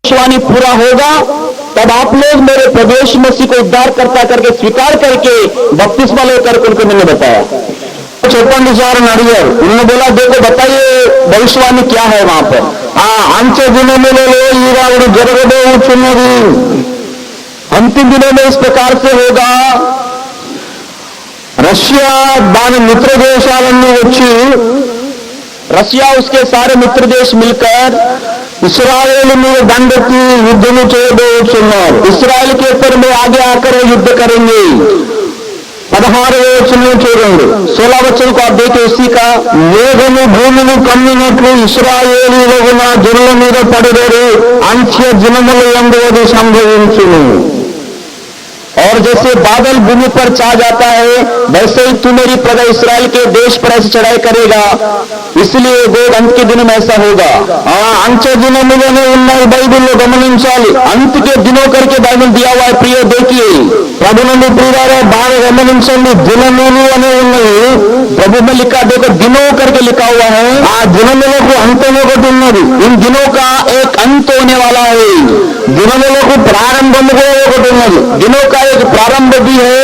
B: भविष्यवाणी पूरा होगा तब आप लोग मेरे प्रवेश मसीह को उद्धार करता करके स्वीकार करके बपतिस्मा लेकर उनको मैंने बताया।
A: చెప్పండి సార్ అని అడిగారు.
B: उन्होंने बोला देखो बताइए भविष्यवाणी क्या है वहां पर।
A: అంత్య దినములలో ఈరాడు జరగబోచున్నది.
B: अंतिम दिनों में इस प्रकार से होगा।
A: రష్యా దాని మిత్ర దేశాలన్నీ వచ్చి
B: रशिया उसके सारे मित्र देश मिलकर
A: ఇశ్రాయేలు మీద దండెత్తి యుద్ధము చేయబోతున్నారు.
B: इस्राएल के ऊपर में आगे आकर वो युद्ध करेंगे।
A: 16వ వచనం చూడండి.
B: 16 वचन को आप देखिए उसी का।
A: మేఘము భూమిని కమ్మినట్లు ఇశ్రాయేలీయులకు నా జనుల మీద పడిదరు అంత్య దినముల యందు అది సంభవించును.
B: और जैसे बादल भूमि पर छा जाता है वैसे ही तू मेरी प्रजा इस्राएल के देश पर ऐसी चढ़ाई करेगा, इसलिए गोग अंत के दिन में ऐसा होगा।
A: అంత్య దినములనే ఉన్నాయి బైబిల్లో గమనించాలి.
B: अंत के दिनों करके बाइबल दिया हुआ है। प्रिय देखिए
A: ప్రభునందు ప్రియులారా బాగా గమనించండి. దినములు అనే ఉన్నది
B: प्रभु में लिखा, देखो दिनों करके लिखा हुआ है।
A: ఆ దినములకు అంతం ఒకటి ఉన్నది.
B: इन दिनों का एक अंत होने वाला है।
A: దినములకు ప్రారంభము కూడా ఒకటి ఉన్నది.
B: दिनों का एक प्रारंभ भी है।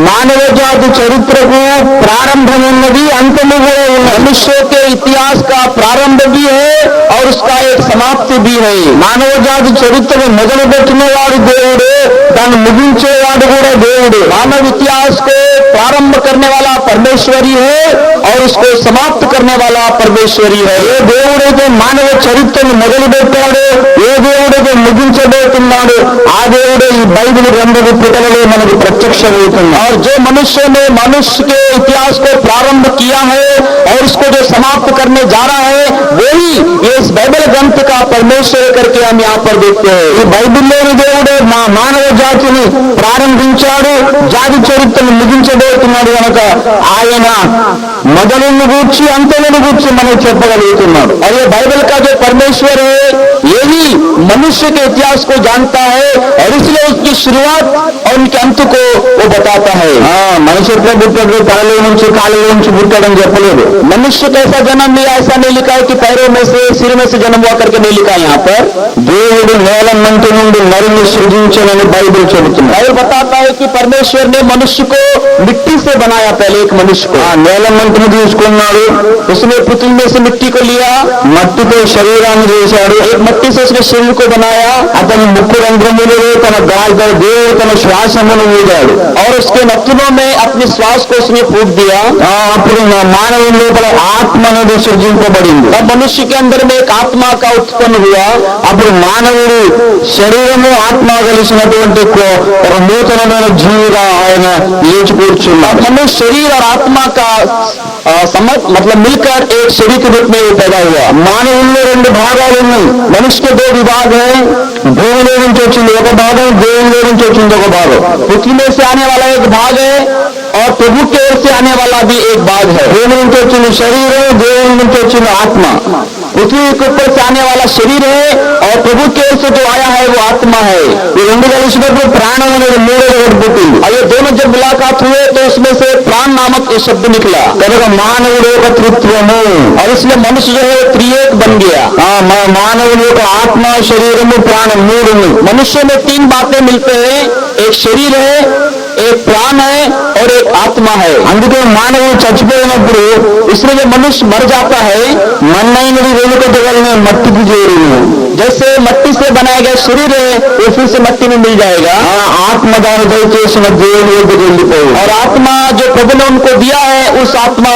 A: మానవ జాతి చరిత్రకు ప్రారంభం ఉన్నది, అంతము కూడా ఉన్నది.
B: मनुष्य के इतिहास का प्रारंभ भी है और उसका एक समाप्ति भी है।
A: మానవ జాతి చరిత్రను మొదలుపెట్టిన వాడు దేవుడే, దాన్ని ముగించేవాడు కూడా దేవుడే.
B: मानव इतिहास को प्रारंभ करने वाला परमेश्वरी है और उसको समाप्त करने वाला परमेश्वरी है।
A: ఏ దేవుడైతే మానవ చరిత్రను మొదలుపెట్టాడో, ఏ దేవుడైతే ముగించబోతున్నాడో ఆ దేవుడే ఈ బైబిల్ గ్రంథ పుటలలో మనకు ప్రత్యక్షమవుతున్నాడు.
B: और जो मनुष्य ने मनुष्य के इतिहास को प्रारंभ किया है और उसको जो समाप्त करने जा रहा है वही ये इस बाइबल ग्रंथ का परमेश्वर करके हम यहाँ पर देखते हैं।
A: ఈ బైబిల్లోని దేవుడే మానవ జాతిని ప్రారంభించాడు, జాతి చరిత్రను ముగించబోతున్నాడు కనుక ఆయన మొదలును గూర్చి అంతమును గూర్చి మనం చెప్పగలుగుతున్నాడు.
B: और ये बाइबल का जो परमेश्वर है यही मनुष्य के इतिहास को जानता है और इसलिए उसकी शुरुआत और उनके अंत को वो बताता है।
A: మనిషి ఎట్లా పుట్టాడు, తలలో నుంచి కాళ్ళలో నుంచి పుట్టాడని చెప్పలేదు.
B: मनुष्य कैसा जन्म लिया ऐसा नहीं लिखा है कि पैरों में से सिर में से जन्म हुआ करके नहीं लिखा है। यहाँ पर
A: దేవుడు నేల మంటి నుండి నరుని సృజించనని బైబిల్ చెబుతుంది.
B: बाइबल बताता है कि परमेश्वर ने मनुष्य को मिट्टी से बनाया। पहले एक मनुष्य को
A: నేల మంటిని తీసుకున్నాడు,
B: उसने पृथ्वी में से मिट्टी को लिया,
A: మట్టితో శరీరాన్ని చేశాడు.
B: एक मट्टी से उसने शरीर को बनाया
A: అతని ముక్కు రంధ్రములలో తన గాలితో దేవుడు తన శ్వాసమును ఊదాడు.
B: और उसके नथुनों में अपने श्वास को उसने फूंक दिया।
A: అప్పుడు నా మానవుని లోపల ఆత్మ అనేది సృజింపబడింది.
B: तब मनुष्य के अंदर में एक आत्मा का उत्पन्न हुआ।
A: అప్పుడు మానవుడు శరీరము ఆత్మ కలిసినటువంటి ఒక నూతనమైన జీవిగా ఆయన లేచి కూర్చున్నాడు. కూర్చున్నాడు.
B: मनुष्य शरीर और आत्मा का मतलब मिलकर एक शरीर के रूप में वो पैदा हुआ।
A: మానవుల్లో రెండు భాగాలు ఉన్నాయి.
B: मनुष्य के दो विभाग हैं।
A: భూమిలో నుంచి వచ్చింది ఒక భాగం, దేవునిలో నుంచి వచ్చింది ఒక భాగం.
B: पृथ्वी में से आने वाला एक भाग है और प्रभु की ओर से आने वाला भी एक भाग है।
A: భూమి నుంచి వచ్చింది శరీరం, దేవుని నుంచి వచ్చింది ఆత్మ.
B: पृथ्वी के ऊपर से आने वाला शरीर है और प्रभु की ओर से जो आया है वो आत्मा है।
A: ఈ రెండు కలిసినప్పుడు ప్రాణం అనేది మూడోది ఒకటి పుట్టింది.
B: और ये दोनों जब मुलाकात हुए तो उसमें से प्राण नामक ये शब्द निकला।
A: కనుక మానవుడు ఒక త్రిత్వము.
B: और इसलिए मनुष्य जो है त्रिएक बन गया।
A: మానవుని యొక్క ఆత్మ, శరీరము, ప్రాణం మూడు ఉన్నాయి.
B: मनुष्य में तीन बातें मिलते हैं, एक शरीर है, एक प्राण है और एक आत्मा है।
A: అందుకే మానవుడు చచ్చిపోయినప్పుడు
B: इसलिए जब मनुष्य मर जाता है,
A: మన్నైనది వెనుకటి వలన మట్టికి చేరును.
B: जैसे मट्टी से बनाया गया शरीर है वो फिर से मट्टी में मिल जाएगा।
A: ఆత్మ దానిపై చేసిన దేవుని వద్దకు వెళ్ళిపోయింది.
B: और आत्मा जो प्रभु ने उनको दिया है उस आत्मा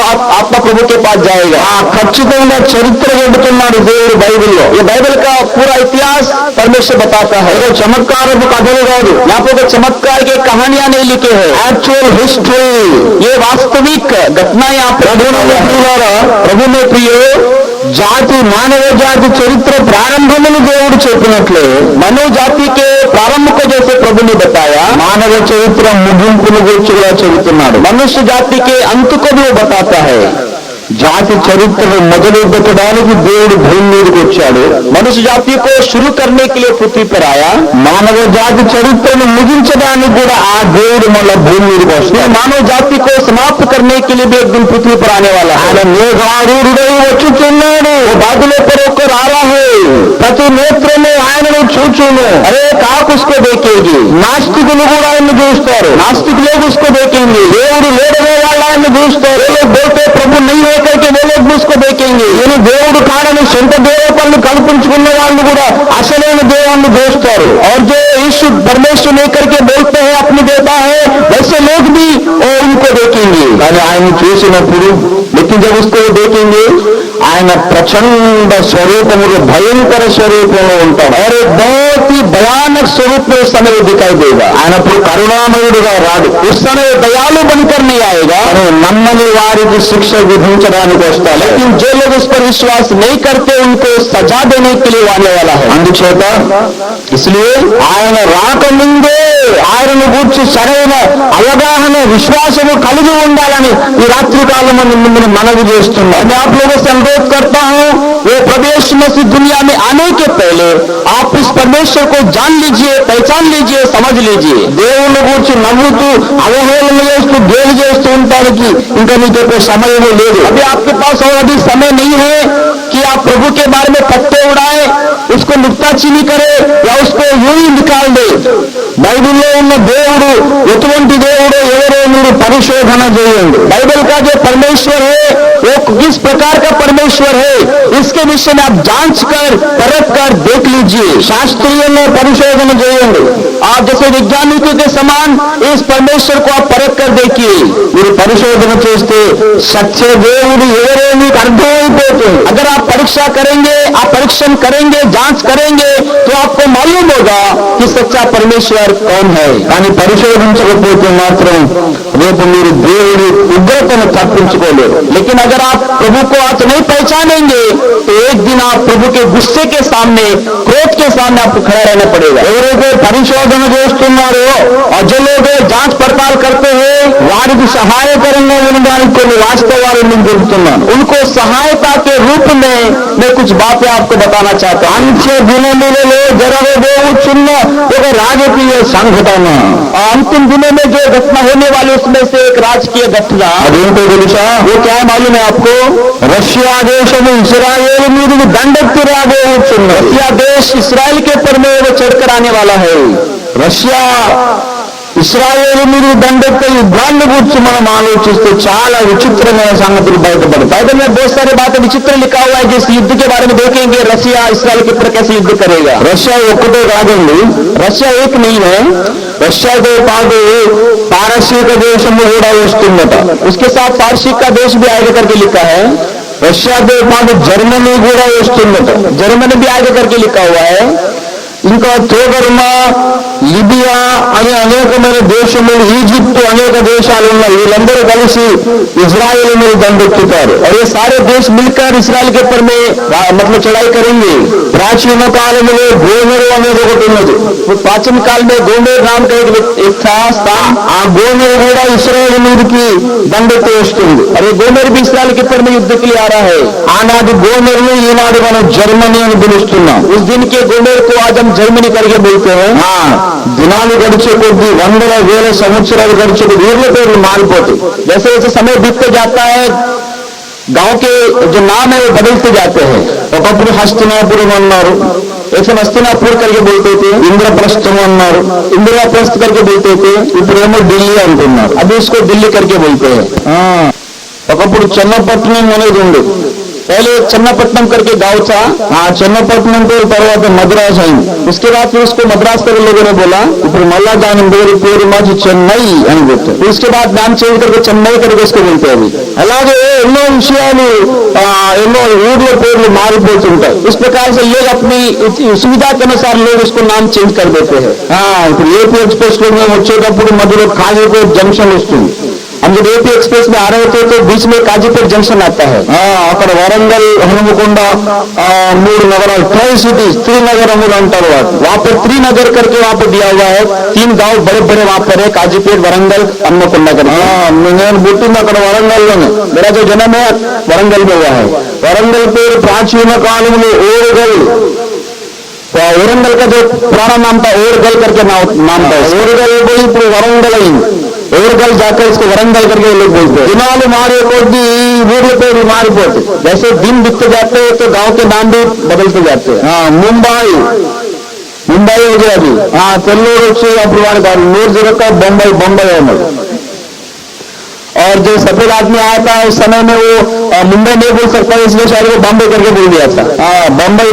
B: प्रभु के पास जाएगा।
A: ఖచ్చితంగా చరిత్ర చెబుతున్నాడు దేవుడు బైబిల్లో.
B: ये बाइबल का पूरा इतिहास परमेश्वर बताता है।
A: ఏదో చమత్కారపు కథలు కాదు.
B: यहाँ पर कोई चमत्कार की कहानियां नहीं लिखे हैं,
A: యాక్చువల్ హిస్టరీ.
B: ये वास्तविक घटना यहाँ
A: ప్రభు में ప్రియ జాతి, మానవ జాతి చరిత్ర ప్రారంభమును దేవుడు చెప్పినట్లే
B: मानव जाति के प्रारंभ को जैसे प्रभु ने बताया,
A: మానవ చరిత్ర ముగింపును గురించి కూడా చెబుతున్నాడు.
B: मनुष्य जाति के अंत को भी वो बताता है।
A: జాతి చరిత్రను మొదలుపెట్టడానికి దేవుడు భూమి మీదకి వచ్చాడు.
B: मनुष्य जाति को शुरू करने के लिए पृथ्वी पर आया।
A: మానవ జాతి చరిత్రను ముగించడానికి కూడా ఆ దేవుడు మళ్ళా భూమి మీదకి వస్తాడు.
B: मानव जाति को समाप्त करने के लिए भी एक दिन पृथ्वी पर आने वाला है।
A: ఆయన మేఘారూఢుడై వచ్చుచున్నాడు.
B: वो बादलों पर होकर आ रहा है,
A: ప్రతి నేత్రము ఆయనను చూచును.
B: अरे आंख उसको देखेगी।
A: నాస్తికులు కూడా ఆయన్ని చూస్తారు.
B: नास्तिक लोग उसको देखेंगे।
A: దేవుడు లేడనే వాళ్ళు ఆయన్ని చూస్తారు.
B: वो लोग बोलते प्रभु नहीं है करके वो लोग भी उसको देखेंगे।
A: ఈయన దేవుడు కాడని సొంత దేవతలను కల్పించుకున్న వాళ్ళు కూడా అసలైన దేవుణ్ణి చూస్తారు.
B: और जो यीशु परमेश्वर नहीं करके बोलते हैं अपनी देवता है, वैसे लोग भी उनको देखेंगे।
A: కానీ ఆయన చూసినప్పుడు
B: लेकिन जब उसको देखेंगे
A: ఆయన ప్రచండ స్వరూపములు, భయంకర స్వరూపంలో ఉంటాడు.
B: और एक बहुत ही भयानक स्वरूप में उस समय दिखाई देगा।
A: ఆయన అప్పుడు కరుణామయుడుగా రాడు.
B: उस समय दयालु बनकर नहीं आएगा,
A: నమ్మని వారికి శిక్ష విధించడానికి వస్తాడు.
B: लेकिन जो लोग उस पर विश्वास नहीं करते उनको सजा देने के लिए आने वाला है।
A: అందుచేత
B: इसलिए
A: ఆయన రాకముందే ఆయనను గూర్చి సరైన అవగాహన, విశ్వాసము కలిగి ఉండాలని ఈ రాత్రి కాలం మిమ్మల్ని మనవి చేస్తున్నాను.
B: मैं आप लोगों से अनुरोध करता हूँ, वो प्रवेश मसीह दुनिया में आने के पहले आप इस परमेश्वर को जान लीजिए, पहचान लीजिए, समझ लीजिए।
A: దేవుని గూర్చి నవ్వుతూ అవహేళన చేస్తూ గేలి చేస్తూ ఉండడానికి ఇంకా మీకు ఎక్కువ సమయం లేదు.
B: अभी आपके पास और अभी समय नहीं है कि आप प्रभु के बारे में पत्ते उड़ाए, उसको नुक्ताचीनी करे या उसको यूं ही निकाल दे।
A: బైబిల్లో ఉన్న దేవుడు ఎటువంటి దేవుడో ఎవరో మీరు పరిశోధన చేయండి.
B: बाइबल का जो परमेश्वर है वो किस प्रकार का परमेश्वर है, इसके विषय में आप जांच कर परख कर देख लीजिए।
A: శాస్త్రీయంగా పరిశోధన చేయండి.
B: आप जैसे वैज्ञानिकों के समान इस परमेश्वर को आप परख कर देखिए।
A: మీరు పరిశోధన చేస్తే సత్య దేవుడు ఎవరో మీకు అర్థమైపోతుంది.
B: अगर आप परीक्षा करेंगे, आप परीक्षण करेंगे, जांच करेंगे तो आपको मालूम होगा कि सच्चा परमेश्वर कौन है।
A: కానీ పరిశోధించకపోతే మాత్రం రేపు మీరు దేవుడి ఉగ్రతను తప్పించుకోలేరు.
B: लेकिन अगर आप प्रभु को आज नहीं पहचानेंगे तो एक दिन आप प्रभु के गुस्से के सामने, क्रोध के सामने आपको खड़ा रहना पड़ेगा।
A: ఎవరైతే పరిశోధన చేస్తున్నారో,
B: अजलोगे जांच पड़ताल करते हैं,
A: వారికి సహాయకరంగా ఉండడానికి కొన్ని వాస్తవాలు నేను చెబుతున్నాను.
B: उनको सहायता के रूप में मैं कुछ बातें आपको बताना चाहता हूं।
A: అంత్య దినములలో జరగబోచున్న ఒక రాజకీయ సంఘటన,
B: अंतिम दिनों में जो घटना होने वाली उसमें से एक राजकीय घटना,
A: అదేంటో తెలుసా?
B: वो क्या है मालूम है आपको?
A: రష్యా దేశము ఇజ్రాయేలు మీదకి దండెత్తి రాబోచున్నది.
B: रसिया देश इस्राएल के ऊपर में वो चढ़कर आने वाला है।
A: రష్యా ఇస్రాయేలు మీద దండెత్తే యుద్ధాన్ని గురించి మనం ఆలోచిస్తే చాలా విచిత్రమైన సంగతులు బయటపడతాయి.
B: बाइबल में बहुत सारी बातें विचित्र लिखा हुआ है। जिस युद्ध के बारे में देखेंगे, रसिया इस्राएल के ऊपर कैसे युद्ध करेगा।
A: రష్యా ఒక్కటే కాదండి,
B: रसिया एक नहीं है,
A: రష్యాతో పాటు పారసీక దేశము కూడా వస్తుందట.
B: उसके साथ पारसी का देश भी आगे करके लिखा है।
A: రష్యాతో పాటు జర్మనీ కూడా వస్తుందట.
B: जर्मनी भी आगे करके लिखा हुआ है।
A: ఇంకా తోగర్మ, లిబియా అనే అనేకమైన దేశములు, ఈజిప్టు అనేక దేశాలు ఉన్నాయి. వీళ్ళందరూ కలిసి ఇజ్రాయేల్ మీద దండెత్తుతారు.
B: और ये सारे देश मिलकर इसराइल के ऊपर में मतलब चढ़ाई करेंगे।
A: ప్రాచీన కాలంలో గోమెరు అనేది ఒకటి ఉన్నది.
B: वो प्राचीन काल में गोमेर नाम का एक था स्थान।
A: ఆ గోమెరు కూడా ఇశ్రాయేలు మీదకి దండెత్తి వస్తుంది.
B: और ये गोमेर भी इसराइल के ऊपर में युद्ध के लिए आ रहा है।
A: ఆనాటి గోమెరును ఈనాడు మనం జర్మనీ అని పిలుస్తున్నాం.
B: उस दिन के गोमेर को आज हम जर्मनी करके बोलते हैं।
A: దినాలు గడిచే కొద్ది, వందల వేల సంవత్సరాలు గడిచే కొద్ది ఊర్ల పేర్లు మారిపోతాయి.
B: जैसे जैसे समय बीतते जाता है गांव के जो नाम है वो बदलते जाते हैं।
A: ఒకప్పుడు హస్తినాపురం అన్నారు,
B: एक समय हस्तिनापुर करके बोलते थे,
A: ఇంద్రప్రస్థం అన్నారు,
B: इंद्रप्रस्थ करके बोलते थे,
A: ఇప్పుడేమో ఢిల్లీ అంటున్నారు.
B: अभी इसको दिल्ली करके बोलते हैं।
A: ఒకప్పుడు చెన్నపట్నం అనేది ఉంది.
B: पहले चन्नापट्टनम करके गांव था।
A: ఆ చెన్నపట్నం పేరు తర్వాత మద్రాస్ అయింది.
B: उसके बाद फिर उसको मद्रास कर लोगों ने बोला।
A: ఇప్పుడు మళ్ళా దాని పేరు మార్చి చెన్నై అని పెట్టారు.
B: फिर उसके बाद नाम चेंज करके चेन्नई करके उसको बोलते हैं।
A: అలాగే ఎన్నో విషయాలు, ఎన్నో ఊర్ల పేర్లు మారిపోతుంటాయి.
B: इस प्रकार से लोग अपनी सुविधा के अनुसार लोग उसको नाम चेंज कर देते हैं।
A: ఇప్పుడు ఏపీ ఎక్స్ప్రెస్ లో మేము వచ్చేటప్పుడు మధ్యలో కాజీపేట జంక్షన్ వస్తుంది.
B: हम जब एपी एक्सप्रेस में आ रहे थे तो बीच में काजीपेट जंक्शन आता है।
A: అక్కడ వరంగల్, హనుమకొండ, 3 నగరాలు, ట్రై సిటీస్, త్రినగరములు అంటారు.
B: वहाँ पर त्रिनगर करके वहाँ पर दिया हुआ है। 3 गांव बड़े बड़े वहाँ पर है, काजीपेट, वरंगल, हनुमకొండ करके।
A: నేను పుట్టింది అక్కడ వరంగల్లోనే.
B: मेरा जो जन्म है वरंगल में हुआ है।
A: వరంగల్ పేరు ప్రాచీన కాలంలో ఓరుగల్.
B: वरंगल का जो पुराना नाम था ओरगल करके नाम था।
A: ఓరుగల్ పోయి ఇప్పుడు వరంగల్ అయింది.
B: ओरगल जाकर इसको वरंगल करके लोग बोलते हैं।
A: దినాలు మారే కొద్దీ ఊర్ల పేర్లు మారిపోతాయి.
B: जैसे दिन बीतते जाते हैं तो गांव के नाम भी बदलते जाते हैं।
A: ముంబై
B: मुंबई हो गया अभी।
A: తెల్లూరు వచ్చి అప్పుడు వాడికి నూరు జరగక బొంబాయి అన్నాడు.
B: और जो सफेद आदमी आया था उस समय में वो मुंबई नहीं बोल सकता, इसलिए शायद वो बॉम्बे करके बोल दिया था।
A: बम्बई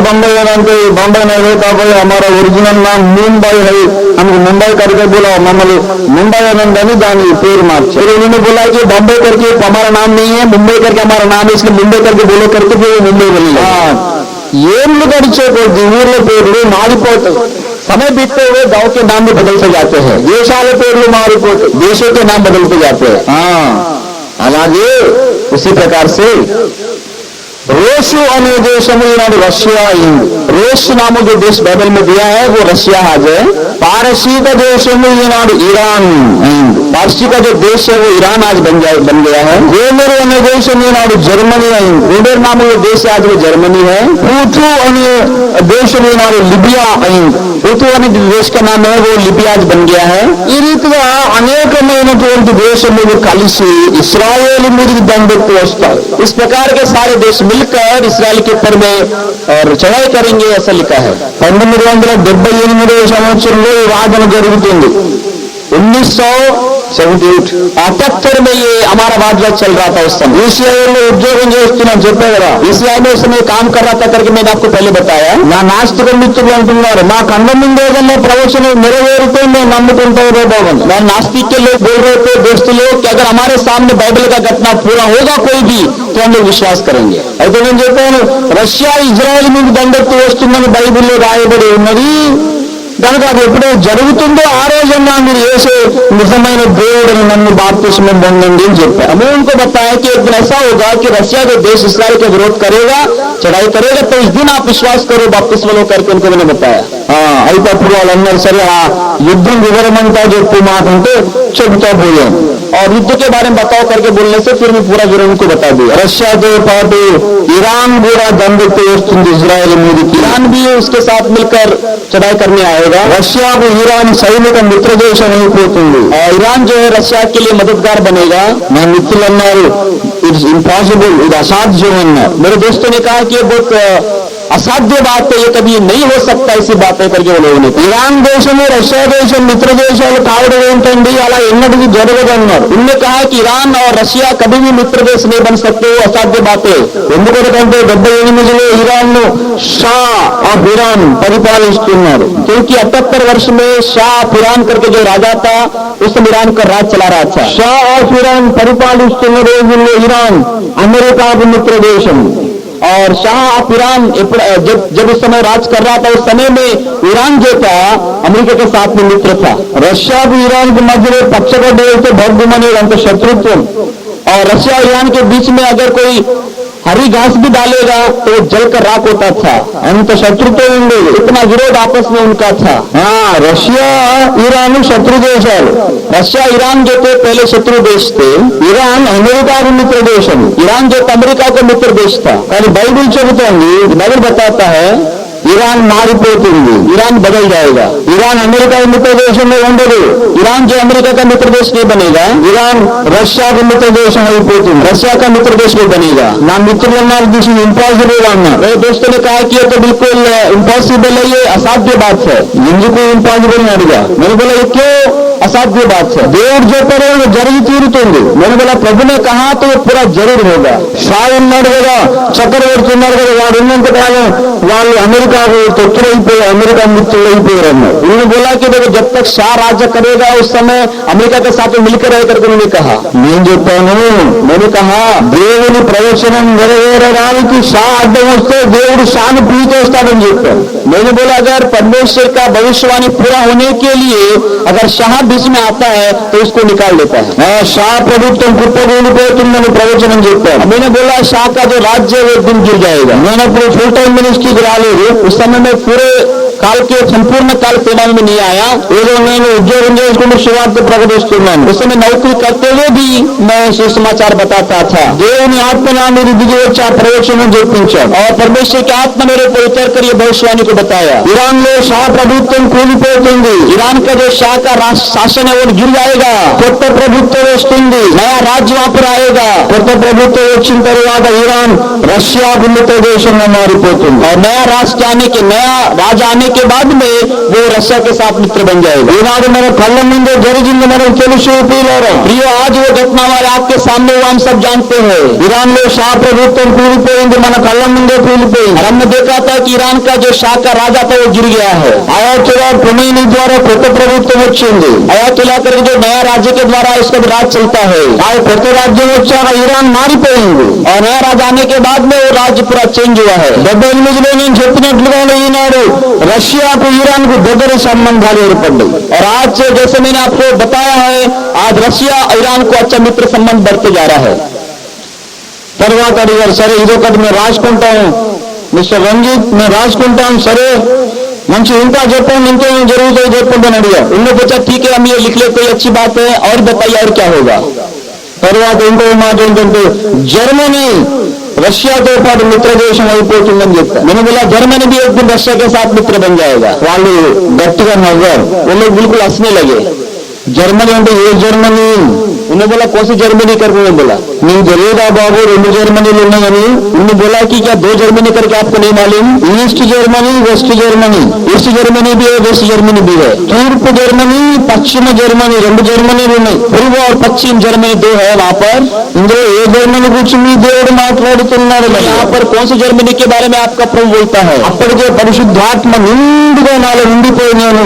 A: అంటే बम्बई नहीं रहता भाई, हमारा ओरिजिनल नाम मुंबई है, हमको मुंबई करके बोला, मम्मी मुंबई అని దాని పేరు మార్చి.
B: फिर उन्होंने बोला कि बॉम्बे करके हमारा नाम नहीं है, मुंबई करके हमारा नाम है, इसलिए मुंबई करके बोलो करके फिर वो मुंबई बोलने लगा।
A: ఏళ్ళు గడిచే కొద్ది ఊర్ల పేర్లు మారిపోతాయి.
B: समय बीतते हुए गांव के नाम भी बदलते जाते हैं।
A: దేశాల పేర్లు మారిపోతాయి.
B: देशों के नाम बदलते जाते हैं।
A: అలాగే
B: उसी प्रकार से
A: రోషు అనే దేశము ఈనాడు రష్యా అయింది.
B: रूस नामक जो देश बाइबल में दिया है वो रशिया आज है।
A: పారసీక దేశము ఈనాడు ఇరాన్ అయింది.
B: पारसी का जो देश है वो ईरान आज बन गया है।
A: గోమెరు అనే దేశం ఈనాడు జర్మనీ అయింది.
B: गोमेर नामक जो देश है आज वो जर्मनी है।
A: పూతు అనే దేశం ఈనాడు లిబియా అయింది.
B: पूतु अने देश का नाम है वो लिबिया आज बन गया है।
A: ఈ రీతిగా అనేకమైనటువంటి దేశములు కలిసి ఇశ్రాయేలు మీదకి దండెత్తి వస్తాయి.
B: इस प्रकार के सारे देश मिलकर इसराइल के ऊपर में और चढ़ाई करेंगे ऐसा लिखा है।
A: 1978 సంవత్సరంలో ఈ వాదన జరుగుతుంది.
B: 1978 में ये हमारा वादविवाद चल रहा था उस समय।
A: ఈసీఐలో ఉద్యోగం చేస్తున్నాను చెప్పే కదా.
B: ईसीआई में उस समय काम कर रहा था करके मैंने आपको पहले बताया।
A: నా నాస్తిక మిత్రులు అంటున్నారు, మా కళ్ళ ముందు ఏదన్నా ప్రవచనం నెరవేరితే మేము నమ్ముకుంటాం బాగుంది.
B: मैं नास्तिक के लोग बोल रहे थे, दोस्त लोग, कि अगर हमारे सामने बाइबल का घटना पूरा होगा कोई भी तो हम लोग विश्वास करेंगे।
A: అయితే నేను చెప్పాను, రష్యా ఇజ్రాయెల్ మీద దండెత్తి వస్తుందని బైబిల్లో రాయబడి ఉన్నది కనుక అది ఎప్పుడో జరుగుతుందో ఆ రోజన్నా మీరు యేసు నిజమైన దేవుడిని నన్ను బాప్తిస్మం పొందండి అని చెప్పారు.
B: हमें उनको बताया कि एक दिन ऐसा होगा कि रशिया जो देश इसराइल का विरोध करेगा, चढ़ाई करेगा, तो इस दिन आप विश्वास करो बपतिस्मा लो करके उनको मैंने बताया।
A: అయితే అప్పుడు వాళ్ళు అన్నారు, సరే ఆ యుద్ధం వివరమంతా చెప్పు మాకంటే చెబుతా పోయాను.
B: और युद्ध के बारे में बताओ करके बोलने से फिर मैं पूरा विवरण उनको बता दिया।
A: రష్యాతో పాటు ఇరాన్ కూడా దండెత్తి వస్తుంది ఇజ్రాయెల్ మీదకి.
B: ईरान भी उसके साथ मिलकर चढ़ाई करने आएगा।
A: రష్యాకు ఇరాన్ సైనిక మిత్రదేశం అయిపోతుంది.
B: और ईरान जो है रशिया के लिए मददगार बनेगा।
A: నా మిత్రులు అన్నారు, ఇట్స్ ఇంపాసిబుల్, ఇది అసాధ్యం అన్నారు.
B: मेरे दोस्तों ने कहा कि ये बहुत असाध्य बात है, ये कभी नहीं हो सकता, ऐसी बातें करके वो लोगों ने।
A: ఇరాన్ దేశము రష్యా దేశం మిత్ర దేశాలు కావడం ఏంటండి, అలా ఎన్నటికీ జరగదన్నారు.
B: उन्होंने कहा कि ईरान और रशिया कभी भी मित्र देश नहीं बन सकते, वो असाध्य बात है।
A: ఎందుకంటే 78లో ఇరాన్ ను షా ఆఫ్ ఇరాన్ పరిపాలిస్తున్నారు.
B: क्योंकि 78 वर्ष में शाह ईरान करके जो राजा था उस समय ईरान का राज चला रहा था।
A: షా ఆఫ్ ఇరాన్ పరిపాలిస్తున్న రోజుల్లో ఇరాన్ అమెరికాకు మిత్ర దేశం.
B: और शाह ऑफ ईरान जब उस समय राज कर रहा था, उस समय में ईरान जो था अमेरिका के साथ में मित्र था।
A: రష్యా ఇరాన్ కు మధ్యలో పచ్చగడ్డ అయితే భగ్గుమనేది అంత శత్రుత్వం.
B: और रशिया और ईरान के बीच में अगर कोई हरी घास भी डालेगा तो वो जलकर राख होता था,
A: అంత శత్రుత్వం ఉండేది.
B: इतना विरोध आपस में उनका था।
A: రష్యా ఇరాన్ శత్రు దేశాలు.
B: रशिया ईरान जो थे पहले शत्रु देश थे।
A: ఇరాన్ అమెరికాకు మిత్ర దేశం.
B: ईरान जो अमेरिका का मित्र देश था।
A: కానీ బైబిల్ చెబుతోంది,
B: बाइबल बताता है
A: ఇరాన్ మారిపోతుంది,
B: ईरान बदल जाएगा।
A: ఇరాన్ అమెరికా మిత్ర దేశంలో ఉండదు.
B: ईरान जो अमेरिका का मित्र देश नहीं बनेगा,
A: ఇరాన్ రష్యాకు మిత్ర దేశం అయిపోతుంది.
B: रशिया का मित्र देश नहीं बनेगा।
A: నా మిత్రులు అన్నారు, దిస్ ఇస్ ఇంపాసిబుల్ అన్నారు.
B: मेरे दोस्तों ने कहा कि ये तो बिल्कुल इम्पॉसिबल है, ये असाध्य बात है।
A: ఎందుకు ఇంపాసిబుల్ అని అడిగా.
B: मैंने बोला ये क्यों असाध्य बात है?
A: దేవుడు చెప్పారు, జరిగి తీరుతుంది.
B: मैंने बोला प्रभु ने कहा तो ये पूरा जरूर होगा।
A: షా ఉన్నాడు కదా, చక్రవర్తి ఉన్నాడు కదా, వాడు ఉన్నంత కాలం వాళ్ళు అమెరికాకు తొత్తులైపోయి అమెరికా మిత్రులు అయిపోయారు అన్నారు.
B: उन्होंने बोला कि देखो जब तक शाह राज्य करेगा उस समय अमेरिका के साथ में मिलकर रह करके उन्होंने कहा।
A: నేను చెప్పాను,
B: मैंने कहा
A: దేవుని ప్రవచనం నెరవేరడానికి షా అడ్డం వస్తే దేవుడు షాను పీకేస్తాడని చెప్పాను.
B: मैंने बोला अगर परमेश्वर का भविष्यवाणी पूरा होने के लिए अगर शाह बीच में आता है तो उसको निकाल लेता है।
A: షా ప్రభుత్వం కుప్పకూలిపోతుందని ప్రవచనం చెప్పాను.
B: मैंने बोला शाह का जो राज्य है वो एक दिन गिर जाएगा।
A: నేను అప్పుడు ఫుల్ టైం మినిస్ట్రీకి రాలేదు.
B: उस समय में पूरे काल के संपूर्ण काल सेवा में नहीं आया।
A: ఏదో నేను ఉద్యోగం చేసుకుంటూ సువార్త ప్రకటిస్తున్నాను.
B: उस समय नौकरी करते हुए भी मैं सुसमाचार बताता था।
A: దేవుని ఆత్మ నా మీద దిగి వచ్చి ఆ ప్రవచనం చెప్పించాడు.
B: और परमेश्वर की आत्मा मेरे ऊपर उतर कर ये भविष्यवाणी को बताया।
A: ఇరాన్ లో షా ప్రభుత్వం కూలిపోతుంది,
B: ईरान का जो शाह का शासन है वो गिर जाएगा,
A: కొత్త ప్రభుత్వం వస్తుంది.
B: नया राज्य वहां पर आएगा
A: కొత్త ప్రభుత్వం వచ్చిన తర్వాత ఇరాన్ రష్యాకు మిత్ర దేశంగా మారిపోతుంది.
B: और नया राष्ट्र आने के नया राजा आने के बाद में वो रशिया के साथ मित्र बन जाएगा।
A: ఈనాడు మన కళ్ళ ముందే జరిగింది, మనకు తెలుసు.
B: प्रियो आज वो घटना हमारे आपके सामने वो हम सब जानते हैं।
A: ఇరాన్ లో షా ప్రభుత్వం కూలిపోయింది, మన కళ్ళ ముందే కూలిపోయింది.
B: और हमने देखा था कि ईरान का जो शाह का राजा था वो गिर गया है।
A: అయాతుల్లా ఖొమైనీ ద్వారా కొత్త ప్రభుత్వం వచ్చింది.
B: अयातुल्ला करके जो नया राज्य के द्वारा इसका राज चलता है,
A: ఆ కొత్త రాజ్యం వచ్చాక ఇరాన్ మారిపోయింది.
B: और नया राजा आने के बाद में वो राज्य पूरा चेंज हुआ है।
A: 78లో నేను చెప్పినట్లుగానే ఈనాడు రష్యాకు ఇరాన్ కు దగ్గర సంబంధాలు ఏర్పడ్డాయి.
B: और आज जैसे मैंने आपको बताया है, आज रशिया ईरान को अच्छा मित्र संबंध बढ़ते जा रहा है।
A: తర్వాత అడిగారు, సరే ఇదొకటి మేము రాసుకుంటాం మిస్టర్ రంజిత్, మేము రాసుకుంటాం, సరే మంచి ఇంకా చెప్పండి, ఇంకేం జరుగుతాయి చెప్పండి అని అడిగారు.
B: उन्होंने पूछा ठीक है हम ये लिख लेते हैं, अच्छी बात है, और बताइए और क्या होगा।
A: తర్వాత ఇంకో మాట ఏంటంటే జర్మనీ రష్యాతో పాటు మిత్ర దేశం అయిపోతుందని చెప్పారు.
B: मैंने बोला जर्मनी भी एक दिन रशिया के साथ मित्र बन जाएगा।
A: వాళ్ళు గట్టిగా నవ్వారు.
B: वो लोग बिल्कुल हंसने लगे।
A: జర్మనీ అంటే ఏ జర్మనీ?
B: उन्होंने बोला कौन सी जर्मनी करके? उन्होंने बोला
A: నీకు తెలియదా బాబు, 2 జర్మనీలు ఉన్నాయని?
B: उन्होंने बोला कि क्या 2 जर्मनी करके आपको नहीं मालूम?
A: East Germany, west Germany.
B: East Germany भी है, वेस्ट जर्मनी भी है।
A: తూర్పు జర్మనీ, పశ్చిమ జర్మనీ, 2 జర్మనీలు ఉన్నాయి.
B: पूर्व और पश्चिम जर्मनी 2 है वहाँ पर।
A: ఇందులో ఏ జర్మనీ గురించి మీ దేవుడు మాట్లాడుతున్నాడు?
B: यहाँ पर कौन सी जर्मनी के बारे में आपका प्रभु बोलता है?
A: అప్పటికే పరిశుద్ధాత్మ నిండుగా నాలో నిండిపోయి నేను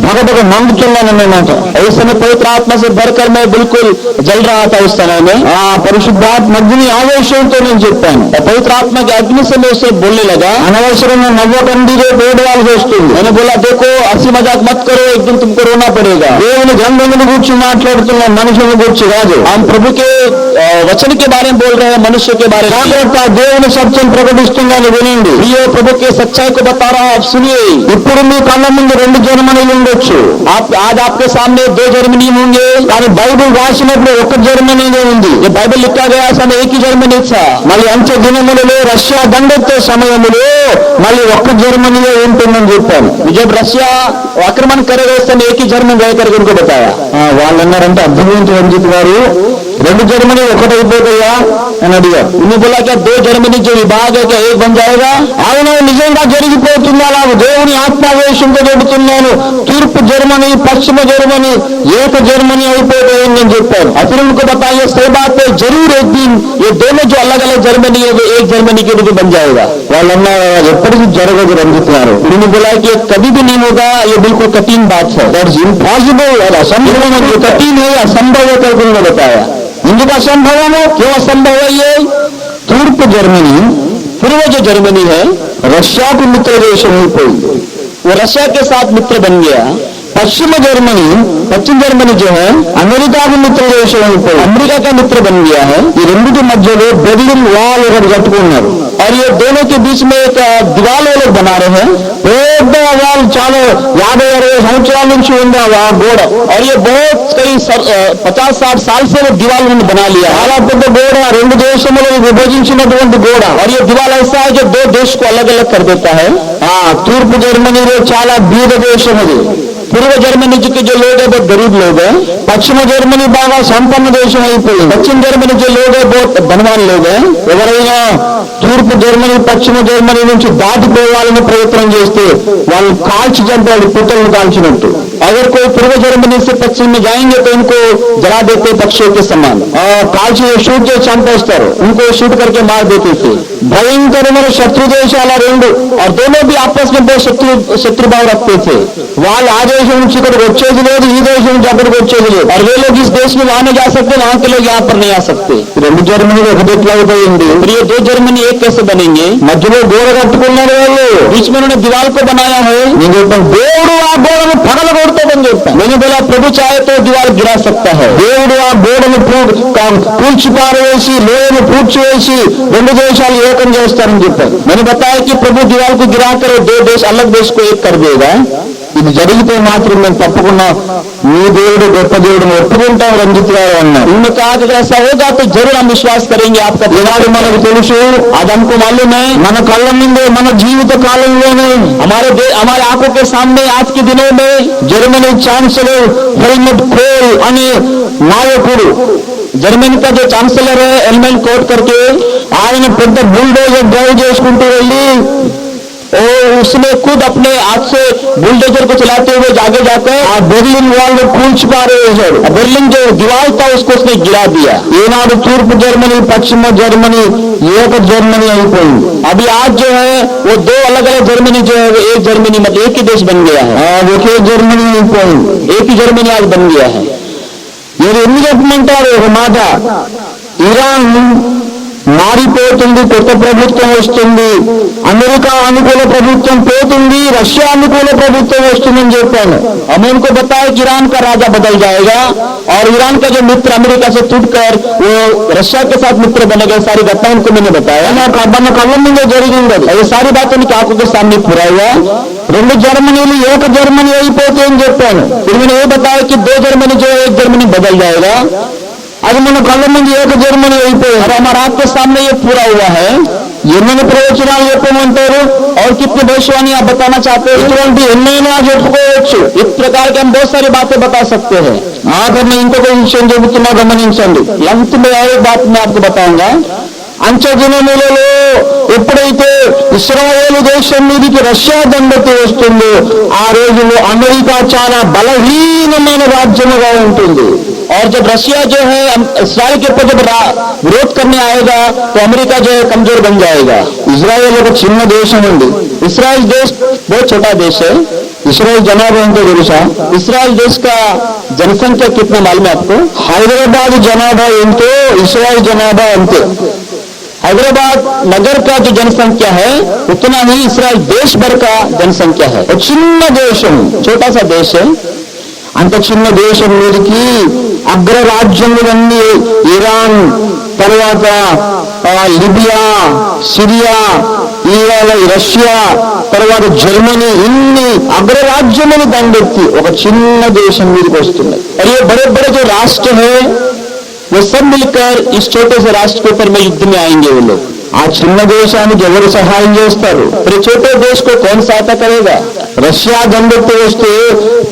A: భగభగ మండుతున్నానన్నమాట.
B: उस समय पवित्र आत्मा से भरकर मैं बिल्कुल जल रहा था उस समय में।
A: ఆ పరిశుద్ధాత్మ అగ్ని ఆవేశంతో నేను చెప్పాను.
B: और पवित्र आत्मा के अग्नि से मैं उससे बोलने लगा।
A: అనవసరంగా నవ్వకండి, రేపు ఏడవాల్సి వస్తుంది.
B: मैंने बोला देखो हंसी मजाक मत करो, एक दिन तुमको रोना पड़ेगा।
A: దేవుని గ్రంథముల గురించి మాట్లాడుతున్న మనుషుల గురించి కాదు.
B: हम प्रभु के वचन के बारे में बोल रहे हैं, मनुष्य के बारे में।
A: జాగ్రత్త, దేవుని సత్యం ప్రకటిస్తుందని వినండి.
B: प्रिय प्रभु के सच्चाई को बता रहा हूं, आप सुनिए।
A: ఇప్పుడు మీ కళ్ళ ముందు 2 జర్మనీలు ఉండొచ్చు.
B: आज आपके सामने 2 जर्मनी होंगे,
A: కానీ బైబిల్ రాసినప్పుడు ఒక జర్మనీనే ఉంది.
B: ये बाइबल लिखा गया समय एक ही जर्मनी था।
A: మళ్ళీ అంత్య దినములలో రష్యా దండెత్తే సమయంలో మళ్ళీ ఒక్క జర్మనీయే ఉంటుందని చెప్పారు.
B: जब रशिया आक्रमण करेगा उस समय एक ही जर्मनी रह करके उनको बताया।
A: వాళ్ళు అన్నారంటే అర్థమైంది రంజిత్ గారు, 2 జర్మనీ ఒకటైపోతాయా అని అడిగారు.
B: उन्होंने बोला क्या 2 जर्मनी जो विभाग है क्या एक बन जाएगा?
A: అవును, నిజంగా జరిగిపోతుంది. అలాగే దేవుని ఆత్మావేశంతో చెబుతున్నాను, తూర్పు జర్మనీ, పశ్చిమ జర్మనీ ఏక జర్మనీ అయిపోతాయని నేను చెప్పాను.
B: फिर उनको बताइए सही बात है, जरूर एक दिन ये दोनों जो अलग अलग जर्मनी है वो एक जर्मनी के रूप में बन जाएगा।
A: వాళ్ళు అన్నారు ఎప్పటికీ జరగదు రంజిత్ గారు.
B: उन्होंने बोला कि ये कभी भी नहीं होगा, ये बिल्कुल कठिन बात है।
A: దట్స్ ఇంపాసిబుల్, అది అసంభవం.
B: कठिन है, असंभव है करके उन्होंने बताया।
A: ఎందుకు అసంభవము?
B: क्यों असंभव है ये?
A: తూర్పు జర్మనీ
B: पूर्व जो जर्मनी है
A: రష్యాకు మిత్ర దేశం అయిపోయింది.
B: वो रशिया के साथ मित्र बन गया।
A: పశ్చిమ జర్మనీ
B: पश्चिम जर्मनी जो है
A: అమెరికాకు మిత్ర దేశం అయిపోయింది.
B: अमेरिका का मित्र बन गया है।
A: ఈ రెండింటి మధ్యలో బెర్లిన్ వాల్ ఒకటి కట్టుకున్నారు.
B: और ये दोनों के बीच में एक दीवार वो लोग बना रहे हैं।
A: పెద్ద వాల్, చాలా 50-60 సంవత్సరాల నుంచి ఉంది ఆ గోడ.
B: और ये बहुत कई 50-60 साल से वो दीवार उन्होंने बना लिया है।
A: చాలా పెద్ద గోడ, రెండు దేశములను విభజించినటువంటి గోడ.
B: और ये दीवार ऐसा है जो दो देश को अलग अलग कर देता है।
A: తూర్పు జర్మనీలో చాలా బీద దేశం అది.
B: पूर्व जर्मनी के जो लोग हैं बहुत गरीब लोग हैं।
A: పశ్చిమ జర్మనీ బాగా సంపన్న దేశం అయిపోయింది.
B: पश्चिम जर्मनी जो लोग हैं बहुत धनवान लोग हैं।
A: ఎవరైనా తూర్పు జర్మనీ పశ్చిమ జర్మనీ నుంచి దాటిపోవాలని ప్రయత్నం చేస్తే వాళ్ళు కాల్చి చంపాడు, పుట్టలను కాల్చినట్టు.
B: अगर कोई पूर्व जर्मनी से पश्चिम में जाएंगे तो उनको जला देते पक्षियों के समान।
A: కాల్చి షూట్ చేసి చంపేస్తారు.
B: उनको शूट करके मार देते थे।
A: భయంకరమైన శత్రు దేశాల రెండు.
B: और दोनों भी आपस में बहुत शत्रु भाव रखते थे।
A: వాళ్ళు ఆ దేశం నుంచి ఇక్కడికి వచ్చేది లేదు, ఈ దేశం నుంచి అక్కడికి వచ్చేది లేదు.
B: और वे लोग इस देश में वहां नहीं जा सकते, वहां के लोग यहाँ पर नहीं आ सकते।
A: రెండు జర్మనీలు ఒకటి ఎట్లా అవుతాయండి?
B: फिर ये दो जर्मनी एक कैसे बनेंगे?
A: మధ్యలో గోడ కట్టుకున్నారు వాళ్ళు.
B: बीच में उन्होंने दीवार को बनाया है।
A: నేను చెప్పాను దేవుడు ఆ గోడను పగలగొడతాడని చెప్పాను.
B: मैंने बोला प्रभु चाहे तो दीवार गिरा सकता है।
A: దేవుడు ఆ గోడను కూల్చి పారవేసి, లోయను పూడ్చివేసి రెండు దేశాలు ఏకం చేస్తారని చెప్పారు.
B: मैंने बताया कि प्रभु दीवार को गिरा कर दो देश अलग देश को एक कर देगा।
A: ఇది జరిగితే మాత్రం మేము తప్పకుండా మీ దేవుడు గొప్ప దేవుడిని ఒప్పుకుంటాం రంజిత్ గారు అన్నారు.
B: उन्होंने कहा कि अगर ऐसा होगा तो जरूर हम विश्वास करेंगे आपका।
A: ఈనాడు మనకు తెలుసు,
B: आज हमको मालूम है,
A: మన కళ్ళ ముందే మన జీవిత కాలంలోనే
B: हमारे आंखों के सामने आज के दिनों में
A: జర్మనీ ఛాన్సలర్ హెల్మట్ కోల్ అనే నాయకుడు,
B: जर्मनी का जो चांसलर है हेलमेट कोट करके,
A: ఆయన పెద్ద బుల్డోజర్ డ్రైవ్ చేసుకుంటూ వెళ్ళి
B: और उसने खुद अपने हाथ से बुलडोजर को चलाते हुए आगे जाकर
A: ఆ బెర్లిన్ వాల్ కూల్చి పారవేశాడు.
B: बर्लिन जो दीवार था उसको उसने गिरा दिया।
A: ఈనాడు తూర్పు జర్మనీ పశ్చిమ జర్మనీ ఏక జర్మనీ అయిపోయింది.
B: अभी आज जो है वो दो अलग अलग जर्मनी जो है वो एक जर्मनी मतलब एक ही देश बन गया है।
A: ఒకే జర్మనీ అయిపోయింది.
B: एक ही जर्मनी आज बन गया है।
A: మీరు ఎందుకు చెప్పమంటారు ఒక మాట? ఇరాన్ మారిపోతుంది, కొత్త ప్రభుత్వం వస్తుంది, అమెరికా అనుకూల ప్రభుత్వం పోతుంది, రష్యా అనుకూల ప్రభుత్వం వస్తుందని చెప్పాను.
B: हमें उनको बताया कि ईरान का राजा बदल जाएगा और ईरान का जो मित्र अमेरिका से टूटकर वो रशिया के साथ मित्र बनेगा। सारी घटना उनको मैंने बताया।
A: మన కళ్ళ ముందే జరిగింది అది.
B: ये सारी बातें उनकी आंखों के सामने पूरा हुआ।
A: రెండు జర్మనీలు ఏక జర్మనీ అయిపోతాయని చెప్పాను.
B: फिर मैंने ये बताया कि दो जर्मनी जो है एक जर्मनी बदल जाएगा।
A: అది మన కళ్ళ ముందు ఏక జర్మనీ అయిపోయింది.
B: और हमारे आंख के सामने ये पूरा हुआ है।
A: ఎన్ని ప్రవచనాలు చెప్పమంటారు?
B: और कितनी भविष्यवाणी आप बताना चाहते हैं?
A: ఇటువంటి ఎన్నైనా చెప్పుకోవచ్చు.
B: इस प्रकार के हम बहुत सारी बातें बता सकते हैं।
A: ఆఖరిని ఇంకొక విషయం చెబుతున్నా, గమనించండి.
B: अंत में एक बात मैं आपको बताऊंगा।
A: అంచె దినములలో ఎప్పుడైతే ఇశ్రాయేలు దేశం మీదకి రష్యా దండెత్తి వస్తుందో ఆ రోజుల్లో అమెరికా చాలా బలహీనమైన రాజ్యముగా ఉంటుంది.
B: और जब रशिया जो है इस्राएल के ऊपर जब विरोध करने आएगा तो अमेरिका जो है कमजोर बन जाएगा।
A: ఇజ్రాయెల్ ఒక చిన్న దేశం ఉంది.
B: इस्राएल देश बहुत छोटा देश है।
A: ఇస్రాయెల్ జనాభా ఎంతో తెలుసా?
B: इस्राएल देश का जनसंख्या कितना मालूम है आपको?
A: హైదరాబాద్ జనాభా ఎంతో ఇస్రాయెల్ జనాభా అంతే.
B: हैदराबाद नगर का जो जनसंख्या है उतना ही इस्राएल देश भर का जनसंख्या है।
A: ఒక చిన్న దేశం,
B: छोटा सा देश है।
A: అంత చిన్న దేశం మీదకి అగ్రరాజ్యములన్నీ ఇరాన్, తర్వాత లిబియా, సిరియా, ఇవాళ రష్యా, తర్వాత జర్మనీ, ఇన్ని అగ్రరాజ్యములు దండెత్తి ఒక చిన్న దేశం మీదకి వస్తున్నాయి.
B: और ये बड़े बड़े जो राष्ट्र है वो सब मिलकर इस छोटे से राष्ट्र के ऊपर में युद्ध में आएंगे वो लोग।
A: ఆ చిన్న దేశానికి ఎవరు సహాయం చేస్తారు?
B: फिर छोटे देश को कौन सहायता करेगा?
A: రష్యా దండెత్తి వస్తే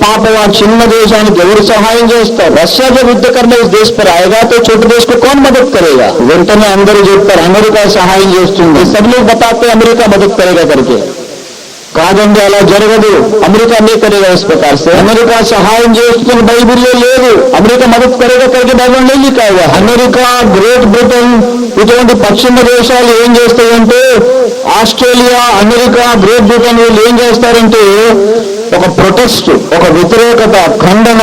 A: పాపం ఆ చిన్న దేశానికి ఎవరు సహాయం చేస్తారు?
B: रशिया जब युद्ध करने उस देश पर आएगा तो छोटे देश को कौन मदद करेगा?
A: వెంటనే అందరూ చెప్తారు అమెరికా సహాయం చేస్తుంది.
B: ये सब लोग बताते हैं अमेरिका मदद करेगा करके।
A: కాదండి, అలా జరగదు.
B: अमेरिका नहीं करेगा इस प्रकार से।
A: అమెరికా సహాయం చేస్తుంది బైబిల్లో లేదు.
B: अमेरिका मदद करेगा करके बाइबल नहीं लिखा हुआ।
A: అమెరికా, గ్రేట్ బ్రిటన్ ఇటువంటి పశ్చిమ దేశాలు ఏం చేస్తాయంటే, ఆస్ట్రేలియా, అమెరికా, గ్రేట్ బ్రిటన్ వీళ్ళు ఏం చేస్తారంటే ఒక ప్రొటెస్ట్, ఒక వ్యతిరేకత, ఖండన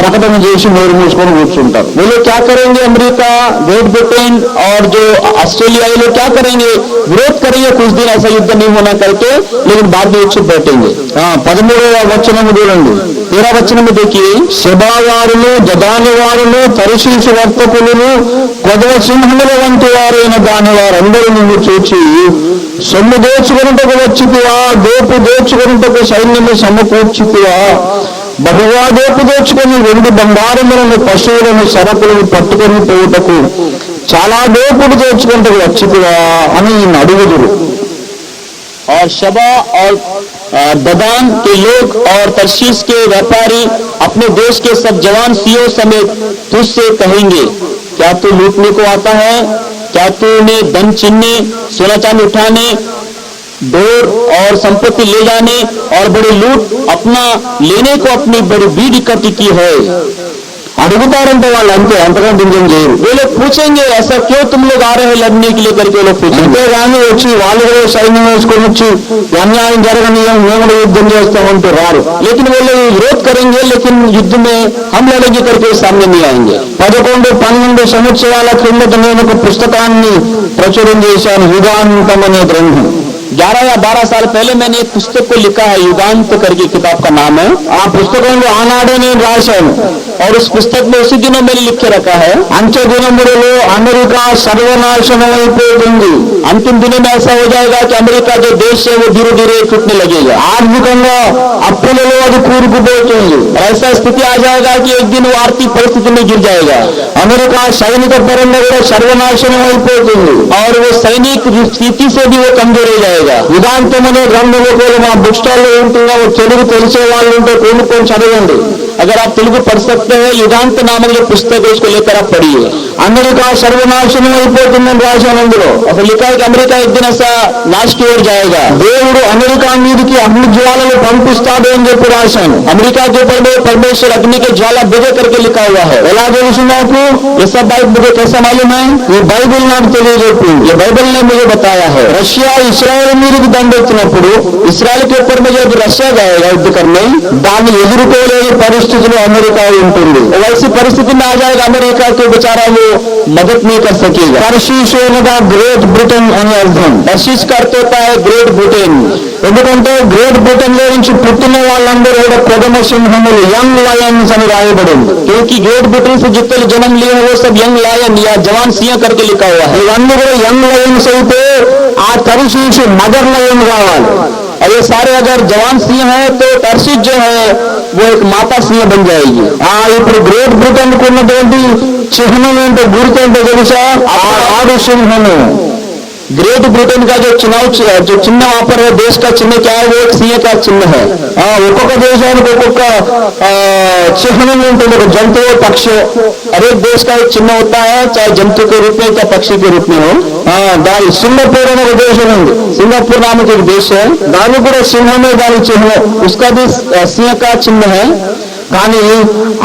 A: ప్రకటన చేసి నోరు మూసుకొని కూర్చుంటారు.
B: वो लोग क्या करेंगे? अमेरिका, ग्रेट ब्रिटेन और जो ऑस्ट्रेलिया, ये लोग क्या करेंगे? विरोध करेंगे कुछ दिन ऐसा युद्ध नहीं होना करके, लेकिन बाद में चुप बैठेंगे।
A: 13వ వచనం చూడండి.
B: 13 वचन में देखिए,
A: శెబావారులు, దదాని వారులు, తరుశీసు వర్తకులు, కొదవ సింహముల వంటి వారైన దాని వారందరూ నిన్ను చూచి సొమ్ము దోచుకొనుటకు వచ్చితివా, దోపు దోచుకొనుటకు సైన్యము సమకూర్చితివా, బహుగా దోపు దోచుకొని వెండి బంగారములను, పశువులను, సరకులను పట్టుకొని పోవుటకు చాలా దోపుడు దోచుకుంటూ వచ్చితివా అని అడుగుదురు.
B: और शबा और ददान के लोग और तर्शीश के व्यापारी अपने देश के सब जवान सियों समेत तुझसे कहेंगे, क्या तू लूटने को आता है? क्या तूने धन छीनने, सोना चांदी उठाने, डोर और संपत्ति ले जाने और बड़ी लूट अपना लेने को अपनी बड़ी भीड़ इकट्ठी की है?
A: అడుగుతారంటే వాళ్ళు అంతే, అంతకంటే ఇంకేం చేయరు.
B: वे लोग पूछेंगे, ऐसा क्यों तुम लोग आ रहे हैं लड़ने के लिए करके? वो लोग पूछेंगे।
A: అంతేగాని వచ్చి వాళ్ళు కూడా సైన్యం వేసుకొని వచ్చి అన్యాయం జరగనీయం మేము కూడా యుద్ధం చేస్తామంటే రారు.
B: लेकिन वो लोग विरोध करेंगे, लेकिन युद्ध में हम लड़ेंगे करके सामने नहीं आएंगे।
A: 11-12 సంవత్సరాల క్రిందట నేను ఒక పుస్తకాన్ని ప్రచురం చేశాను, యుగాంతం అనే గ్రంథం.
B: 11 या 12 साल पहले मैंने एक पुस्तक को लिखा है, युगांत करके किताब का नाम है।
A: ఆ పుస్తకంలో ఆనాడే నేను రాశాను,
B: और उस पुस्तक में उसी दिनों मैंने लिख के रखा है,
A: అంచె దినములలో అమెరికా సర్వనాశనం అయిపోతుంది.
B: अंतिम दिनों में ऐसा हो जाएगा कि अमेरिका जो देश है वो धीरे धीरे टूटने लगेगा।
A: ఆర్థికంగా అప్పులలో అది కూరుకుపోతుంది.
B: ऐसा स्थिति आ जाएगा कि एक दिन वो आर्थिक परिस्थिति में गिर जाएगा,
A: అమెరికా సైనిక పరంగా కూడా సర్వనాశనం అయిపోతుంది.
B: और वो सैनिक स्थिति से भी वो कमजोर हो जाएगा।
A: యుగాంతం అనే గ్రంథం కూడా మా బుక్ స్టాల్లో ఉంటుందా, తెలుగు తెలిసే వాళ్ళు ఉంటే కొనుక్కొని చదవండి.
B: अगर आप तेलुगु पढ़ सकते हैं, युगांत नामक जो पुस्तक है उसको लेकर आप पढ़िए।
A: అమెరికా సర్వనాశనం అయిపోతుందని రాశాను అందులో.
B: और लिखा है कि अमेरिका एक दिन ऐसा नाश की ओर जाएगा।
A: దేవుడు అమెరికా మీదకి అగ్ని జ్వాలలు పంపిస్తాడు అని చెప్పి రాశాను.
B: अमेरिका के ऊपर में परमेश्वर अग्नि के ज्वाला भेजे करके लिखा हुआ है।
A: ఎలా తెలుసు నాకు?
B: ये सब बात मुझे कैसा मालूम है?
A: ఈ బైబిల్ నాకు తెలియజెప్పింది.
B: ये बाइबल ने मुझे बताया है।
A: రష్యా ఇస్రాయేల్ మీదకి దండెత్తినప్పుడు
B: इसराइल के ऊपर में जब रशिया जाएगा युद्ध करने,
A: దాన్ని ఎదుర్కోలేని పరిస్థితులు అమెరికా ఉంటుంది.
B: वैसी परिस्थिति में आ जाएगा अमेरिका के बेचारा वो मदद नहीं कर सकेगा।
A: తర్షీషు అనగా గ్రేట్ బ్రిటన్ అని అర్థం.
B: तर्शीश का अर्थ होता है ग्रेट ब्रिटेन।
A: ఎందుకంటే గ్రేట్ బ్రిటన్ లో నుంచి పుట్టిన వాళ్ళందరూ కూడా ప్రథమ సింహములు, యంగ్ లయన్స్ అని రాయబడింది.
B: क्योंकि ग्रेट ब्रिटेन से जितने जन्म लिए हैं वो सब यंग लायन या जवान सिंह करके लिखा हुआ है।
A: ఇవన్నీ కూడా యంగ్ లయన్స్ అయితే ఆ తర్షీషు మదర్ లయన్ కావాలి.
B: और ये सारे अगर जवान सिंह है तो तर्शीश जो है वो एक माता सिंह बन जाएगी।
A: ఇప్పుడు గ్రేట్ బ్రిటన్ కు ఉన్నటువంటి చిహ్నం ఏంటో, గుర్తు ఏంటో తెలుసా? ఆడు సింహము.
B: ग्रेट ब्रिटेन का जो चिन्ह वहां पर है, देश का चिन्ह क्या है? वो एक सिंह का चिन्ह है।
A: ఒక్కొక్క దేశానికి ఒక్కొక్క చిహ్నం ఉంటుంది, ఒక జంతువు పక్షి.
B: हर एक देश का एक चिन्ह होता है, चाहे जंतु के रूप में चाहे पक्षी के रूप में हो।
A: దాని సింగపూర్ అనే ఒక దేశం ఉంది,
B: सिंगापुर नामक एक देश है,
A: దానికి కూడా సింహమే దాని చిహ్నం.
B: उसका भी सिंह का चिन्ह है।
A: కానీ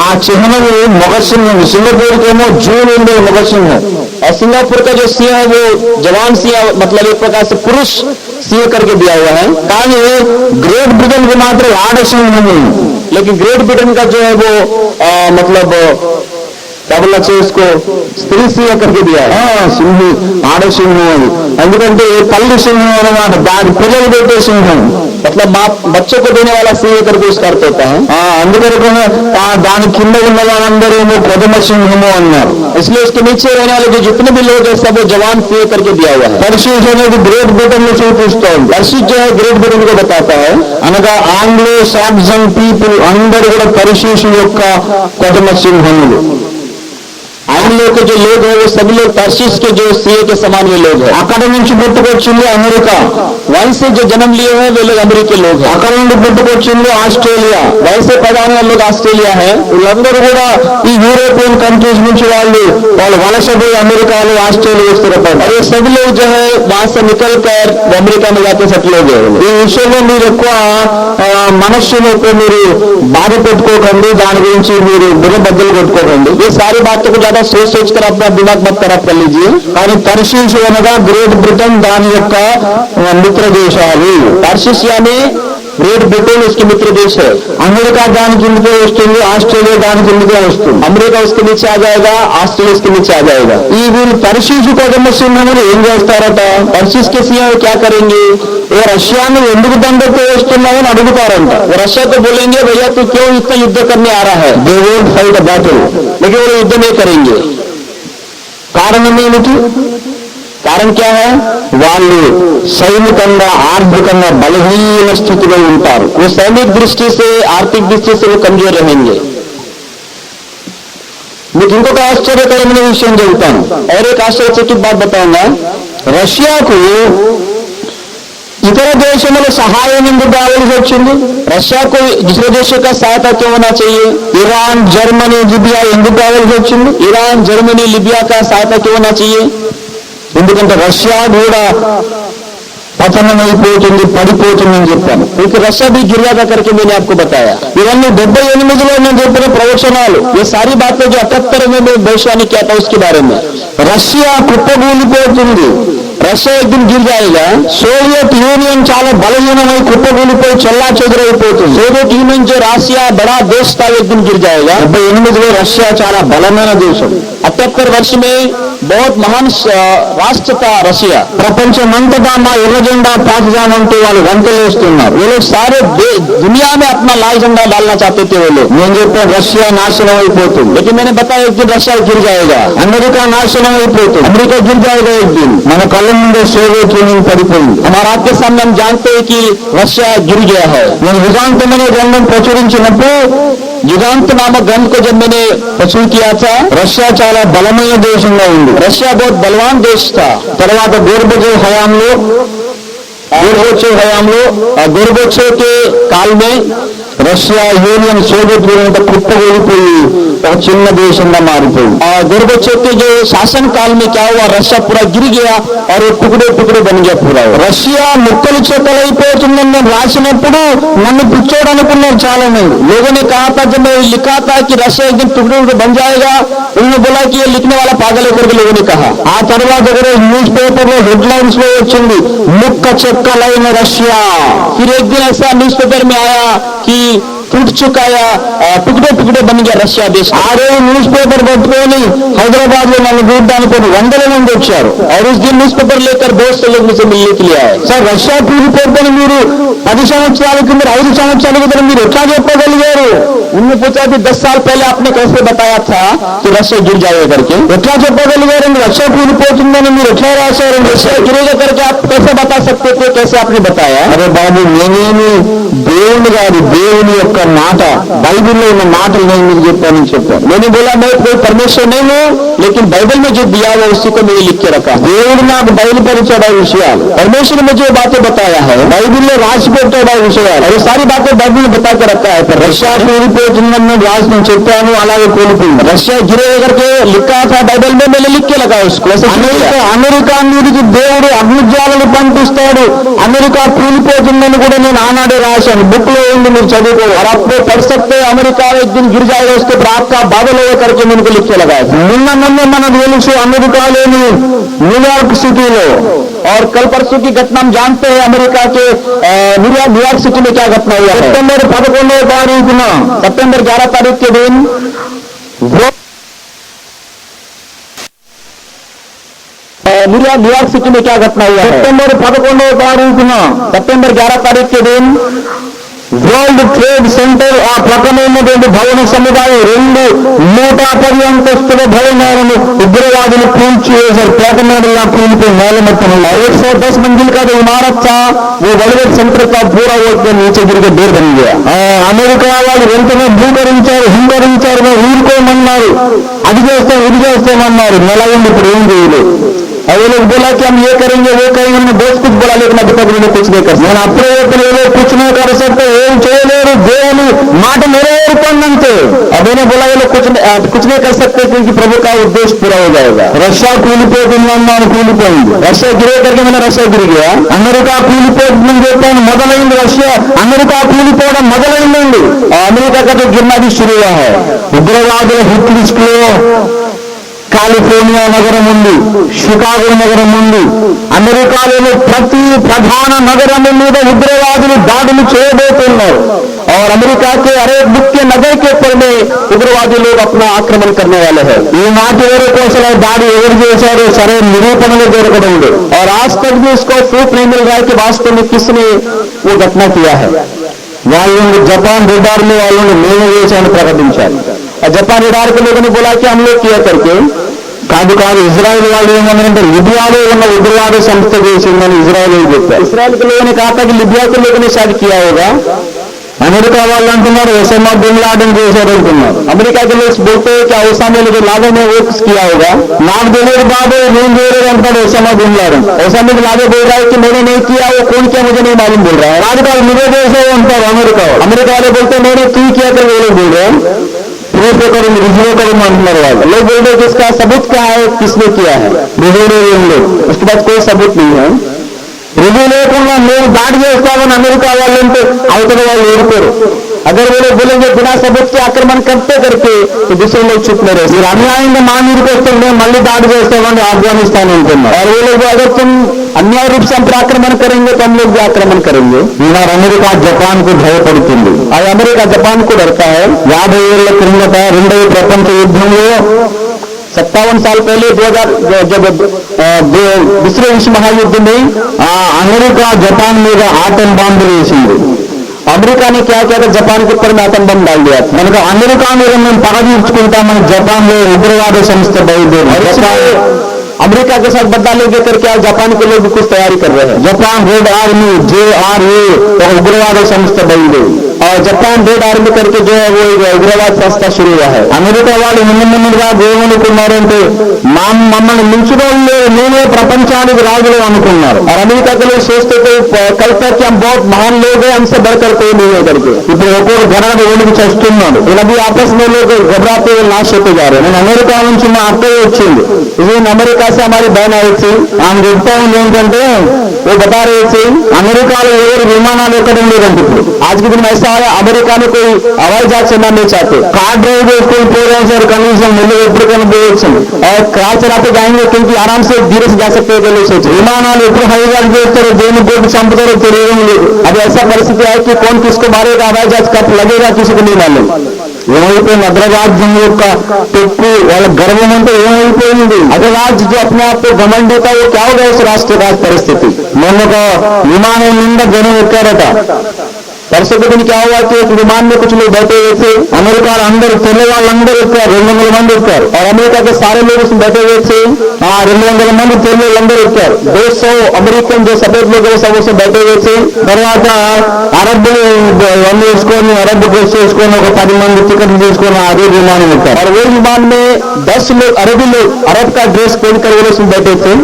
A: ఆ చిహ్నము మగసింహం. సింగపూర్కి ఏమో జూన్ ఉండే మగసింహం.
B: और सिंगापुर का जो सिंह है वो जवान सिंह, मतलब एक प्रकार से पुरुष सिंह करके दिया हुआ है।
A: కానీ గ్రేట్ బ్రిటన్ కి మాత్రం ఆడసింహము.
B: लेकिन ग्रेट ब्रिटेन का जो है वो मतलब क्या बोलना चाहिए उसको, स्त्री सिंह करके दिया है।
A: సింహి ఆడసింహం అని. ఎందుకంటే తల్లి సింహం అన్నమాట, దాని పిల్లలు పెట్టే సింహం.
B: मतलब माँ बच्चों को देने वाला सिंह करके उसका अर्थ होता है।
A: అందుకని దాని కింద ఉన్న వాళ్ళందరూ ప్రథమ సింహము అన్నారు.
B: इसलिए उसके नीचे रहने वाले जो जितने भी लोग हैं सब वो जवान सिंह करके दिया हुआ है।
A: తర్షీషు అనేది గ్రేట్ బ్రిటన్ ను చూపిస్తోంది.
B: तर्शीश जो है ग्रेट ब्रिटेन को बताता है।
A: అనగా ఆంగ్లో సాక్సన్ పీపుల్ అందరూ కూడా తర్షీషు యొక్క ప్రథమ సింహములు.
B: आंग्लों के जो लोग हैं वो सभी लोग तर्शीश के जो सिंह के समान ये लोग हैं।
A: అక్కడ నుంచి పుట్టుకొచ్చింది అమెరికా.
B: वहीं से जो जन्म लिए हैं वे लोग अमेरिकी लोग हैं।
A: అక్కడ నుండి పుట్టుకొచ్చింది ఆస్ట్రేలియా.
B: वहीं से पैदा होने वाले लोग ऑस्ट्रेलिया है।
A: వీళ్ళందరూ కూడా ఈ యూరోపియన్ కంట్రీస్ నుంచి వాళ్ళు వలస పోయి అమెరికాలో ఆస్ట్రేలియా స్థిరపడ్డారు.
B: और ये सभी लोग जो है वहां से निकल कर वो अमेरिका में जाके सेटल हो गए।
A: ఈ విషయంలో మీరు ఎక్కువ మనస్సును మీరు బాధ పెట్టుకోకండి, దాని గురించి మీరు బుర్రబద్దలు కొట్టుకోకండి.
B: ये सारी बातों को ज्यादा सोच कर अपना दिमाग मत खराब कर लीजिए।
A: కానీ తర్షీషు అనగా గ్రేట్ బ్రిటన్ దాని యొక్క మిత్ర దేశాలు.
B: तर्शीश यानी ग्रेट ब्रिटेन उसके मित्र देश है।
A: అమెరికా దాని కిందకే వస్తుంది, ఆస్ట్రేలియా దాని కిందకే వస్తుంది.
B: अमेरिका उसके नीचे आ जाएगा, ऑस्ट्रेलिया उसके नीचे आ जाएगा।
A: ఈ వీళ్ళు పరిశీలించి కొదమ సింహములు ఏం చేస్తారట?
B: पर्सिस के सिंह क्या करेंगे?
A: ఏ రష్యాను ఎందుకు దండెత్తి వేస్తున్నావని అడుగుతారంట.
B: वो रशिया को बोलेंगे भैया तू क्यों इतना युद्ध करने आ रहा है?
A: They won't fight a battle.
B: लेकिन वो युद्ध नहीं करेंगे।
A: కారణం ఏమిటి?
B: कारण क्या है?
A: వాళ్ళు సైనికంగా ఆర్థికంగా బలహీన స్థితిలో ఉంటారు.
B: वो सैनिक दृष्टि से, आर्थिक दृष्टि से वो कमजोर रहेंगे।
A: మీకు ఇంకొక ఆశ్చర్యకరమైన విషయం చెబుతాను.
B: और एक आश्चर्यचकित बात बताऊंगा।
A: రష్యాకు ఇతర దేశముల సహాయం ఎందుకు కావాల్సి వచ్చింది?
B: रशिया को दूसरे देशों का सहायता क्यों होना चाहिए?
A: ఇరాన్, జర్మనీ, లిబియా ఎందుకు కావాల్సి వచ్చింది?
B: ईरान, जर्मनी, लीबिया का सहायता क्यों होना चाहिए?
A: ఎందుకంటే రష్యా కూడా పతనమైపోతుంది, పడిపోతుందని చెప్పాను.
B: क्योंकि रशिया भी गिर जाएगा करके मैंने आपको बताया।
A: ఇవన్నీ 78లో నేను చెప్పిన ప్రవచనాలు.
B: ये सारी बातें जो 78 में मैं भविष्यवाणी किया था उसके बारे में।
A: రష్యా కుప్పకూలిపోతుంది,
B: रशिया एक दिन गिर जाएगा।
A: సోవియట్ యూనియన్ చాలా బలహీనమై కుప్పకూలిపోయి చెల్లా చెదురైపోతుంది.
B: सोवियत यूनियन जो रशिया बड़ा देश था एक दिन गिर जाएगा।
A: 78లో రష్యా చాలా బలమైన దేశం.
B: 78 वर्ष में बहुत महान राष्ट्र था रशिया।
A: ప్రపంచమంతటా మా ఎర్ర జెండా పాతుదామంటూ వాళ్ళు వంటలేస్తున్నారు.
B: वो लोग सारे दुनिया में अपना लाल झंडा डालना चाहते थे वो लोग।
A: నేను చెప్పాను రష్యా నాశనం అయిపోతుంది,
B: लेकिन मैंने बताया एक दिन रशिया गिर जाएगा,
A: అమెరికా నాశనం అయిపోతుంది,
B: अमेरिका गिर जाएगा एक दिन।
A: మన కళ్ళ ముందే సోవియట్ యూనియన్ పడిపోయింది.
B: हमारा आपके सामने हम जानते हैं कि रशिया गिर गया है।
A: నేను యుగాంతమనే గ్రంథం ప్రచురించినప్పుడు
B: युगांत नामक ग्रंथ को जब मैंने प्रस्तुत किया था,
A: రష్యా చాలా బలమైన దేశంగా ఉంది.
B: रशिया बहुत बलवान देश था।
A: తర్వాత గోర్బచేవ్ హయాంలో
B: गोर्बेचोव के काल में
A: రష్యా యూనియన్ సోవియట్ యూనియన్ కుప్పకూలిపోయి ఒక చిన్న దేశంగా మారిపోయింది.
B: गोर्बेचोव के जो शासन काल में क्या हुआ, रशिया पूरा गिर गया और वो टुकड़े टुकड़े बन गया पूरा।
A: రష్యా ముక్కలు చెక్కలైపోతుందని నేను రాసినప్పుడు నన్ను పిచ్చోడు అనుకున్నారు చాలా మంది.
B: लोगों ने कहा था, जब मैं लिखा था कि रशिया एक दिन टुकड़े टुकड़े बन जाएगा, उन्होंने बोला कि ये लिखने वाला पागल है करके लोगों ने कहा।
A: ఆ తర్వాత ఒకరోజు న్యూస్ పేపర్ లో హెడ్లైన్స్ లో వచ్చింది, ముక్క చెక్కలైన రష్యా.
B: फिर एक दिन ऐसा न्यूज़पेपर में आया कि टूट चुका या टुकड़े टुकड़े बन गया रशिया देश।
A: ఆ రోజు న్యూస్ పేపర్ పట్టుకొని హైదరాబాద్ లో నన్ను చూడడానికి వందల మంది వచ్చారు.
B: और उस दिन न्यूज़पेपर लेकर बहुत से लोग मुझे मिलने के लिए आए।
A: సార్ రష్యా కూలిపోతుందని మీరు 10 సంవత్సరాల కింద 5 సంవత్సరాల కింద మీరు ఎట్లా చెప్పగలిగారు?
B: उन्होंने पूछा कि 10 साल पहले आपने कैसे बताया था कि रशिया गिर जाएगा करके?
A: ఎట్లా చెప్పగలిగారండి? రష్యా కూలిపోతుందని మీరు ఎట్లా రాశారండి?
B: रशिया गिरेगा करके आप कैसे बता सकते थे? कैसे आपने बताया?
A: అరే బాబు, నేనేమి దేవుని గారి దేవుని యొక్క మాట, బైబిల్లో ఉన్న మాటలు నేను మీకు చెప్పానని చెప్పాను.
B: मैंने बोला मैं कोई परमेश्वर नहीं हूँ, लेकिन बाइबल में जो दिया हुआ उसी को मैंने लिख के रखा।
A: దేవుడు నాకు బయలుపరిచాడు ఆ విషయాలు.
B: परमेश्वर ने मुझे बातें बताया है,
A: బైబిల్లో రాసి పెట్టాడు ఆ విషయాలు.
B: और ये सारी बातें बाइबल में बता के रखा है। पर
A: రష్యా కూలిపోతుందని నేను రాసి నేను చెప్పాను, అలాగే కూలిపోయింది.
B: रशिया गिरेगा करके लिखा था बाइबल में, मैंने लिख के लगा उसको। ऐसे
A: అమెరికా మీదకి దేవుడు అగ్నిజ్వాలలు పంపిస్తాడు, అమెరికా కూలిపోతుందని కూడా నేను ఆనాడే రాశాను. బుక్ లో ఉంది, మీరు చదువుకోవాలి.
B: और आप लोग पढ़ सकते हैं, अमेरिका एक दिन गिर जाएगा, उसके ऊपर आग का बादल होगा करके मैंने उनको लिख के लगाया।
A: నిన్న మొన్న మనకు తెలుసు అమెరికాలోని న్యూయార్క్ సిటీలో
B: और कल परसों की घटना हम जानते हैं, अमेरिका के न्यूयॉर्क सिटी में क्या घटना हुआ है।
A: సెప్టెంబర్ 11వ తారీఖున
B: सितंबर 11 तारीख के दिन न्यूयॉर्क सिटी में क्या घटना हुआ है।
A: సెప్టెంబర్ 11వ తారీఖున
B: सितंबर 11 तारीख के दिन
A: వరల్డ్ ట్రేడ్ సెంటర్ ఆ ప్రక్కన ఉన్నటువంటి భవన సముదాయం 210 అంతస్తుల భవనాలను ఉగ్రవాదులు కూల్చివేశారు. పేటమేడలా కూలిపోయి నేలమట్టం.
B: 110 मंजिल का जो इमारत था वो वर्ल्ड सेंटर का पूरा वो नीचे गिर के ढेर बन गया।
A: అమెరికా వాళ్ళు వెంటనే భూకరించారు, హింకరించారు, ఊరుకోమన్నారు, అది చేస్తాం ఇది చేస్తామన్నారు. నెల ఉంది, ఇప్పుడు ఏం చేయలేదు.
B: और वो लोग बोला कि हम ये करेंगे वो करेंगे, उन्होंने बहुत कुछ बोला, लेकिन अभी तक उन्होंने कुछ नहीं कर सकते।
A: నేను అప్పుడే చెప్పలేదు, కూర్చునే కరసత్తే ఏం చేయలేరు, దేవుని మాట నెరవేరుతుందంతే.
B: अभी बोला ये लोग कुछ नहीं कर सकते क्योंकि प्रभु का उद्देश्य पूरा हो जाएगा।
A: రష్యా కూలిపోతుందన్నాను, కూలిపోయింది.
B: रशिया गिरे करके मैंने रशिया गिर गया।
A: అమెరికా కూలిపోతుందని చెప్పాను, మొదలైంది. రష్యా అమెరికా కూలిపోవడం మొదలైందండి.
B: अमेरिका का जो गिरना भी शुरू हुआ है।
A: ఉగ్రవాదుల హిట్ లిస్ట్ లో కాలిఫోర్నియా నగరం ఉంది, షికాగో నగరం ఉంది. అమెరికాలోని ప్రతి ప్రధాన నగరం మీద ఉగ్రవాదులు దాడులు చేయబోతున్నారు.
B: और अमेरिका के हर एक मुख्य नगर के ऊपर में उग्रवादी लोग अपना आक्रमण करने वाले हैं.
A: ఈ నాటి వరకు అసలు దాడి ఎవరు చేశారో సరైన నిరూపణలు దొరకడం లేదు.
B: और आज तक भी इसको प्रूफ नहीं मिल रहा है कि वास्तव में किसने वो घटना किया है.
A: వాళ్ళు జపాన్ రిడార్లు వాళ్ళని మేము చేశామని ప్రకటించారు.
B: और जापान रडार के लोगों ने बोला कि हम लोग किया करके.
A: కాదు ఇజ్రాయెల్ వాళ్ళు ఏమన్నారంటే లిబియాలో ఉన్న ఉగ్రవాద సంస్థ చేసిందని ఇజ్రాయెల్ చెప్పారు.
B: इसराइल के लोगों ने कहा था कि लिबिया के लोगों ने शायद किया होगा.
A: అమెరికా వాళ్ళు అంటున్నారు ఒసామా బిన్ లాడెన్ చేశారు అంటున్నారు.
B: अमेरिका के लोग बोलते हैं क्या ओसामा जो लादेन है वो किया होगा.
A: నాకు తెలియదు బాబు నేను చేయలేదు అంటాడు Osama bin Laden.
B: Osama bin Laden बोल रहा है कि मैंने नहीं किया, वो कौन किया मुझे नहीं मालूम बोल रहा है.
A: కాదు నువ్వే చేసావు అంటారు అమెరికా.
B: अमेरिका वाले बोलते हैं मैंने तू किया कर, वो लोग बोल रहे हैं.
A: ప్రూఫ్ ఎక్కడ రుజువు ఎక్కడ అంటున్నారు వాళ్ళు.
B: लोग बोल रहे हैं कि इसका सबूत क्या है, किसने किया है.
A: రుజువు ఏం లేదు.
B: उसके बाद कोई सबूत नहीं है.
A: రుజువు లేకుండా నేను దాడి చేస్తామని అమెరికా వాళ్ళు అంటే అవతల వాళ్ళు ఊరుకోరు.
B: अगर वो लोग बोलेंगे बिना सबूत के आक्रमण करते करके तो दूसरे लोग चुप नहीं रहे.
A: మీరు అన్యాయంగా మా మీదకి వస్తే మేము మళ్ళీ దాడి చేస్తామని ఆఫ్ఘనిస్తాన్ అంటున్నారు.
B: और वो लोग अगर तुम अन्याय रूप से हम पर आक्रमण करेंगे तो हम लोग भी आक्रमण करेंगे.
A: ఈనాడు అమెరికా జపాన్ కు భయపడుతుంది.
B: और अमेरिका जापान को डरता है.
A: 50 ఏళ్ల క్రిందట రెండవ ప్రపంచ యుద్ధంలో
B: 57 साल पहले 2000 जब दूसरे विश्व महायुद्ध में
A: అమెరికా జపాన్ మీద ఆటం బాంబులు వేసింది.
B: अमेरिका ने क्या किया था, जापान के ऊपर में आतंक बम डाल दिया.
A: కనుక అమెరికా మీద మేము పగ తీర్చుకుంటామని జపాన్ లో ఉగ్రవాద సంస్థ బయలుదేరింది.
B: अमेरिका के साथ बदला लेके करके आज जापान के लोग भी कुछ तैयारी कर रहे हैं.
A: జపాన్ రెడ్ ఆర్మీ JRA ఒక ఉగ్రవాద సంస్థ బయలుదేరి
B: और जापान रेड आर्मी करके जो है वो उग्रवाद संस्था शुरू हुआ है.
A: అమెరికా వాళ్ళు ముందుగా ఏమనుకున్నారంటే మమ్మల్ని మించుకోలే నేనే ప్రపంచానికి రాజులు అనుకున్నారు.
B: और अमेरिका के लोग सोचते थे कल तक कि हम बहुत महान लोग हैं, हमसे बढ़कर कोई नहीं है करके.
A: ఇప్పుడు ఒక్కొక్క గడగడ ఓడికి చేస్తున్నాడు.
B: इन अभी आपस में लोग घबराते हुए नाश होते जा रहे हैं.
A: నేను అమెరికా నుంచి మా అక్కయ్య వచ్చింది.
B: इसलिए अमेरिका से हमारी बहन आई थी.
A: ఆమె చెప్తా ఉంది ఏంటంటే
B: वो बता रहे थे
A: అమెరికాలో ఎవరు విమానాలు ఎక్కడం లేదంటే ఇప్పుడు
B: आज के दिन में ऐसा है अमेरिका में कोई हवाई जहाज चलना नहीं चाहते.
A: కార్ డ్రైవ్ చేసుకొని పోయాం సార్ కనీసం ముందు ఎప్పటికైనా పోవచ్చు.
B: और कार चलाते जाएंगे क्योंकि आराम से धीरे से जा सकते हैं लोग सोचे.
A: విమానాలు ఎప్పుడు హైజాక్ చేస్తారో దేని పోటీ చంపుతారో తెలియడం లేదు.
B: अभी ऐसा परिस्थिति है कि कौन किसको मारेगा, हवाई जहाज कब लगेगा किसी को नहीं मालूम.
A: ఏమైపోయింది అగ్రరాజ్యం యొక్క పెక్కు వాళ్ళ గర్వం అంటే ఏమైపోయింది.
B: अग्रराज्य जो अपने आप को घमंड होता है वो क्या होगा उस राष्ट्र का परिस्थिति.
A: మొన్న ఒక విమానం నిండా జనం ఎక్కారట.
B: परसों के दिन क्या हुआ कि एक विमान में कुछ लोग बैठे हुए थे.
A: అమెరికా అందరూ తెల్ల వాళ్ళందరూ ఎక్కారు. 200 మంది ఎక్కారు.
B: और अमेरिका के सारे लोग उसमें बैठे हुए थे.
A: 200 మంది తెల్ల వాళ్ళందరూ ఎక్కారు.
B: 200 अमेरिकन जो सफेद लोग हैं सब उसमें बैठे हुए थे.
A: తర్వాత అరబ్ అన్ని వేసుకొని అరబ్ డ్రెస్ వేసుకొని ఒక 10 మంది టికెట్ తీసుకొని అదే విమానం ఎక్కారు.
B: और वो विमान में 10 लोग अरबी लोग अरब का ड्रेस पहनकर वो लोग उसमें बैठे थे.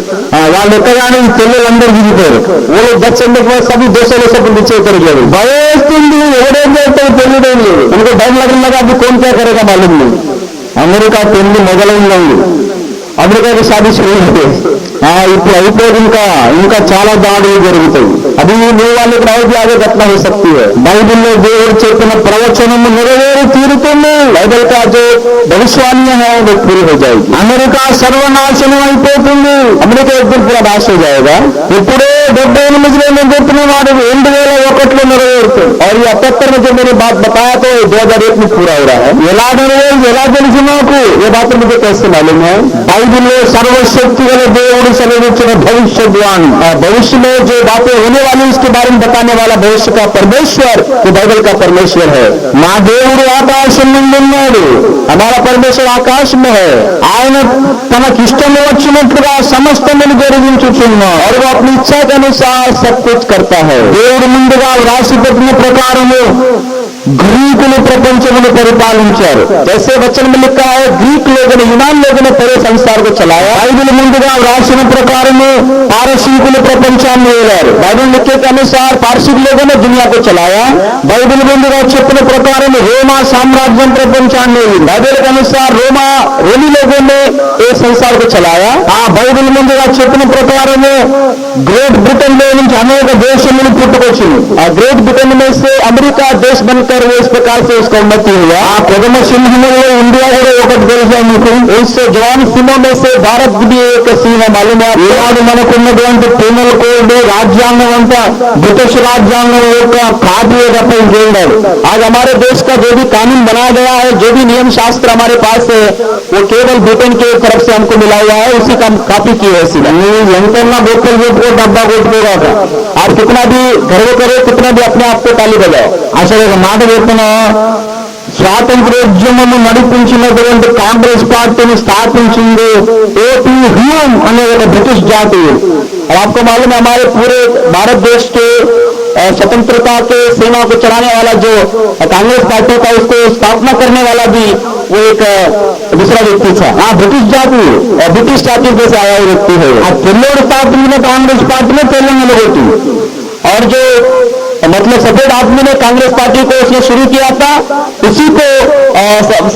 A: వాళ్ళు ఎక్కగానే తెల్లలందరూ దిగిపోయారు.
B: वो लोग 10 चलने के बाद सभी 200 लोग सब नीचे उतर गए.
A: భయస్తుంది ఎవరేం చేస్తారో తెలియడం లేదు.
B: उनको डर लगने लगा अभी कौन क्या करेगा मालूम नहीं.
A: అమెరికా పెళ్లి మొదలైందండి.
B: अमेरिका की शादी शुरू हुई.
A: ఇప్పుడు అయిపోయి ఇంకా చాలా దాడులు జరుగుతాయి.
B: अभी वो वाले ग्राहक भी आगे घटना हो सकती है.
A: బైబిల్లో దేవుడు చెప్పిన ప్రవచనము నెరవేరి తీరుతుంది.
B: बाइबल का जो भविष्यवाणियां हैं वो पूरी हो जाएगी.
A: అమెరికా సర్వనాశనం అయిపోతుంది.
B: अमेरिका एक दिन पूरा नाश हो जाएगा.
A: ఇప్పుడే 78లో నేను చెప్పిన వాడు 2001లో నెరవేరుతుంది.
B: और ये 78 में जो मैंने बात बताया तो 2001 में पूरा हो रहा है.
A: ఎలా తెలుసు నాకు?
B: ये बात मुझे कैसे मालूम है?
A: బైబిల్లో సర్వశక్తి గల దేవుడు సెలవిచ్చిన భవిష్యవాణి.
B: भविष्य में जो बातें होने वाली उसके बारे में बताने वाला भविष्य का परमेश्वर जो बाइबल का परमेश्वर है.
A: మా దేవుడు ఆకాశం నుండి ఉన్నాడు.
B: हमारा परमेश्वर आकाश में है.
A: ఆయన తనకిష్టం వచ్చినట్లుగా సమస్తమును జరిగించుచున్నాడు.
B: और वो अपनी इच्छा के अनुसार सब कुछ करता है.
A: దేవుడు ముందుగా రాసి పెట్టిన ప్రకారము గ్రీకులు ప్రపంచమును పరిపాలించారు.
B: जैसे वचन में लिखा है ग्रीक लोगों ने यूनान लोगों ने पूरे संसार को चलाया.
A: బైబిల్ ముందుగా రాసిన ప్రకారము పారసీకులు ప్రపంచాన్ని ఏలారు.
B: बाइबल लिखे के अनुसार पारसिक लोगों ने दुनिया को चलाया.
A: బైబిల్ ముందుగా చెప్పిన ప్రకారం రోమా సామ్రాజ్యం ప్రపంచాన్ని ఏలింది.
B: बाइबल के अनुसार रोमी लोगों ने एक संसार को चलाया.
A: ఆ బైబిల్ ముందుగా చెప్పిన ప్రకారము గ్రేట్ బ్రిటన్ లో నుంచి అనేక దేశములు పుట్టుకొచ్చింది.
B: ग्रेट ब्रिटेन में से अमेरिका देश बनकर वो इस प्रकार से उसका उन्नति हुआ.
A: ఆ ప్రథమ సింహంలో ఇండియా కూడా ఒకటి తెలుసా మీకు?
B: इन उस जवान सिंहों में से भारत भी एक सिंह है, मालूम है आपको?
A: ఈనాడు మనకున్నటువంటి పీనల్ కోడ్ రాజ్యాంగం అంతా బ్రిటిష్ రాజ్యాంగం యొక్క కాపీ తప్ప ఇంకేం కాదు.
B: आज हमारे देश का जो भी कानून बनाया गया है, जो भी नियम शास्त्र हमारे पास है, वो केवल ब्रिटेन की तरफ से हमको मिला हुआ है, उसी का हम कॉपी किए हैं सीधा.
A: నువ్వు ఎంతన్నా గొప్పలు చెప్పుకో డబ్బా కొట్టుకోగాక.
B: आप कितना भी गर्व करे, कितना भी अपने आप को ताली बजाओ.
A: అసలు ఒక మాట చెప్తున్నా, స్వాతంత్రోద్యమము నడిపించినటువంటి కాంగ్రెస్ పార్టీని స్థాపించింది ఏపీ హ్యూమ్ అనే ఒక బ్రిటిష్ జాతీయుడు.
B: और आपको मालूम है हमारे पूरे भारत देश के स्वतंत्रता के सेना को चलाने वाला जो कांग्रेस पार्टी का उसको स्थापना करने वाला भी वो एक दूसरा व्यक्ति था.
A: ఆ బ్రిటిష్ జాతీయుడు
B: और ब्रिटिश जाति से आया हुआ व्यक्ति है.
A: ఆ తెల్లోడు స్థాపించిన కాంగ్రెస్ పార్టీలో తెల్లని నిలబెట్టింది.
B: और जो मतलब सफेद आदमी ने कांग्रेस पार्टी को उसने शुरू किया था, उसी को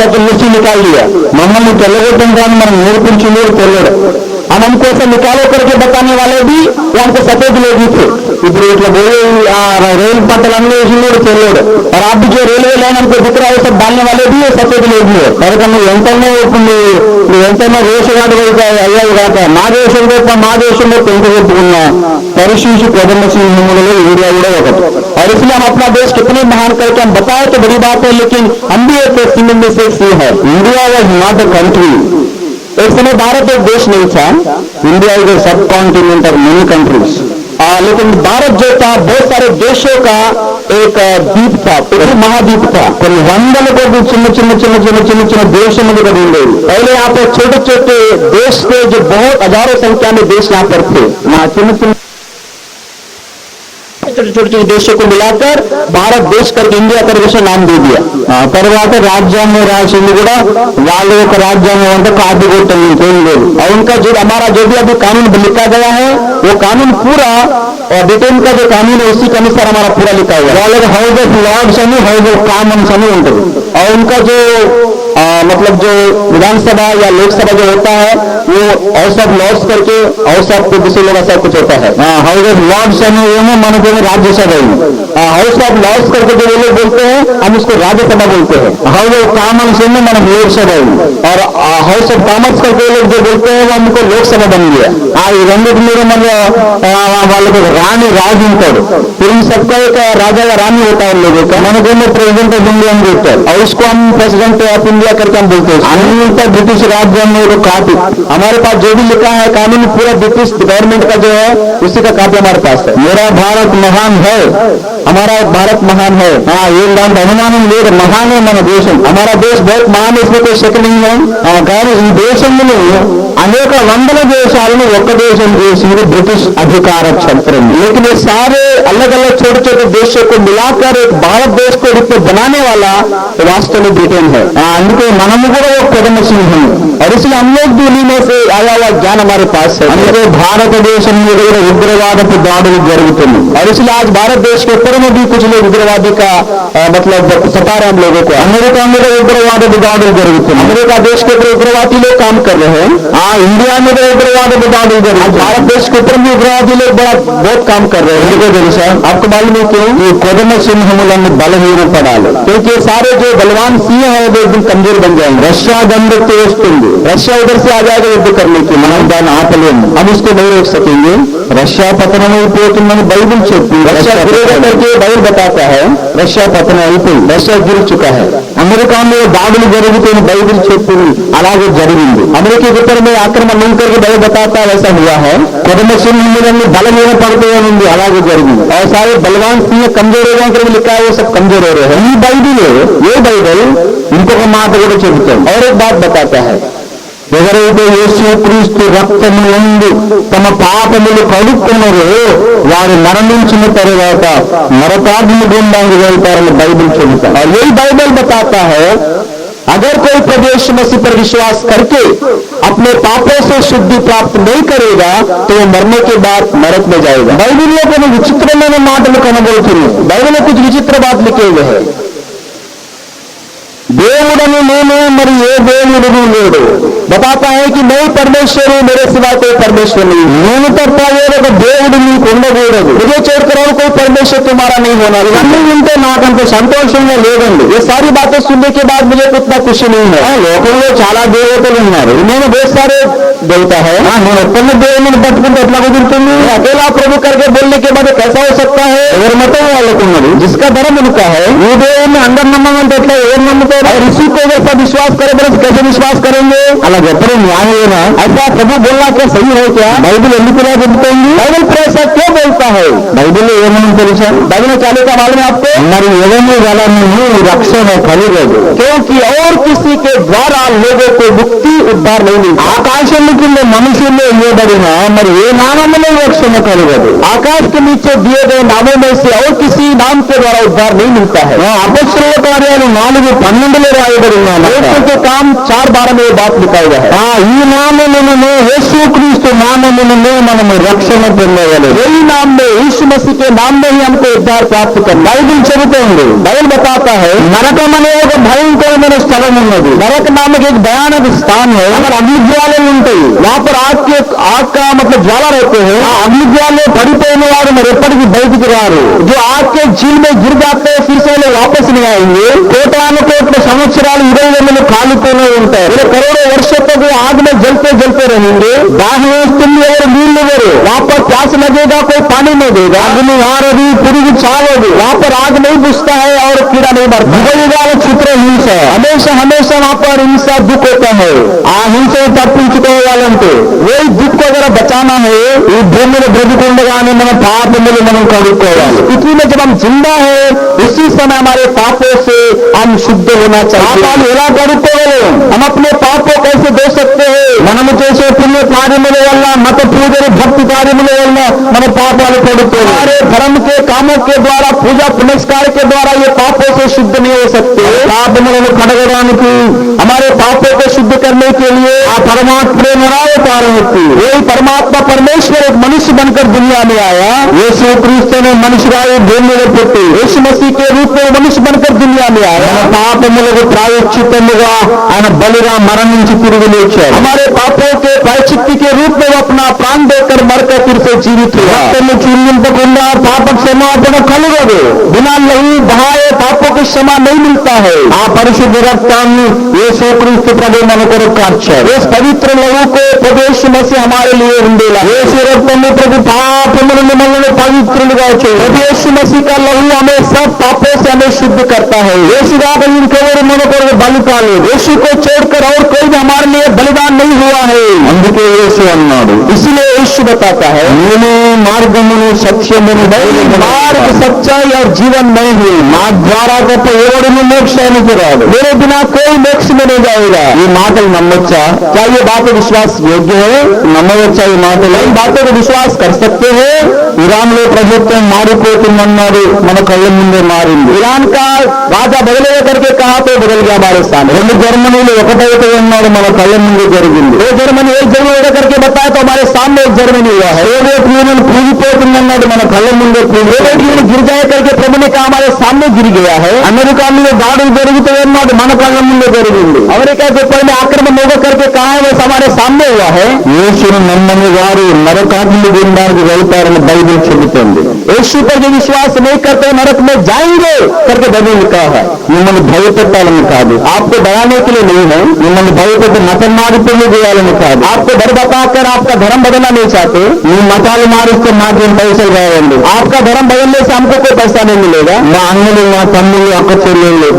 B: सब मुर्ची निकाल लिया.
A: మమ్మల్ని తెల్లగొట్టడం కానీ మనం నేర్పించింది తెల్లడు.
B: हम हमको ऐसा निकालो करके बताने वाले भी वो हमको सफेद लोग ही थे.
A: ఇప్పుడు ఇట్లా పోయి ఆ రైలు పట్టాలన్నీ వేసినోడు తెల్లోడు.
B: और आप भी जो रेलवे लाइन हमको दिख रहा है सब डालने वाले भी ये सफेद लोग ही है.
A: కనుక నువ్వు ఎంతైనా నువ్వు ఎంతైనా రేషగాడు అయ్యావు కాక మా దేశం గొప్ప మా దేశంలో పెంట చెప్పుకున్నా పరిశీషి ప్రథమ సింహములలో ఇండియా కూడా ఒకటి.
B: और इसलिए हम अपना देश कितने महान करके हम बताए तो बड़ी बात है, लेकिन हम भी एक सिंह में से एक सिंह है.
A: India was not a country.
B: एक समय भारत एक देश नहीं था.
A: India is a sub continent of many countries.
B: लेकिन भारत जो था बहुत सारे देशों का एक द्वीप था, एक महाद्वीप था.
A: కొన్ని వందల కొద్ది చిన్న చిన్న చిన్న చిన్న చిన్న చిన్న దేశములు కూడా ఉండేవి.
B: पहले यहाँ पर छोटे छोटे देश थे, जो बहुत हजारों संख्या में देश यहाँ पर थे.
A: నా చిన్న చిన్న
B: छोटे छोटे देशों को मिलाकर भारत देश करके इंडिया करके नाम दे दिया.
A: ఆ తర్వాత రాజ్యాంగం రాసింది కూడా వాళ్ళ యొక్క రాజ్యాంగం అంటే కాపీ కొట్టం ఇంకేం లేదు.
B: और उनका जो हमारा जो भी अभी कानून लिखा गया है वो कानून पूरा, और ब्रिटेन का जो कानून है उसी के अनुसार हमारा पूरा लिखा हुआ है.
A: వాళ్ళకి హౌస్ ఆఫ్ లార్డ్స్ అని హౌస్ ఆఫ్ కామన్స్ అని ఉంటుంది.
B: और उनका जो मतलब जो विधानसभा या लोकसभा जो होता है वो हाउस ऑफ लॉर्ड्स करके हाउस ऑफ दूसरे लोग ऐसा कुछ होता है.
A: హౌస్ ఆఫ్ లార్డ్స్ అని ఏమో మనకేమో రాజ్యసభ అయింది.
B: हाउस ऑफ लॉर्ड्स करके जो वो लोग बोलते हैं हम उसको राज्यसभा बोलते हैं.
A: హౌస్ ఆఫ్ కామన్స్ ఏమో మనకు లోక్సభ అయింది.
B: और हाउस ऑफ कॉमन्स करके लोग जो बोलते हैं वो हमको लोकसभा बन गया.
A: ఈ రెండింటి మీద మళ్ళీ వాళ్ళకి రాణి రాజు ఉంటాడు.
B: फिर इन सबका एक राजा या रानी होता है उन लोगों का.
A: మనకేమో ప్రెసిడెంట్ ఆఫ్ ఇండియా అని చెప్తారు.
B: और उसको हम प्रेसिडेंट ऑफ इंडिया करके हम बोलते हैं.
A: అంత బ్రిటిష్ రాజ్యాంగంలో కాపీ.
B: हमारे पास जो भी लिखा है कानून पूरा ब्रिटिश गवर्नमेंट का जो है उसी का कापी हमारे पास है.
A: मेरा भारत महान है.
B: हमारा भारत महान है.
A: ఏం దాంట్లో అనుమానం లేదు. మహానే మన దేశం.
B: हमारा देश बहुत महान है, इसमें कोई शक नहीं है.
A: కానీ ఈ దేశంలో అనేక వందల దేశాలను ఒక్క దేశం చేసింది బ్రిటిష్ అధికార ఛత్రం.
B: लेकिन ये सारे अलग अलग छोटे छोटे देशों को मिलाकर एक भारत देश को रूप में बनाने वाला वास्तव में ब्रिटेन है.
A: అందుకే మనము కూడా ఒక ప్రథమ సింహం.
B: और इसलिए हम लोग भी उन्हीं में से आया हुआ ज्ञान हमारे पास है.
A: అందుకే భారతదేశం మీద కూడా ఉగ్రవాదపు దాడులు జరుగుతుంది.
B: और इसलिए आज भारत देश के ऊपर में भी कुछ लोग उग्रवादी का मतलब सता रहे हम लोगों को.
A: అమెరికా మీద ఉగ్రవాదపు దాడులు జరుగుతుంది.
B: अमेरिका देश के ऊपर उग्रवादी लोग काम कर रहे हैं.
A: ఇండియా మీద ఉగ్రవాదపు దాడులు జరుగుతుంది.
B: भारत देश के ऊपर भी उग्रवादी लोग बहुत काम कर रहे हैं.
A: ఎందుకో తెలుసా?
B: आपको मालूम है क्यों?
A: ఈ కొదమ సింహములను బలహీనపడాలి.
B: क्योंकि सारे जो बलवान सिंह है वो एकदम कमजोर बन जाएंगे.
A: రష్యా దండెత్తి వేస్తుంది.
B: रशिया उधर से आ जाएगा युद्ध करने के लिए.
A: మనం దాన్ని ఆపలేము.
B: हम उसको नहीं रोक सकेंगे.
A: రష్యా పతనం అయిపోతుందని బైబిల్ చెప్పింది.
B: रशिया गिरेगा करके बाइबल बताता है.
A: రష్యా పతనం అయిపోయింది.
B: रशिया गिर चुका है.
A: అమెరికా మీద దాడులు జరుగుతాయని బైబిల్ చెప్పింది. అలాగే జరిగింది.
B: अमेरिका के ऊपर में आक्रमण नहीं करके बाइबल बताता है वैसा हुआ है.
A: కొదమ సింహములన్నీ బలహీనపడతాయని ఉంది. అలాగే జరిగింది.
B: और सारे बलवान सिंह कमजोर हो गए करके लिखा है वो सब कमजोर हो रहे हैं.
A: ఈ బైబిల్
B: ये बाइबल
A: ఇంకొక మాట కూడా చెబుతాం.
B: और एक बात बताता है.
A: ఎవరైతే యేసుక్రీస్తు రక్తము నుండి తమ పాపములు కడుక్కున్నారో వారు మరణించిన తరువాత నరకాగ్ని గుండానికి వెళ్తారని బైబిల్ చెబుతారు.
B: और यही बाइबल बताता है अगर कोई प्रवेश मसीह पर विश्वास करके अपने पापों से शुद्धि प्राप्त नहीं करेगा तो वो मरने के बाद नरक में जाएगा.
A: బైబిల్లో కొన్ని విచిత్రమైన మాటలు కనబడుతున్నాయి.
B: बाइबल में कुछ विचित्र बात लिखे हुए हैं.
A: దేవుడని నేను మరి ఏ దేవుడును లేడు.
B: बताता है कि मैं परमेश्वर हूं, मेरे सिवा कोई परमेश्वर नहीं।
A: నేను తప్ప వేరొక దేవుడు నీకు ఉండకూడదు.
B: मुझे छोड़कर और कोई परमेश्वर तुम्हारा नहीं होना।
A: ఇవన్నీ వింటే నాకంత సంతోషంగా లేదండి.
B: ये सारी बातें सुनने के बाद मुझे उतना खुशी नहीं है।
A: లోకంలో చాలా దేవతలు ఉన్నారు.
B: इन्होंने बहुत सारे देवता है।
A: నేను ఒక్కరిని దేవుని పట్టుకుంటే ఎట్లా కుదురుతుంది?
B: अकेला प्रभु करके बोलने के बाद कैसा हो सकता है?
A: ఎవరి మతం వాళ్ళకున్నది.
B: जिसका धर्म उनका है।
A: ఈ దేవుడిని అందరు నమ్మమంటే ఎట్లా? ఎవరు నమ్ముతారు?
B: और इसी को वैसा विश्वास करे बस कैसे विश्वास करेंगे?
A: అలా చెప్పడం న్యాయమేనా?
B: ऐसा प्रभु बोलना क्या सही है क्या?
A: బైబిల్ ఎందుకు ఇలా చెబుతోంది?
B: बाइबल पर ऐसा क्यों बोलता है?
A: బైబిల్ ఏమని తెలుసా?
B: बाइबल में क्या लिखा मालूम है आपको?
A: మరి ఎవరి వలన రక్షణ కలుగదు.
B: क्योंकि और किसी के द्वारा लोगों को मुक्ति उद्धार नहीं मिलता।
A: ఆకాశం కింద మనుషుల్లో ఇవ్వబడిన మరి ఏ నామములో రక్షణ కలుగదు.
B: आकाश के नीचे दिए गए नामों में से और किसी नाम के द्वारा उद्धार नहीं मिलता है।
A: అపొస్తలుల కార్యాలు 4:12 రాయబడి
B: लोगों के काम 4:12 में ये बात लिखा हुआ है।
A: ఈ నామమును యేసుక్రీస్తు నామమును మనము రక్షణ పొందగలదు.
B: यही नाम में, यीशु मसीह के नाम में ही हमको उद्धार प्राप्त करना।
A: బైబిల్ చెబుతోంది.
B: बाइबल बताता है
A: నరకం అనే ఒక భయంకరమైన స్థలం ఉన్నది.
B: नरक नामक एक भयानक स्थान है।
A: అక్కడ అగ్నిజ్వాలలు ఉంటాయి.
B: वहाँ पर आग का मतलब ज्वाला रहते हैं।
A: ఆ అగ్నిజ్వాలలో పడిపోయిన వారు మరి ఎప్పటికీ బయటికి రారు.
B: जो आग के झील में गिर जाते हैं फिर से वो वापस नहीं आएंगे।
A: కోటాను కోట్ల సంవత్సరాలు ఇరవై కాలుతూనే ఉంటాయి.
B: वो करोड़ों वर्षों तक वो आग में जलते जलते रहेंगे।
A: దాహం వేస్తుంది, ఎవరు నీళ్లు ఇవ్వరు.
B: वहाँ पर प्यास लगेगा, कोई पानी नहीं देगा।
A: అగ్ని ఆరదు, పురుగు చావదు.
B: वहाँ पर आग नहीं बुझता है और कीड़ा नहीं मरता।
A: యుగయుగాల చిత్రహింస.
B: हमेशा हमेशा वहाँ पर हिंसा दुख होता है।
A: ఆ హింసను తప్పించుకోవాలంటే
B: वही दुख को अगर बचाना है,
A: ఈ భూమి మీద బ్రతికుండగానే మన పాపములు మనం కడుక్కోవాలి.
B: पृथ्वी में जब हम जिंदा है उसी समय हमारे पापों से हम शुद्ध होना चाहिए।
A: పాపాలు ఎలా కడుక్కోగలం?
B: हम अपने पापों कैसे धो सकते हैं?
A: మనము చేసే పుణ్య కార్యముల వల్ల, మత పూజలు భక్తి కార్యముల వల్ల మన పాపాలు కడుక్కోవాలి.
B: हमारे धर्म के कामों के द्वारा, पूजा पुनस्कार के द्वारा ये पापों से शुद्ध नहीं हो सकते।
A: పాపములను కడగడానికి
B: हमारे पापों को शुद्ध करने के लिए
A: ఆ పరమాత్మే నరావతారం ఎత్తి
B: वही परमात्मा परमेश्वर एक मनुष्य बनकर दुनिया में आया।
A: యేసుక్రీస్తు అనే మనిషిగా ఈ భూమి మీద పుట్టి
B: यीशु मसीह के रूप में मनुष्य बनकर दुनिया में आया।
A: మన పాపములకు ప్రాయశ్చిత్తముగా ఆయన బలిగా మరణించి తిరిగి లేచాడు.
B: हमारे पापों के प्रायश्चित्त के रूप में वो अपना प्राण देकर मरकर फिर से जीवित हुआ।
A: రక్తము చిందింపకుండా పాప క్షమాపణ కలుగదు.
B: बिना लहू बहाए पापों की क्षमा नहीं मिलता है।
A: ఆ పరిశుద్ధ రక్తాన్ని యేసుక్రీస్తు ప్రభు మన కొరకు కార్చాడు.
B: इस पवित्र लहू को प्रभु यीशु मसीह हमारे लिए उंडेला।
A: యేసు రక్తము ప్రభు పాపములను మనల్ని పవిత్రులుగా చేయు.
B: प्रभु यीशु मसीह का लहू हमें सब पापों से हमें शुद्ध करता है।
A: యేసు కాక ఇంకెవరు మన కొరకు బలి కాలేదు.
B: यीशु को छोड़कर और कोई भी हमारे लिए बलिदान नहीं हुआ है।
A: అందుకే యేసు అన్నాడు,
B: इसलिए यीशु बताता है
A: నేను మార్గమును సత్యమును
B: मार्ग, सच्चाई और जीवन नहीं हुई।
A: నా ద్వారా తప్ప ఎవడును మోక్షానికి రాడు.
B: मेरे बिना कोई मोक्ष में नहीं जाएगा।
A: ఈ మాటలు నమ్మొచ్చా?
B: क्या ये बातें विश्वास योग्य है?
A: నమ్మవచ్చా ఈ మాటలు?
B: इन बातों को विश्वास कर सकते हैं?
A: ఇరాన్ లో ప్రభుత్వం మారిపోతుందన్నారు, మన కళ్ళ ముందే మారింది.
B: ईरान का राजा बदलेगा करके कहा तो बदल गया हमारे सामने।
A: రెండు జర్మనీలు ఒకటైతే ఉన్నాడు, మన కళ్ళ ముందే జరిగింది.
B: दो जर्मनी एक जर्मनी होगा करके बताया तो हमारे सामने एक जर्मनी हुआ है।
A: సోవియట్ యూనియన్ కూలిపోతుందన్నాడు, మన కళ్ళ ముందే
B: सोवियत यूनियन गिर जाए करके प्रभु ने कहा हमारे सामने गिर गया है।
A: అమెరికా మీద దాడులు జరుగుతాయన్నాడు, మన కళ్ళ ముందే జరిగింది.
B: अमेरिका के ऊपर में आक्रमण होगा करके कहा है वैसा हमारे सामने हुआ है।
A: యేసును నమ్మని వారు నరకాగ్ని గుండానికి వెళ్తారని బైబిల్ చెబుతుంది.
B: यीशु पर जो विश्वास नहीं करते नरक में जाएंगे करके बाइबल में कहा है।
A: మిమ్మల్ని భయపెట్టాలని కాదు,
B: आपको डराने के लिए नहीं है।
A: మిమ్మల్ని భయపెట్టి మతం మార్పులు చేయాలని కాదు.
B: आपको डर बताकर आपका धर्म बदलना नहीं चाहते।
A: మీ మతాలు మారిస్తే మాకేం పైసలు రావండి.
B: आपका धर्म बदलने से हमको कोई पैसा नहीं मिलेगा।
A: మా అన్నలు, మా తమ్ముళ్ళు, అక్క చెల్లెళ్ళు,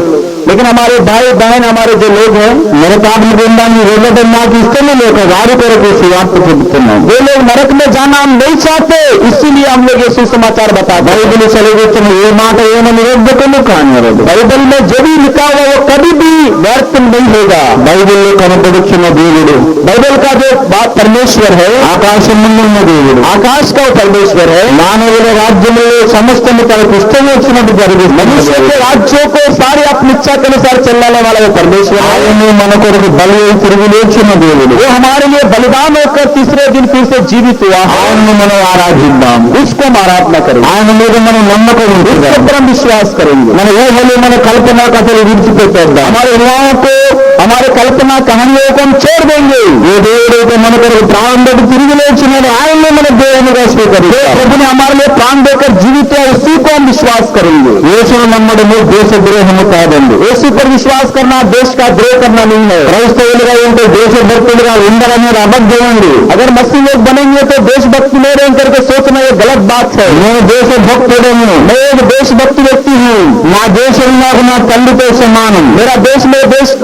B: लेकिन हमारे भाई बहन, हमारे जो लोग हैं,
A: నరకాగ్ని గుండానికి వెళ్ళడం నాకు ఇష్టమే లేక వారి కొరకు సువార్త చెబుతున్నాను.
B: वे लोग नरक में जाना हम नहीं चाहते, इसीलिए हम लोग ये सुसमाचार बताते हैं।
A: బైబిల్ సెలవిస్తున్న ఏ మాట ఏమో నిరర్ధకము కానివ్వదు.
B: बाइबल में जो भी लिखा हुआ वो कभी भी व्यर्थ नहीं होगा।
A: బైబిల్లో కనపడుచున్న దేవుడు,
B: बाइबल का जो बात परमेश्वर है,
A: ఆకాశం ముందున్న దేవుడు,
B: आकाश का वो परमेश्वर है।
A: మానవుల రాజ్యంలో సమస్తము తనకు ఇష్టం వచ్చినట్టు
B: मनुष्य
A: జరిగిస్తుంది.
B: के राज्यों को सारे अपनी इच्छा के अनुसार चलने वाला वो परमेश्वर है।
A: ఆయన మన కొరకు బలి అయి తిరిగి లేచిన దేవుడు.
B: वो हमारे लिए बलिदान होकर तीसरे दिन फिर से जीवित हुआ है।
A: ఆయన్ని మనం ఆరాధిద్దాం.
B: उसको हम आराधना करेंगे,
A: ఆయన మీద మనం నమ్మకం
B: उसके
A: ఉంచుదాం.
B: ऊपर हम विश्वास करेंगे।
A: మన ఊహలు మన కల్పన కథలు విడిచిపెట్టేద్దాం.
B: हमारे युवाओं को, हमारे कल्पना कहानियों को हम छोड़ देंगे।
A: ఏ దేవుడైతే మన కొరకు ప్రాణం పెట్టి తిరిగి లేచినాడో ఆయన్ని మన దేవునిగా
B: जो
A: స్వీకరిస్తాం.
B: प्रभु ने हमारे लिए प्राण देकर जीवित है उसी को हम विश्वास करेंगे।
A: యేసును నమ్మడము దేశద్రోహము కాదండి.
B: यीशु पर विश्वास करना देश का द्रोह करना नहीं है।
A: క్రైస్తవులుగా ఉంటే దేశభక్తులుగా ఉండాలనేది అబద్ధం అండి.
B: अगर मसीह लोग बनेंगे तो देशभक्ति में रह करके सोचना ये गलत बात है।
A: నేను దేశభక్తుడను.
B: मैं एक देशभक्ति व्यक्ति हूँ।
A: నా దేశం నాకు నా తల్లితో సమానం.
B: मेरा देश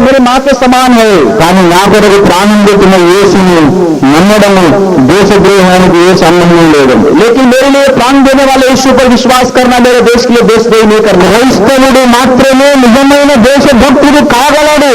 B: मेरे माँ के समान है।
A: కానీ నా కొరకు ప్రాణం పెట్టిన యేసుని నమ్మడము దేశద్రోహానికి ఏ సంబంధం లేదండి.
B: लेकिन मेरे लिए प्राण देने वाले यीशु पर विश्वास करना मेरे देश के लिए देशद्रोही नहीं करना।
A: క్రైస్తవుడు మాత్రమే నిజమైన దేశభక్తుడు కాగలడు.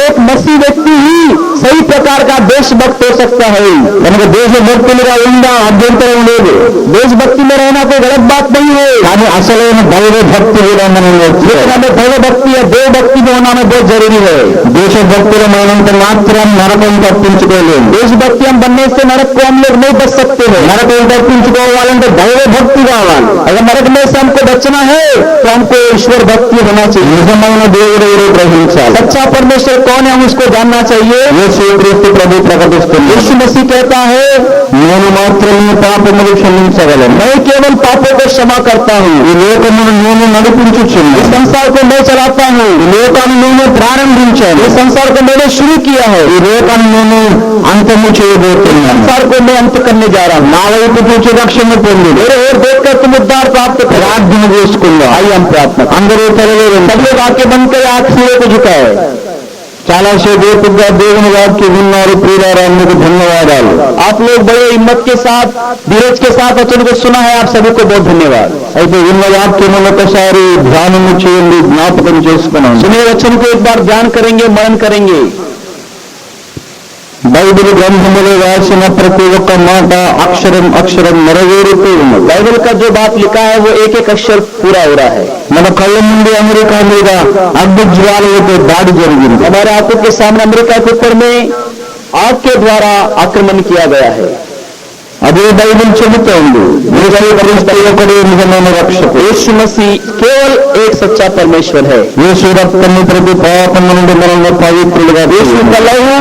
B: एक मसीह व्यक्ति ही सही प्रकार का देशभक्त हो सकता है।
A: కనుక దేశభక్తులుగా ఉందా అభ్యంతరం లేదు.
B: देशभक्ति में रहना कोई गलत बात नहीं है।
A: కానీ అసలైన దైవభక్తి కూడా మనం
B: लेकिन हमें देवभक्ति या देवभक्ति में होना में बहुत जरूरी है।
A: దేశభక్తులమైనంత మాత్రం నరకం తప్పించుకోలేము.
B: देशभक्ति हम बनने से नरक को हम लोग नहीं बच सकते हैं।
A: నరకం తప్పించుకోవాలంటే దైవభక్తి కావాలి.
B: अगर नरक में से हमको बचना है तो हमको ईश्वर भक्ति होना चाहिए।
A: నిజమైన దేవుడు ఎవరో గ్రహించాలి.
B: सच्चा परमेश्वर कौन है हम उसको जानना चाहिए।
A: యేసుక్రీస్తు ప్రభు ప్రకటిస్తుంది,
B: यीशु मसीह कहता है
A: నేను మాత్రమే పాపములు క్షమించగలను.
B: मैं केवल पापों को क्षमा करता हूँ।
A: ఈ లోకమును నేను నడిపించుచున్నాను.
B: इस संसार को मैं चलाता हूँ।
A: ఈ లోకాన్ని నేను ప్రారంభించాను.
B: इस संसार को मैंने शुरू किया है।
A: ఈ లోకాన్ని నేను అంతము చేయబోతున్నాను.
B: संसार को मैं अंत करने जा रहा हूँ।
A: నా వైపు చూచి రక్షణ పొంది
B: मेरे ओर देखकर तुम उद्धार प्राप्त करो।
A: ప్రార్థన చేసుకుందాం.
B: आइए हम प्रार्थना करें।
A: అందరూ తలవేరు.
B: सब लोग आके बनकर आंख सिरे को झुकाए।
A: చాలాసేపు ఓపికగా దేవుని వాక్యం విన్నారు. ప్రియులారా, మీకు ధన్యవాదాలు.
B: आप लोग बड़े हिम्मत के साथ, धीरज के साथ वचन को सुना है। आप सभी को बहुत धन्यवाद।
A: అయితే విన్న వాక్యమును ఒకసారి ధ్యానము చేయండి, జ్ఞాపకం చేసుకున్నాను.
B: सुने वचन को एक बार ध्यान करेंगे, मनन करेंगे।
A: బైబిల్ గ్రంథములో రాసిన ప్రతి ఒక్క మాట అక్షరం అక్షరం నెరవేరుతూ ఉన్నది.
B: बाइबल का जो बात लिखा है वो एक एक अक्षर पूरा हो रहा है।
A: మన కళ్ళ ముందు అమెరికా మీద అగ్ని జ్వాలలతో దాడి జరిగింది.
B: हमारे आंखों के सामने अमेरिका के ऊपर में आग के द्वारा आक्रमण किया गया है।
A: అదే బైబిల్ చెబుతోంది, యేసుక్రీస్తు ఒకడే నిజమైన రక్షకుడు.
B: यीशु मसीह केवल एक सच्चा परमेश्वर है।
A: యేసు రక్తము ప్రతి పాపము నుండి మనల్ని పవిత్రులుగా
B: यीशु का लहू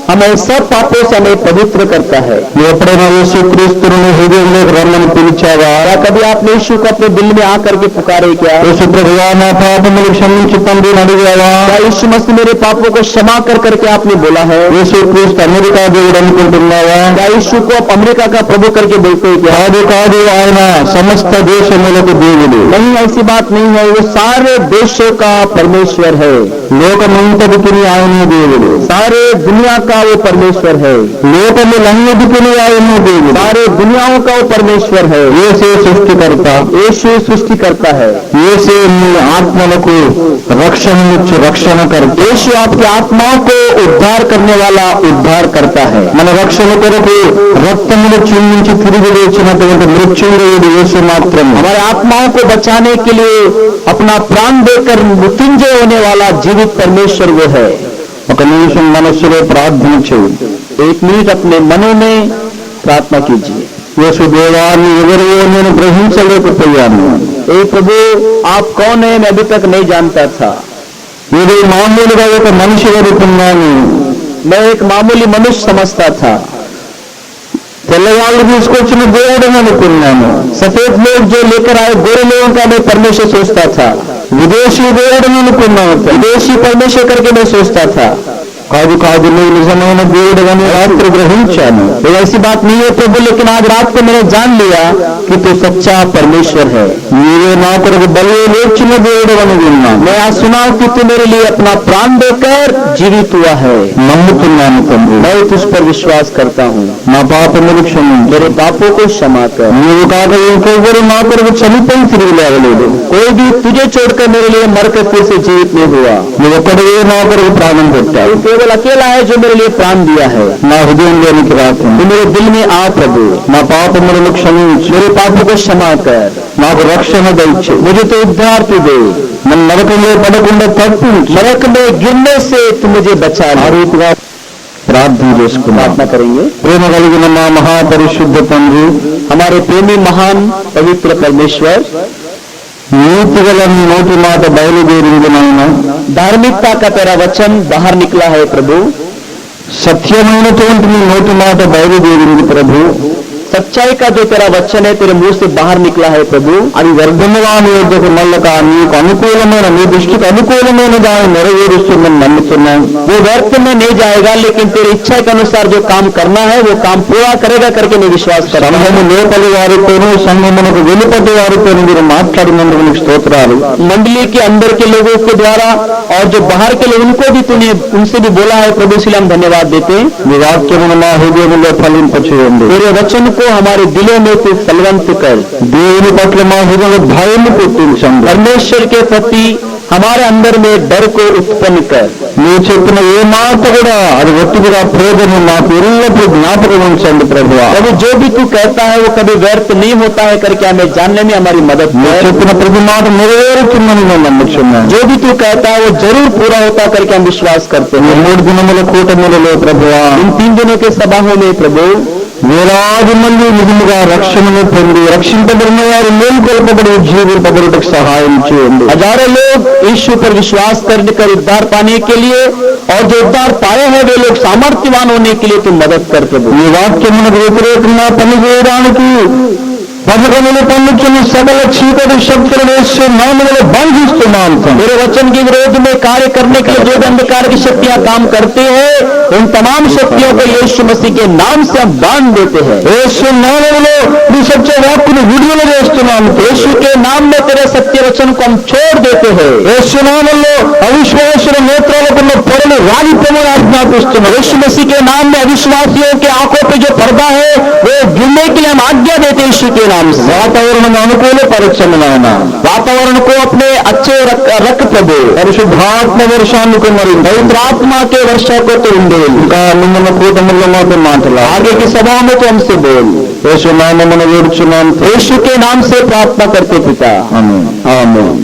B: हमें सब पापों से हमें पवित्र करता है।
A: ఎప్పుడైనా యేసుక్రీస్తుని హృదయంలోకి రమ్మని పిలిచావా?
B: क्या कभी आपने यीशु को अपने दिल में आकर के पुकारे क्या?
A: యేసు ప్రభువా, నా పాపములు క్షమించు తండ్రిని అడిగావా?
B: क्या यीशु मसीह मेरे पापों को क्षमा कर करके आपने बोला है?
A: యేసుక్రీస్తు అమెరికా దేవుడు అనుకుంటున్నావా?
B: क्या यीशु को आप अमेरिका का प्रभु करके बोलते हैं क्या?
A: కాదు కాదు, ఆయన సమస్త దేశములకు దేవుడు.
B: नहीं, ऐसी बात नहीं है। वो सारे देशों का परमेश्वर है।
A: లోకమంతటికి ఆయన దేవుడు.
B: सारे दुनिया का वो परमेश्वर है।
A: లోకములన్నిటికీ ఆయన దేవుడు.
B: सारे दुनियाओं का वो परमेश्वर है।
A: యేసే సృష్టికర్త.
B: यीशु सृष्टि करता है।
A: యేసే మీ ఆత్మలకు రక్షణనిచ్చు రక్షణకర్త.
B: यीशु आपकी आत्माओं को उद्धार करने वाला उद्धार करता है।
A: మన రక్షణ కొరకు రక్తములు చిందించి తిరిగి లేచినటువంటి మృత్యుంజయుడు యేసు మాత్రమే.
B: हमारे आत्माओं को बचाने के लिए अपना प्राण देकर मृत्युंजय होने वाला जीवित परमेश्वर वो है।
A: ఒక నిమిషం మనస్సులో ప్రార్థన చేయి.
B: एक मिनट अपने मनों में प्रार्थना कीजिए।
A: యేసు దేవాన్ని ఎవరో నేను గ్రహించలేకపోయాను.
B: ए प्रभु, आप कौन है मैं अभी तक नहीं जानता था।
A: ఏదో మామూలుగా ఒక మనిషి అనుకున్నాను.
B: मैं एक मामूली मनुष्य समझता था।
A: తెల్లవాళ్ళు తీసుకొచ్చిన దేవుడని అనుకున్నాను.
B: सफेद लोग जो लेकर आए गोरे लोगों का मैं परमेश्वर सोचता था।
A: విదేశీ దేవుడని అనుకున్నాను.
B: विदेशी परमेश्वर करके मैं सोचता था।
A: కాదు కాదు, నువ్వు నిజమైన దేవుడని రాత్రి గ్రహించాను.
B: तो ऐसी बात नहीं है प्रभु, लेकिन आज रात को मैंने जान लिया कि तू सच्चा परमेश्वर है।
A: నీవే నా కొరకు బలి లేచిన దేవుడు అని విన్నాను.
B: मैं आज सुना कि तू मेरे लिए अपना प्राण देकर जीवित हुआ है।
A: నమ్ముతున్నాను తండ్రి.
B: मैं तुझ पर विश्वास करता हूँ।
A: నా పాపములు క్షమించు.
B: मेरे पापों को क्षमा कर।
A: నీవు కాక ఇంకెవ్వరు నా కొరకు చనిపోయి తిరిగి లేవలేదు.
B: कोई भी तुझे छोड़कर मेरे लिए मरकर फिर से जीवित नहीं हुआ।
A: నువ్వు ఒక్కడే నా కొరకు ప్రాణం పెట్టావు.
B: तू केवल अकेला है जो मेरे लिए प्राण दिया है।
A: నా హృదయంలోనికి రాకు,
B: तू मेरे दिल में आ प्रभु,
A: నా పాపములను క్షమించు,
B: मेरे पापों को क्षमा कर,
A: నాకు రక్షణ దయచే,
B: मुझे तो उद्धार तू दे,
A: నన్ను నరకంలో పడకుండా తప్పించు.
B: नरक में गिरने से तू मुझे बचा
A: ఆ
B: ले।
A: రీతిగా ప్రార్థన చేసుకున్నాం.
B: प्रार्थना करेंगे।
A: ప్రేమ కలిగిన మా మహాపరిశుద్ధ తండ్రి,
B: हमारे प्रेमी महान पवित्र परमेश्वर,
A: నీతి గల నీ నోటి మాట బయలుదేరింది నాయన.
B: धार्मिकता का तेरा वचन बाहर निकला है प्रभु,
A: సత్యమైనటువంటి నీ నోటి మాట బయలుదేరింది ప్రభు.
B: सच्चाई का जो तेरा वचन है तेरे मुंह से बाहर निकला है प्रभु,
A: అది వ్యర్థముగా నీ వద్దకు మళ్ళక నీకు అనుకూలమైన, నీ దృష్టికి అనుకూలమైన దాన్ని నెరవేరుస్తుందని నమ్ముతున్నాం.
B: वो व्यर्थ में नहीं जाएगा, लेकिन तेरी इच्छा के अनुसार जो काम करना है वो काम पूरा करेगा करके मैं विश्वास करता हूं।
A: సంఘము లోపలి వారితోనూ సంఘమునకు వెలుపటి వారితోనూ మీరు మాట్లాడినందుకు నీకు స్తోత్రాలు.
B: मंडली के अंदर के लोगों के द्वारा और जो बाहर के लोग उनको भी तूने उनसे भी बोला है प्रभु, इसलिए हम धन्यवाद देते हैं।
A: నీ వాక్యమును మా హృదయంలో ఫలింపచేయండి.
B: तेरे वचन को हमारे दिलों में तू फलवंत कर,
A: దేవుని పట్ల మా హృదయంలో భయము పుట్టించండి.
B: परमेश्वर के प्रति हमारे अंदर में डर को उत्पन्न कर।
A: నువ్వు చెప్పిన ఏ మాట కూడా అది ఒట్టిగా ప్రేదని నాకు ఎల్లప్పుడూ జ్ఞాపకం ఉంచండి ప్రభువా.
B: प्रभु जो भी तू कहता है वो कभी व्यर्थ नहीं होता है करके हमें जानने में हमारी मदद
A: నువ్వు
B: कर।
A: చెప్పిన ప్రతి మాట నెరవేరుతుందని నేను నమ్ముచున్నాను.
B: जो भी तू कहता है वो जरूर पूरा होता करके हम विश्वास करते
A: ఈ
B: हैं।
A: 3 దినముల కూటములలో ప్రభువా,
B: इन 3 दिनों के सभाओं में प्रभु
A: వేలాది మంది నిజముగా రక్షణను పొంది రక్షింపబడిన వారు మేలుకొల్పబడి జీవింపబడుటకు సహాయం చేయండి.
B: हजारों लोग यीशु पर विश्वास कर उद्धार पाने के लिए और जो उद्धार पाए हैं वे लोग सामर्थ्यवान होने के लिए तुम मदद कर प्रभु।
A: ఈ వాక్యమునకు వ్యతిరేకంగా పనిచేయడానికి పథకములు పన్నుచున్న సకల చీకటి శక్తులను యేసు నామములో బంధిస్తున్నాను.
B: मेरे वचन के विरोध में कार्य करने के लिए जो भी अंधकार की शक्तियां काम करते हैं उन तमाम शक्तियों को यीशु मसीह के नाम से हम बांध देते हैं।
A: యేసు నామములో నీ సత్య వాక్కును విడుదల చేస్తున్నాను.
B: यीशु के नाम में तेरे सत्य वचन को हम छोड़ देते हैं।
A: యేసు నామములో అవిశ్వాసుల నేత్రాలకున్న పొరలు రాలిపోమని ఆజ్ఞాపిస్తున్నాను.
B: यीशु मसीह के नाम में अविश्वासियों के आंखों पे जो पर्दा है वो गिरने के लिए हम आज्ञा देते हैं यीशु के नाम से।
A: వాతావరణం అనుకూలపరచండి నాయన.
B: वातावरण को अपने अच्छे रख प्रभु।
A: పరిశుద్ధాత్మ వర్షాన్ని కుమ్మరించండి.
B: पवित्र आत्मा के वर्षा को तो उंडेल।
A: ఇంకా నిన్న కూటములో మాతో మాట్లాడాలి.
B: आगे की सभा में तो हमसे बोल।
A: యేసు నామమున వేడుచున్నాను.
B: यीशु के नाम से प्रार्थना करते पिता,
A: ఆమేన్.
B: आमीन।